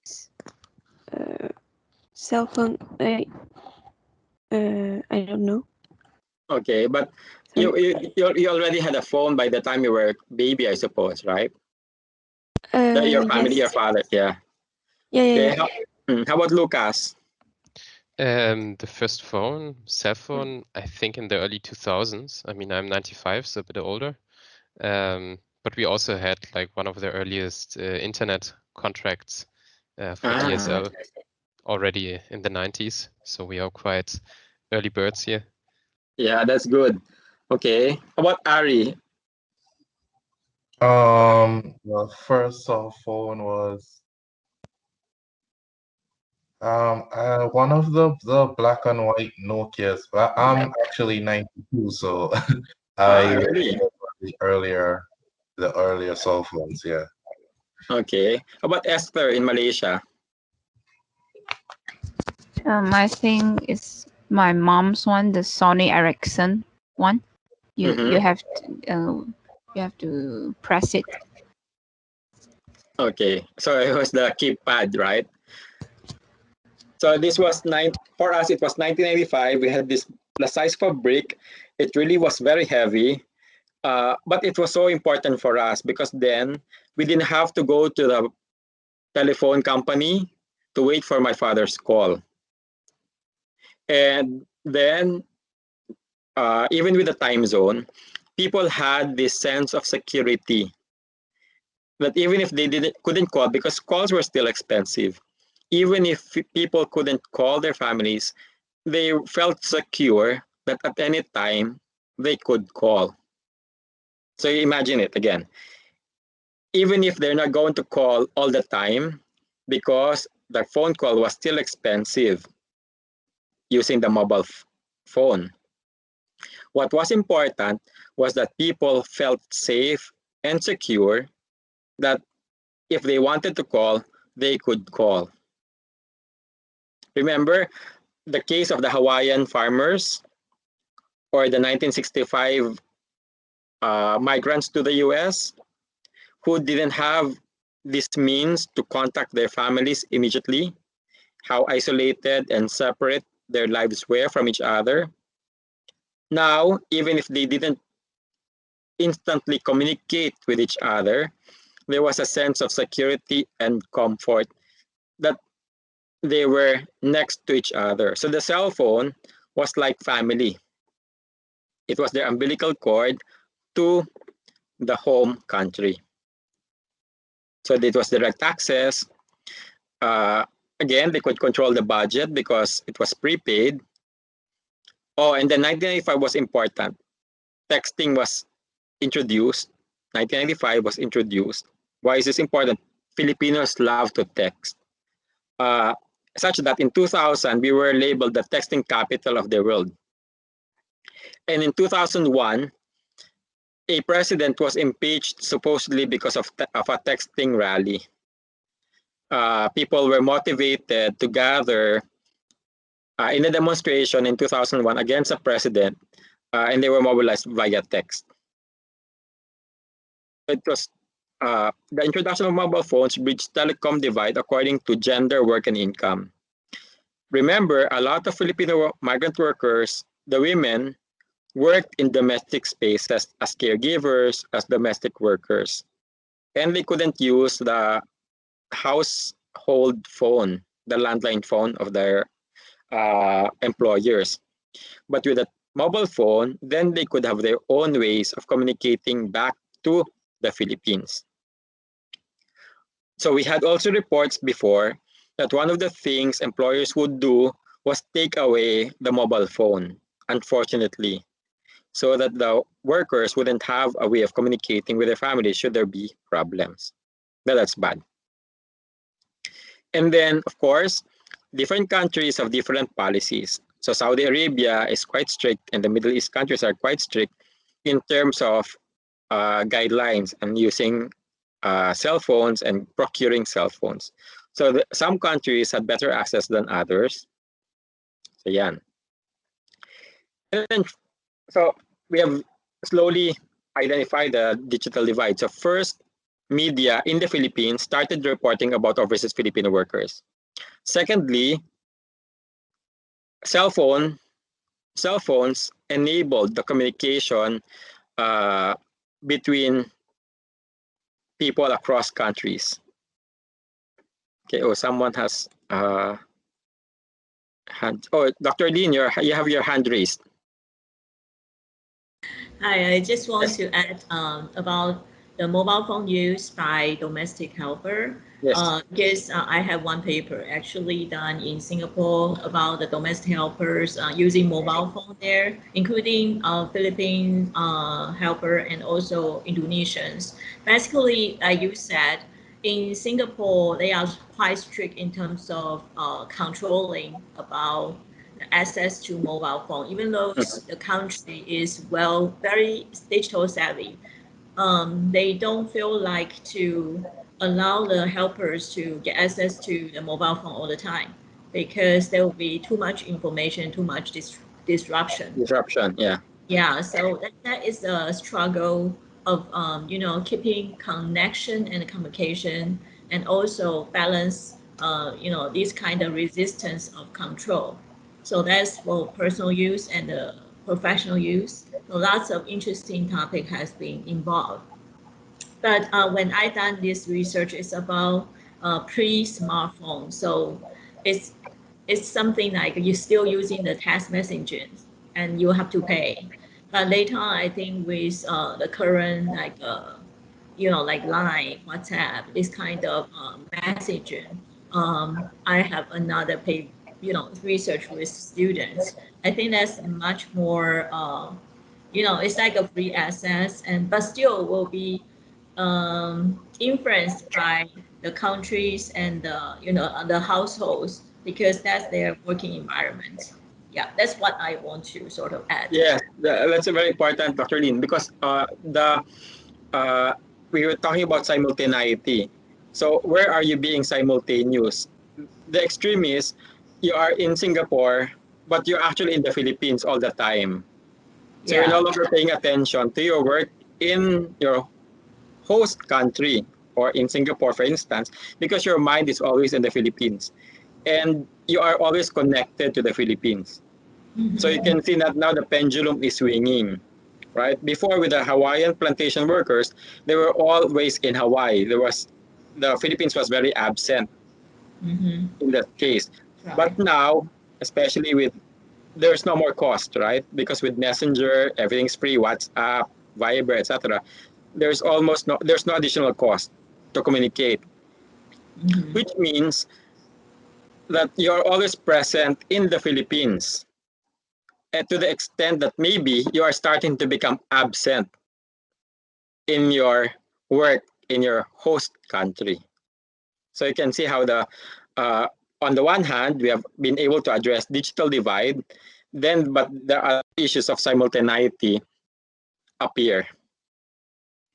S13: Cell phone. I don't know.
S1: Okay, but you already had a phone by the time you were a baby, I suppose, right? Your family,
S13: yes.
S1: your father, yeah.
S13: Yeah.
S1: How about Lucas?
S12: The first cell phone, I think in the early 2000s. I mean, I'm 95, so a bit older. But we also had like one of the earliest internet contracts for DSL already in the 90s. So we are quite early birds here.
S1: Yeah, that's good. Okay, how about Ari?
S9: The first cell phone was one of the black and white Nokias. But I'm actually 92, so I
S1: really?
S9: the earlier cell phones, yeah.
S1: Okay. How about Esther in Malaysia?
S14: I think it's my mom's one, the Sony Ericsson one. You have to press it.
S1: Okay, so it was the keypad, right? So this was for us. It was 1995. We had this the size of a brick. It really was very heavy, but it was so important for us because then we didn't have to go to the telephone company to wait for my father's call. And then, even with the time zone, people had this sense of security that even if they couldn't call, because calls were still expensive, even if people couldn't call their families, they felt secure that at any time they could call. So imagine it again. Even if they're not going to call all the time, because the phone call was still expensive using the mobile phone. What was important was that people felt safe and secure that if they wanted to call, they could call. Remember the case of the Hawaiian farmers or the 1965 migrants to the US who didn't have this means to contact their families immediately, how isolated and separate their lives were from each other. Now, even if they didn't instantly communicate with each other, there was a sense of security and comfort that they were next to each other. So the cell phone was like family. It was their umbilical cord to the home country. So it was direct access. Again, they could control the budget because it was prepaid. Oh, and then 1995 was important. Texting was introduced. 1995 was introduced. Why is this important? Filipinos love to text. Such that in 2000, we were labeled the texting capital of the world. And in 2001, a president was impeached supposedly because of a texting rally. People were motivated to gather in a demonstration in 2001 against a president, and they were mobilized via text. It was the introduction of mobile phones bridged telecom divide according to gender, work, and income. Remember, a lot of Filipino migrant workers, the women, worked in domestic spaces as caregivers, as domestic workers, and they couldn't use the household phone, the landline phone of their employers. But with a mobile phone, then they could have their own ways of communicating back to the Philippines. So we had also reports before that one of the things employers would do was take away the mobile phone, unfortunately, so that the workers wouldn't have a way of communicating with their families should there be problems. That's bad. And then, of course, different countries have different policies. So Saudi Arabia is quite strict, and the Middle East countries are quite strict in terms of guidelines and using cell phones and procuring cell phones. So some countries had better access than others. So yeah. And then, so we have slowly identified the digital divide. So first, media in the Philippines started reporting about overseas Filipino workers. Secondly, cell phones enabled the communication between people across countries. Okay, oh, someone has hand. Oh, Dr. Lin, you have your hand raised.
S6: Hi, I just want to add about the mobile phone use by domestic helper.
S1: Yes.
S6: Because I have one paper actually done in Singapore about the domestic helpers using mobile phone there, including Philippine helper and also Indonesians. Basically, like you said, in Singapore, they are quite strict in terms of controlling about access to mobile phone, even though the country is very digital savvy. They don't feel like to allow the helpers to get access to the mobile phone all the time because there will be too much information, too much disruption.
S1: Disruption, yeah.
S6: Yeah, so that is a struggle of keeping connection and communication, and also balance this kind of resistance of control. So that's for personal use and professional use. So lots of interesting topic has been involved. But when I done this research, it's about pre-smartphone. So it's it's something like you're still using the text messages and you have to pay. But later on, I think with the current like Line, WhatsApp, this kind of messaging, I have another research with students. I think that's much more, it's like a free access, but still will be influenced by the countries and the households because that's their working environment. Yeah, that's what I want to sort of add.
S1: Yes, that's a very important, Dr. Lin, because we were talking about simultaneity. So where are you being simultaneous? The extreme is you are in Singapore, but you're actually in the Philippines all the time. So you're no longer paying attention to your work in your host country or in Singapore, for instance, because your mind is always in the Philippines and you are always connected to the Philippines. So you can see that now the pendulum is swinging, right? Before with the Hawaiian plantation workers, they were always in Hawaii. The Philippines was very absent in that case.
S6: Right.
S1: But now, especially there's no more cost, right? Because with Messenger, everything's free, WhatsApp, Viber, etc. There's no additional cost to communicate, which means that you're always present in the Philippines. And to the extent that maybe you are starting to become absent in your work in your host country. So you can see how on the one hand, we have been able to address digital divide, but there are issues of simultaneity appear.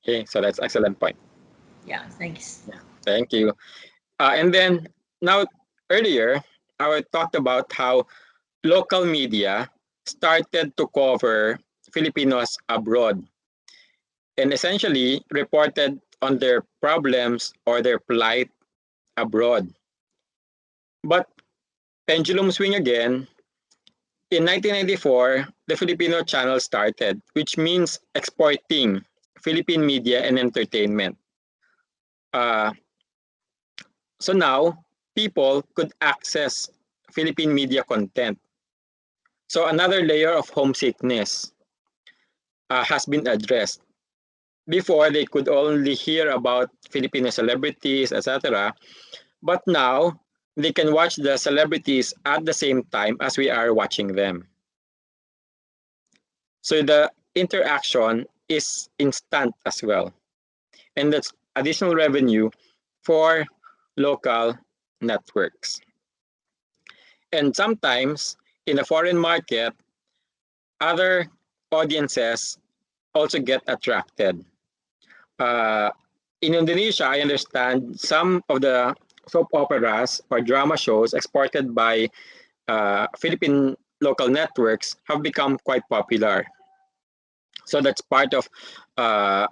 S1: Okay, so that's excellent point.
S6: Yeah, thanks.
S1: Yeah, thank you. And then now earlier, I talked about how local media started to cover Filipinos abroad and essentially reported on their problems or their plight abroad. But pendulum swing again. In 1994, the Filipino channel started, which means exporting Philippine media and entertainment. So now, people could access Philippine media content. So another layer of homesickness has been addressed. Before, they could only hear about Filipino celebrities, etc. But now, they can watch the celebrities at the same time as we are watching them. So the interaction is instant as well. And that's additional revenue for local networks. And sometimes in the foreign market, other audiences also get attracted. In Indonesia, I understand some of the soap operas or drama shows exported by Philippine local networks have become quite popular. So that's part of the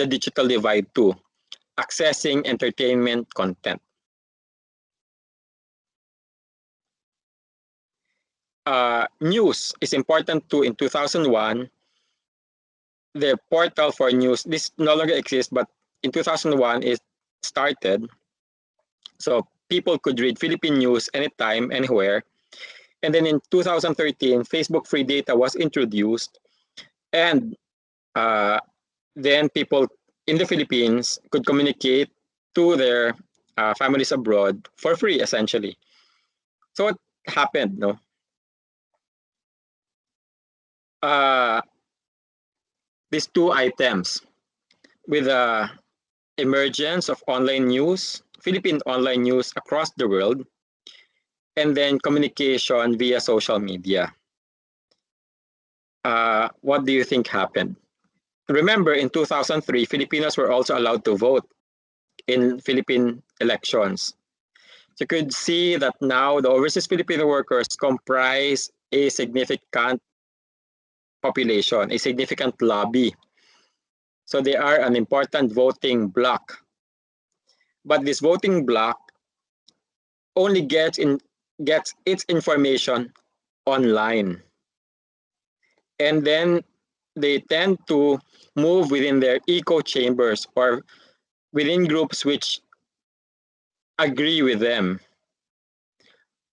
S1: digital divide too, accessing entertainment content. News is important too. In 2001, the portal for news, this no longer exists, but in 2001 it started. So people could read Philippine news anytime, anywhere. And then in 2013, Facebook free data was introduced. And then people in the Philippines could communicate to their families abroad for free, essentially. So what happened? No, these two items with the emergence of online news, Philippine online news across the world, and then communication via social media. What do you think happened? Remember, in 2003, Filipinos were also allowed to vote in Philippine elections. So you could see that now the overseas Filipino workers comprise a significant population, a significant lobby. So they are an important voting bloc. But this voting bloc only gets gets its information online. And then they tend to move within their echo chambers or within groups which agree with them.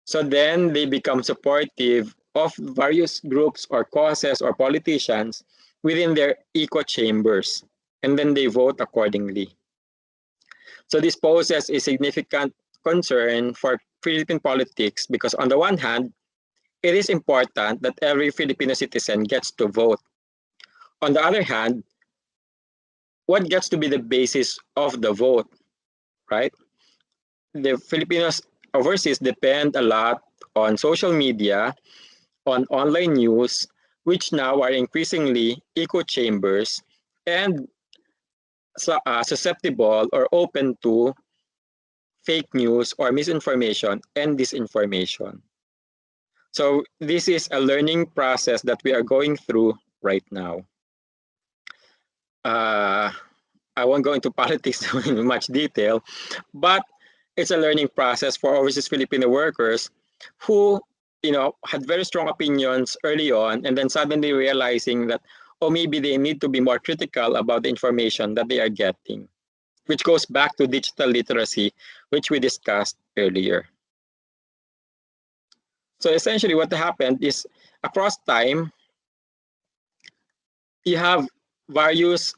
S1: So then they become supportive of various groups or causes or politicians within their echo chambers, and then they vote accordingly. So this poses a significant concern for Philippine politics because on the one hand, it is important that every Filipino citizen gets to vote. On the other hand, what gets to be the basis of the vote, right? The Filipinos overseas depend a lot on social media, on online news, which now are increasingly echo chambers and susceptible or open to fake news or misinformation and disinformation. So this is a learning process that we are going through right now. I won't go into politics in much detail, but it's a learning process for overseas Filipino workers who, had very strong opinions early on and then suddenly realizing that, maybe they need to be more critical about the information that they are getting, which goes back to digital literacy, which we discussed earlier. So essentially what happened is across time, you have various,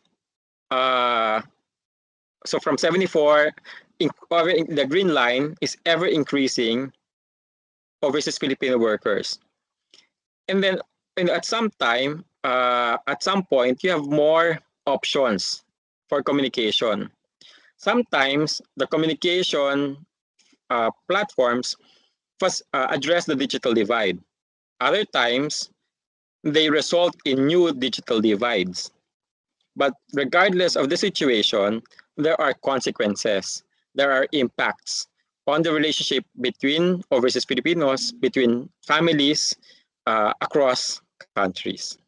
S1: so from 74, the green line is ever increasing overseas Filipino workers. And then at some time, at some point, you have more options for communication. Sometimes the communication platforms first address the digital divide. Other times, they result in new digital divides. But regardless of the situation, there are consequences, there are impacts on the relationship between overseas Filipinos, between families across countries.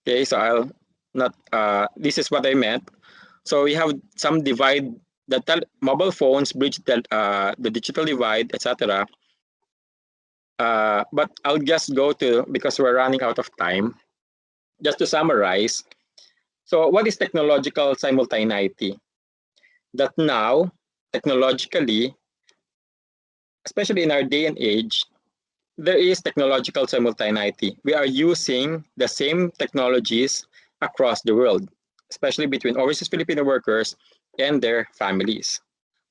S1: Okay, so I'll not, this is what I meant. So we have some divide, mobile phones bridge the digital divide, etc. But I'll just go to, because we're running out of time, just to summarize. So what is technological simultaneity? That now, technologically, especially in our day and age, there is technological simultaneity. We are using the same technologies across the world, especially between overseas Filipino workers and their families.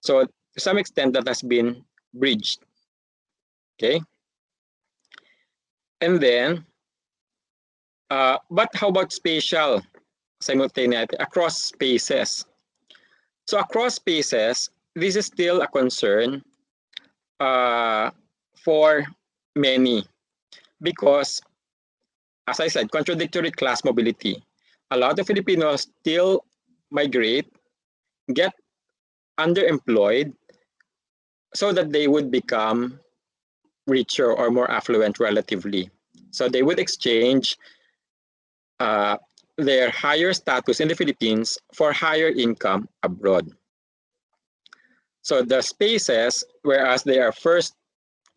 S1: So to some extent, that has been bridged. Okay. And then, but how about spatial simultaneity across spaces? So across spaces, this is still a concern for many because, as I said, contradictory class mobility. A lot of Filipinos still migrate, get underemployed, so that they would become richer or more affluent relatively. So they would exchange their higher status in the Philippines for higher income abroad. So the spaces, whereas they are first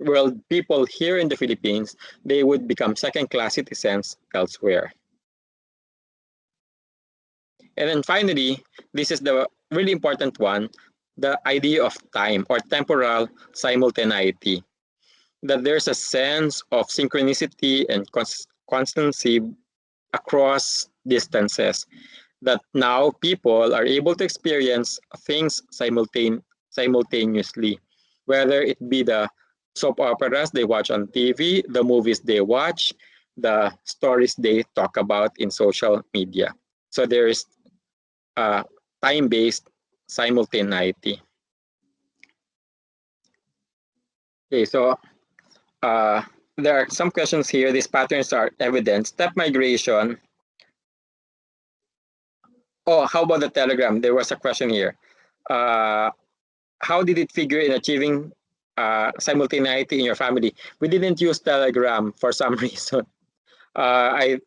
S1: world people here in the Philippines, they would become second-class citizens elsewhere. And then finally, this is the really important one, the idea of time or temporal simultaneity. That there's a sense of synchronicity and constancy across distances. That now people are able to experience things simultaneously, whether it be the soap operas they watch on TV, the movies they watch, the stories they talk about in social media. So there is time-based simultaneity. Okay, so there are some questions here. These patterns are evident. Step migration. Oh, how about the Telegram? There was a question here. How did it figure in achieving simultaneity in your family? We didn't use Telegram for some reason. I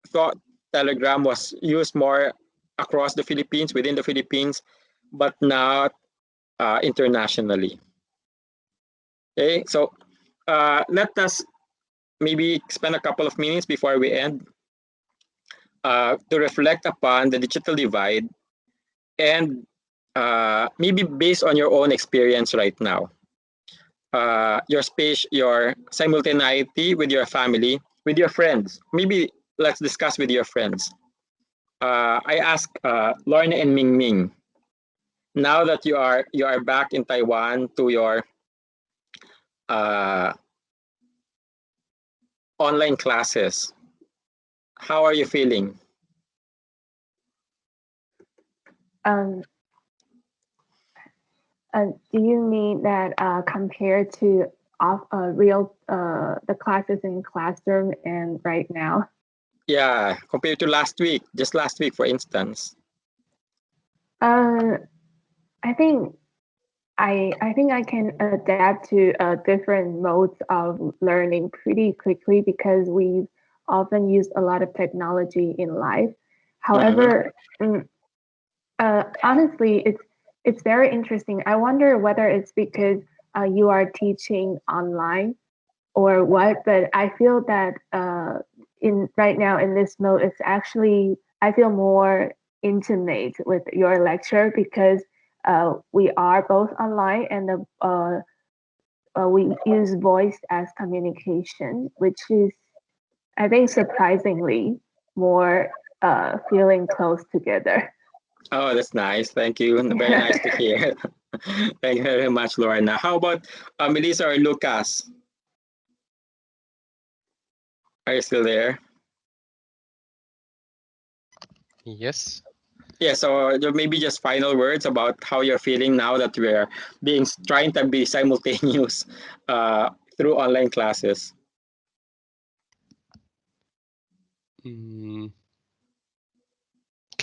S1: thought Telegram was used more across the Philippines, within the Philippines, but not internationally. Okay, so let us maybe spend a couple of minutes before we end to reflect upon the digital divide and maybe based on your own experience right now. Your space, your simultaneity with your family, with your friends. Maybe let's discuss with your friends. I ask Lorna and Ming Ming. Now that you are back in Taiwan to your online classes, how are you feeling?
S11: Do you mean that compared to real the classes in classroom and right now?
S1: Yeah, compared to last week, just last week, for instance.
S11: I think I can adapt to different modes of learning pretty quickly because we've often used a lot of technology in life. However, honestly, it's very interesting. I wonder whether it's because you are teaching online or what, but I feel that in right now in this mode, it's actually I feel more intimate with your lecture because we are both online and we use voice as communication, which is I think surprisingly more feeling close together.
S1: Oh, that's nice. Thank you. Very nice to hear. Thank you very much, Lorna. How about Melissa or Lucas? Are you still there?
S12: Yes.
S1: Yeah, so maybe just final words about how you're feeling now that we're trying to be simultaneous through online classes.
S12: Can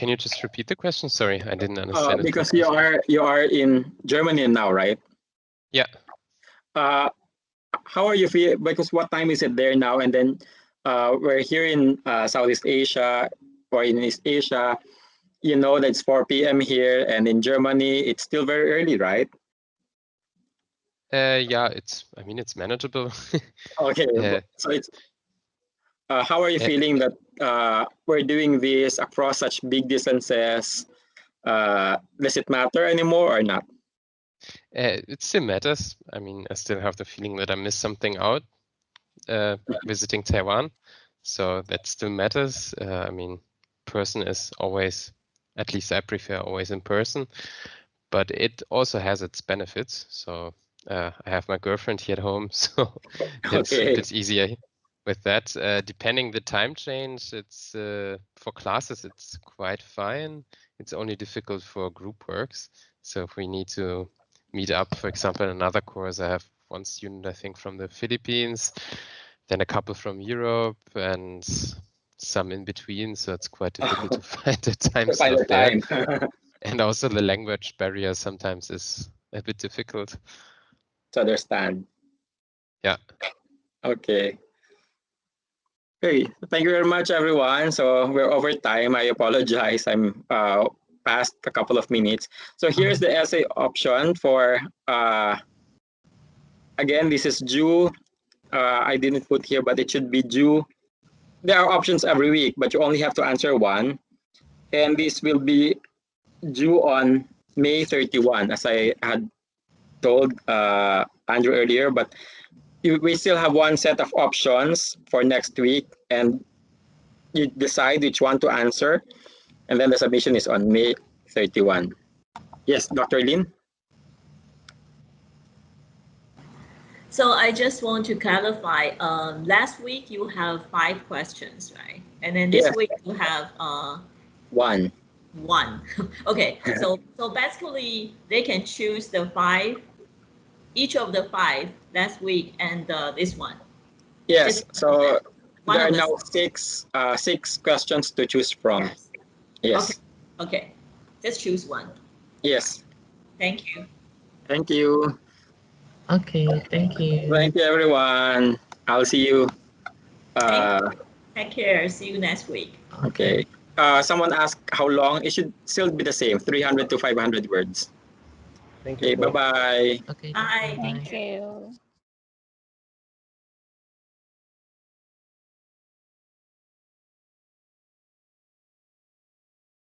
S12: you just repeat the question? Sorry, I didn't understand it.
S1: Because you are in Germany now, right?
S12: Yeah.
S1: How are you feeling? Because what time is it there now? And then we're here in Southeast Asia or in East Asia. You know that it's 4 p.m. here, and in Germany it's still very early, right?
S12: Yeah, it's manageable.
S1: Okay, so it's how are you feeling that we're doing this across such big distances? Does it matter anymore or not?
S12: It still matters. I mean, I still have the feeling that I missed something out visiting Taiwan, so that still matters. I mean, person is always, at least I prefer always in person, but it also has its benefits. So I have my girlfriend here at home, so it's a bit easier with that. Depending the time change, it's for classes it's quite fine. It's only difficult for group works. So if we need to meet up, for example, in another course, I have one student I think from the Philippines, then a couple from Europe, and some in between. So it's quite difficult to find the time slot there. And also the language barrier sometimes is a bit difficult
S1: to understand.
S12: Yeah.
S1: Okay. Hey, thank you very much, everyone. So we're over time. I apologize. I'm past a couple of minutes. So here's the essay option for, again, this is due. I didn't put here, but it should be due. There are options every week, but you only have to answer one. And this will be due on May 31, as I had told Andrew earlier. But we still have one set of options for next week, and you decide which one to answer, and then the submission is on May 31. Yes, Dr. Lin?
S6: So I just want to clarify, last week you have 5 questions, right? And then this week you have
S1: one.
S6: Okay, so basically they can choose the 5, each of the 5 last week and this one.
S1: Yes, so there are now 6 questions to choose from. Yes.
S6: Okay, just choose one.
S1: Yes.
S6: Thank you.
S1: Thank you.
S8: Okay, thank you.
S1: Thank you, everyone. I'll see you.
S6: Take care. See you next week.
S1: Okay. Someone asked how long. It should still be the same, 300 to 500 words.
S16: Thank you.
S1: Okay, bye-bye.
S8: Okay,
S6: bye.
S10: Thank you.